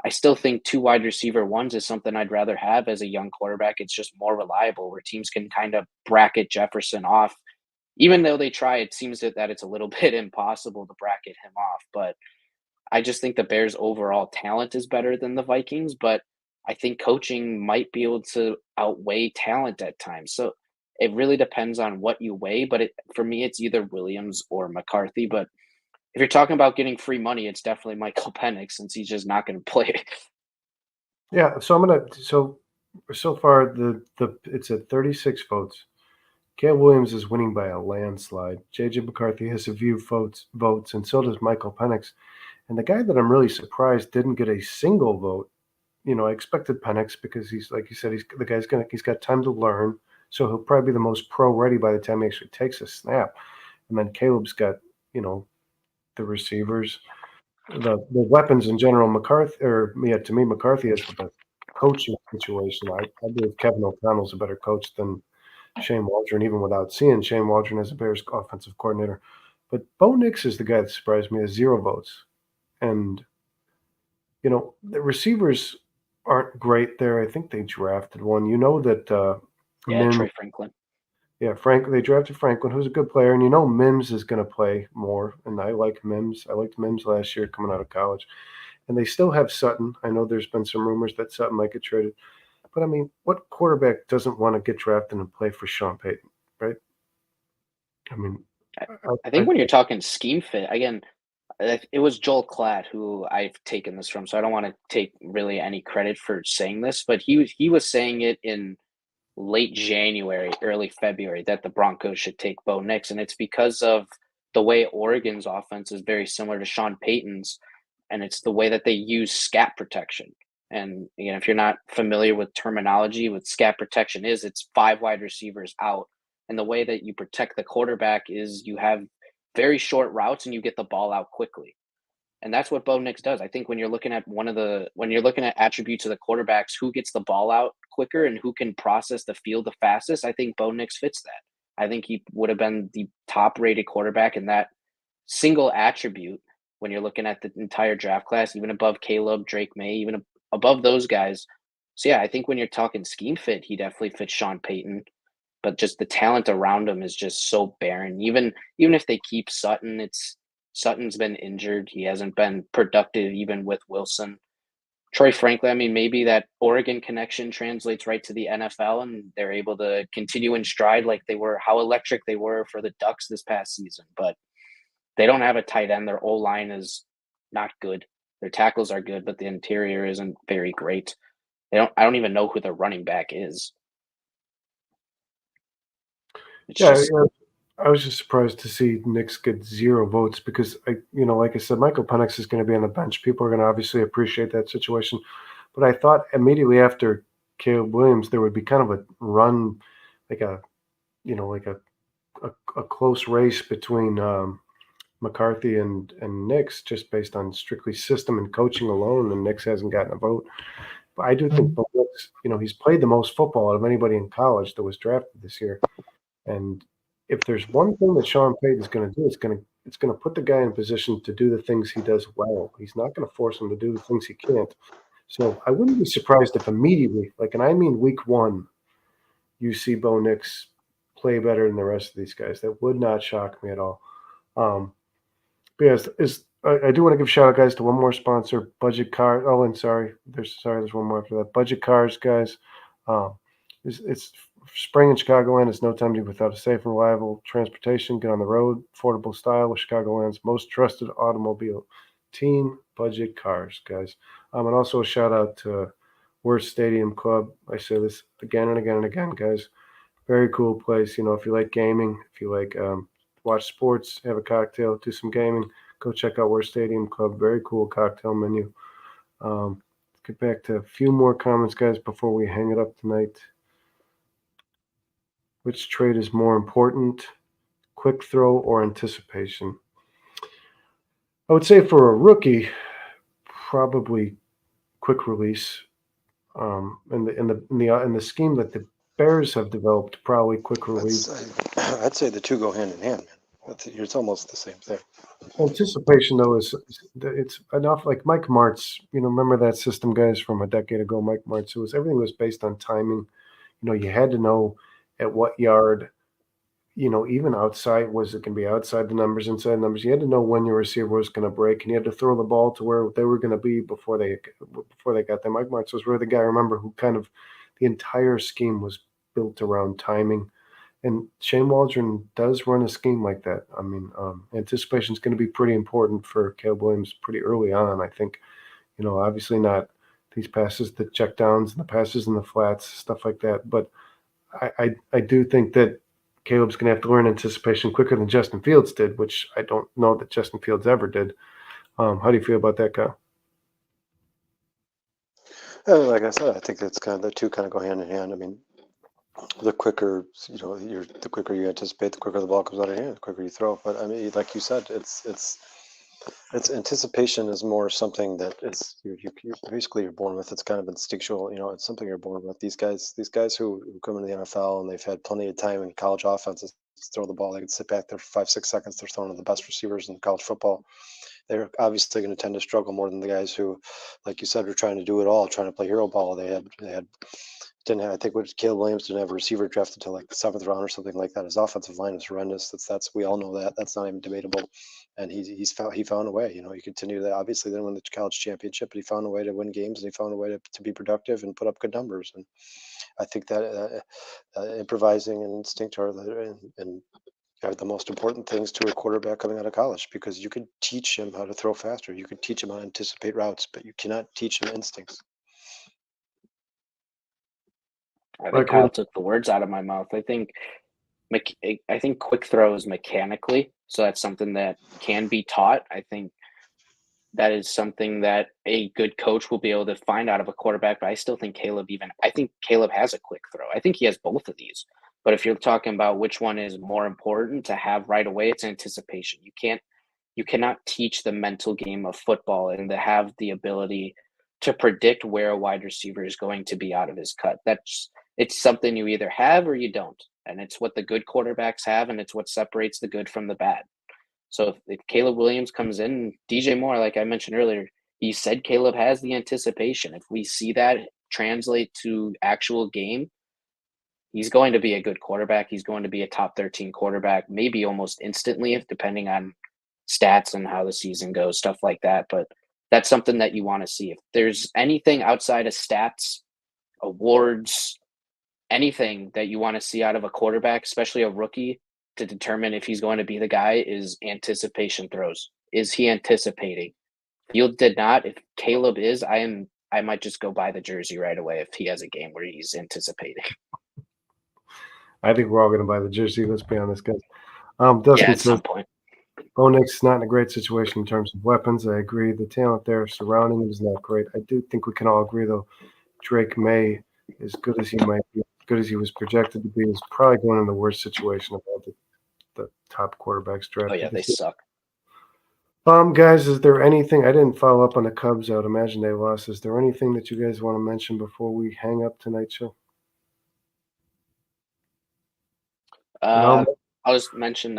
I still think two wide receiver ones is something I'd rather have as a young quarterback. It's just more reliable where teams can kind of bracket Jefferson off. Even though they try, it seems that it's a little bit impossible to bracket him off. But I just think the Bears' overall talent is better than the Vikings, but I think coaching might be able to outweigh talent at times. So it really depends on what you weigh, but for me, it's either Williams or McCarthy. But if you're talking about getting free money, it's definitely Michael Penix since he's just not going to play. Yeah, so so far it's at 36 votes. Caleb Williams is winning by a landslide. JJ McCarthy has a few votes, and so does Michael Penix. And the guy that I'm really surprised didn't get a single vote. I expected Penix because he's like you said, he's got time to learn, so he'll probably be the most pro ready by the time he actually takes a snap. And then Caleb's got the receivers, the weapons in general. To me, McCarthy has the best coaching situation. I believe Kevin O'Connell's a better coach than Shane Waldron, even without seeing Shane Waldron as a Bears offensive coordinator. But Bo Nix is the guy that surprised me as 0 votes. And, the receivers aren't great there. I think they drafted one. You know that Yeah, Mims, Troy Franklin. they drafted Franklin, who's a good player. And Mims is going to play more. And I like Mims. I liked Mims last year coming out of college. And they still have Sutton. I know there's been some rumors that Sutton might get traded. But I mean, what quarterback doesn't want to get drafted and play for Sean Payton, right? I mean, I, I I think when you're talking scheme fit, again, it was Joel Klatt who I've taken this from, so I don't want to take really any credit for saying this, but he was saying it in late January, early February that the Broncos should take Bo Nix, and it's because of the way Oregon's offense is very similar to Sean Payton's, and it's the way that they use scat protection. And again, if you're not familiar with terminology, what scat protection is, it's 5 wide receivers out, and the way that you protect the quarterback is you have very short routes and you get the ball out quickly. And that's what Bo Nix does. I think when you're looking at when you're looking at attributes of the quarterbacks, who gets the ball out quicker and who can process the field the fastest, I think Bo Nix fits that. I think he would have been the top rated quarterback in that single attribute when you're looking at the entire draft class, even above Caleb, Drake May, even above those guys. So yeah, I think when you're talking scheme fit, he definitely fits Sean Payton. But just the talent around him is just so barren. Even if they keep Sutton, Sutton's been injured. He hasn't been productive even with Wilson. Troy Franklin, I mean, maybe that Oregon connection translates right to the NFL and they're able to continue in stride like they were, how electric they were for the Ducks this past season. But they don't have a tight end. Their O-line is not good. Their tackles are good, but the interior isn't very great. I don't even know who their running back is. It's yeah, just yeah, I was just surprised to see Knicks get 0 votes because like I said, Michael Penix is going to be on the bench. People are going to obviously appreciate that situation. But I thought immediately after Caleb Williams, there would be kind of a run, like like a close race between McCarthy and Nix, just based on strictly system and coaching alone. And Nix hasn't gotten a vote. But I do think Bo Nix, he's played the most football out of anybody in college that was drafted this year. And if there's one thing that Sean Payton's going to do, it's going to put the guy in position to do the things he does well. He's not going to force him to do the things he can't. So I wouldn't be surprised if immediately, and I mean week 1, you see Bo Nix play better than the rest of these guys. That would not shock me at all. But yes, I do want to give shout out, guys, to one more sponsor, Budget Cars. Oh, and there's one more after that. Budget Cars, guys. It's spring in Chicagoland. It's no time to be without a safe and reliable transportation. Get on the road, affordable style with Chicagoland's most trusted automobile team, Budget Cars, guys. And also a shout out to Worst Stadium Club. I say this again and again and again, guys. Very cool place. If you like gaming, if you like watch sports, have a cocktail, do some gaming, go check out Worst Stadium Club. Very cool cocktail menu. Let's get back to a few more comments, guys, before we hang it up tonight. Which trade is more important, quick throw or anticipation? I would say for a rookie, probably quick release. In the scheme that the Bears have developed, probably quick release. I'd say the two go hand in hand, man. It's almost the same thing. Anticipation, though, is it's enough. Like Mike Martz, remember that system, guys, from a decade ago. Mike Martz, everything was based on timing. You had to know at what yard. Even outside, was it going to be outside the numbers, inside the numbers? You had to know when your receiver was going to break, and you had to throw the ball to where they were going to be before they got there. Mike Martz was really the guy, remember, who kind of the entire scheme was built around timing. And Shane Waldron does run a scheme like that. I mean, anticipation is going to be pretty important for Caleb Williams pretty early on. I think, obviously not these passes, the check downs and the passes in the flats, stuff like that. But I do think that Caleb's going to have to learn anticipation quicker than Justin Fields did, which I don't know that Justin Fields ever did. How do you feel about that, Kyle? Like I said, I think it's the two kind of go hand in hand. I mean, the quicker the quicker you anticipate, the quicker the ball comes out of your hand, the quicker you throw. But I mean, like you said, it's anticipation is more something that is you basically you're born with. It's kind of instinctual. It's something you're born with. These guys who come into the NFL and they've had plenty of time in college offenses to throw the ball. They can sit back there for 5-6 seconds. They're throwing to the best receivers in college football. They're obviously going to tend to struggle more than the guys who, like you said, are trying to do it all, trying to play hero ball. Didn't have, I think what Caleb Williams didn't have a receiver drafted until like the 7th round or something like that. His offensive line is horrendous. That's we all know that. That's not even debatable. And he found a way. He continued that. Obviously, didn't win the college championship, but he found a way to win games and he found a way to be productive and put up good numbers. And I think that improvising and instinct are the most important things to a quarterback coming out of college, because you could teach him how to throw faster. You could teach him how to anticipate routes, but you cannot teach him instincts. I think Kyle took the words out of my mouth. I think quick throws mechanically, so that's something that can be taught. I think that is something that a good coach will be able to find out of a quarterback. But I still think Caleb has a quick throw. I think he has both of these. But if you're talking about which one is more important to have right away, it's anticipation. You cannot teach the mental game of football and to have the ability to predict where a wide receiver is going to be out of his cut. It's something you either have or you don't. And it's what the good quarterbacks have, and it's what separates the good from the bad. So if Caleb Williams comes in, DJ Moore, like I mentioned earlier, he said Caleb has the anticipation. If we see that translate to actual game, he's going to be a good quarterback. He's going to be a top 13 quarterback, maybe almost instantly, depending on stats and how the season goes, stuff like that. But that's something that you want to see. If there's anything outside of stats, awards, anything that you want to see out of a quarterback, especially a rookie, to determine if he's going to be the guy, is anticipation throws. Is he anticipating? Field did not. If Caleb is, I might just go buy the jersey right away if he has a game where he's anticipating. I think we're all going to buy the jersey. Let's be honest, guys. Dustin at some point. Bo Nix not in a great situation in terms of weapons. I agree. The talent there surrounding him is not great. I do think we can all agree, though, Drake May, as good as he might be, as good as he was projected to be, is probably going in the worst situation of all the top quarterbacks drafted. Oh, yeah, they suck. Guys, is there anything – I didn't follow up on the Cubs. I would imagine they lost. Is there anything that you guys want to mention before we hang up tonight's show? I'll just mention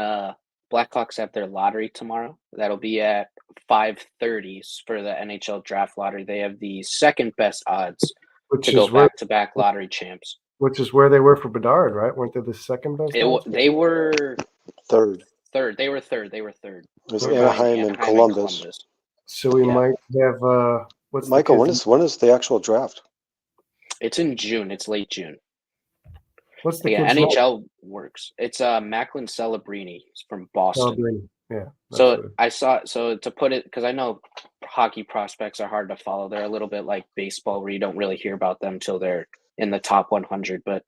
Blackhawks have their lottery tomorrow. That'll be at 5:30 for the NHL draft lottery. They have the second best odds to go back-to-back lottery champs. Which is where they were for Bedard, right? Weren't they the second best? They were third. They were third. It was Anaheim and Columbus. So we might have Michael, when is the actual draft? It's in June. It's late June. What's the NHL works. It's Macklin Celebrini from Boston. Celebrini. Yeah. So to put it, because I know hockey prospects are hard to follow. They're a little bit like baseball, where you don't really hear about them until they're in the top 100. But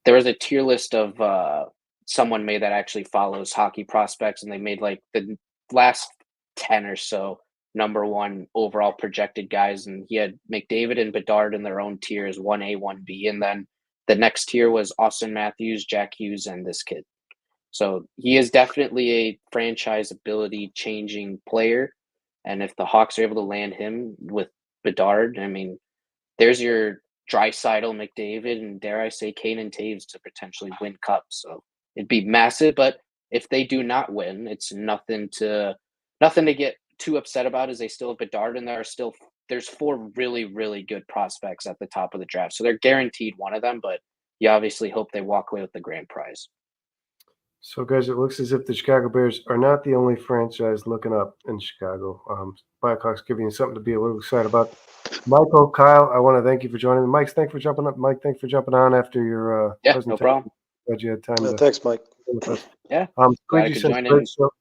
there was a tier list of someone made that actually follows hockey prospects, and they made like the last 10 or so number one overall projected guys, and he had McDavid and Bedard in their own tiers, 1A, 1B, and then the next tier was Austin Matthews, Jack Hughes, and this kid. So he is definitely a franchise ability changing player. And if the Hawks are able to land him with Bedard, I mean, there's your Draisaitl, McDavid, and dare I say Kane and Taves to potentially win cups. So it'd be massive. But if they do not win, it's nothing to get too upset about, as they still have Bedard, and there's 4 really, really good prospects at the top of the draft. So they're guaranteed one of them, but you obviously hope they walk away with the grand prize. So, guys, it looks as if the Chicago Bears are not the only franchise looking up in Chicago. Blackhawks giving you something to be a little excited about. Michael, Kyle, I want to thank you for joining. Mike, thanks for jumping up. Mike, thanks for jumping on after your Yeah, presentation. no problem. Glad you had time to Thanks, Mike. be with us. Yeah, glad I Squeegee could says join in. great show.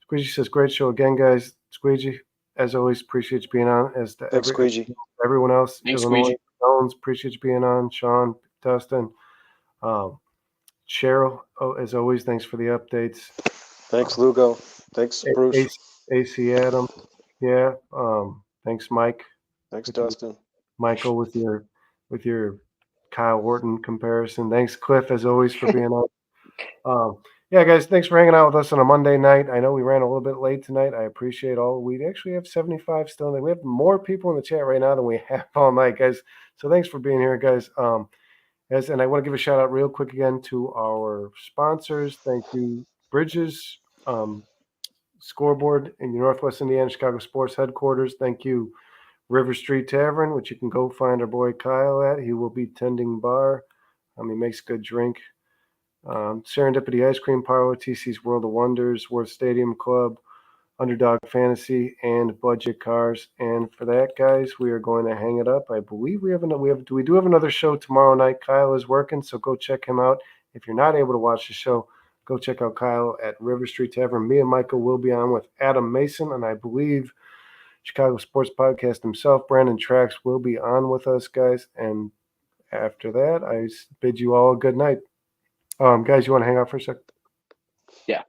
Squeegee says great show again, guys. Squeegee, as always, appreciate you being on. As to Thanks, Squeegee. everyone else, Thanks, Illinois, Squeegee. Jones, appreciate you being on. Sean, Dustin, Cheryl, as always, thanks for the updates. Thanks, Lugo. Thanks, Bruce. AC Adam, yeah. Thanks, Mike. Thanks, Dustin. Michael, with your Kyle Wharton comparison. Thanks, Cliff, as always, for being on. Yeah, guys, thanks for hanging out with us on a Monday night. I know we ran a little bit late tonight. I appreciate all. We actually have 75 still in there. We have more people in the chat right now than we have all night, guys. So thanks for being here, guys. And I want to give a shout out real quick again to our sponsors. Thank you, Bridges, Scoreboard in your Northwest Indiana Chicago Sports Headquarters. Thank you, River Street Tavern, which you can go find our boy Kyle at. He will be tending bar. He makes good drink. Serendipity Ice Cream Parlor, TC's World of Wonders, Worth Stadium Club, Underdog Fantasy, and Budget Cars. And for that, guys, we are going to hang it up. I believe we do have another show tomorrow night. Kyle is working, so go check him out. If you're not able to watch the show, go check out Kyle at River Street Tavern. Me and Michael will be on with Adam Mason, and I believe Chicago Sports Podcast himself, Brandon Trax, will be on with us, guys. And after that, I bid you all a good night. Guys, you want to hang out for a sec? Yeah.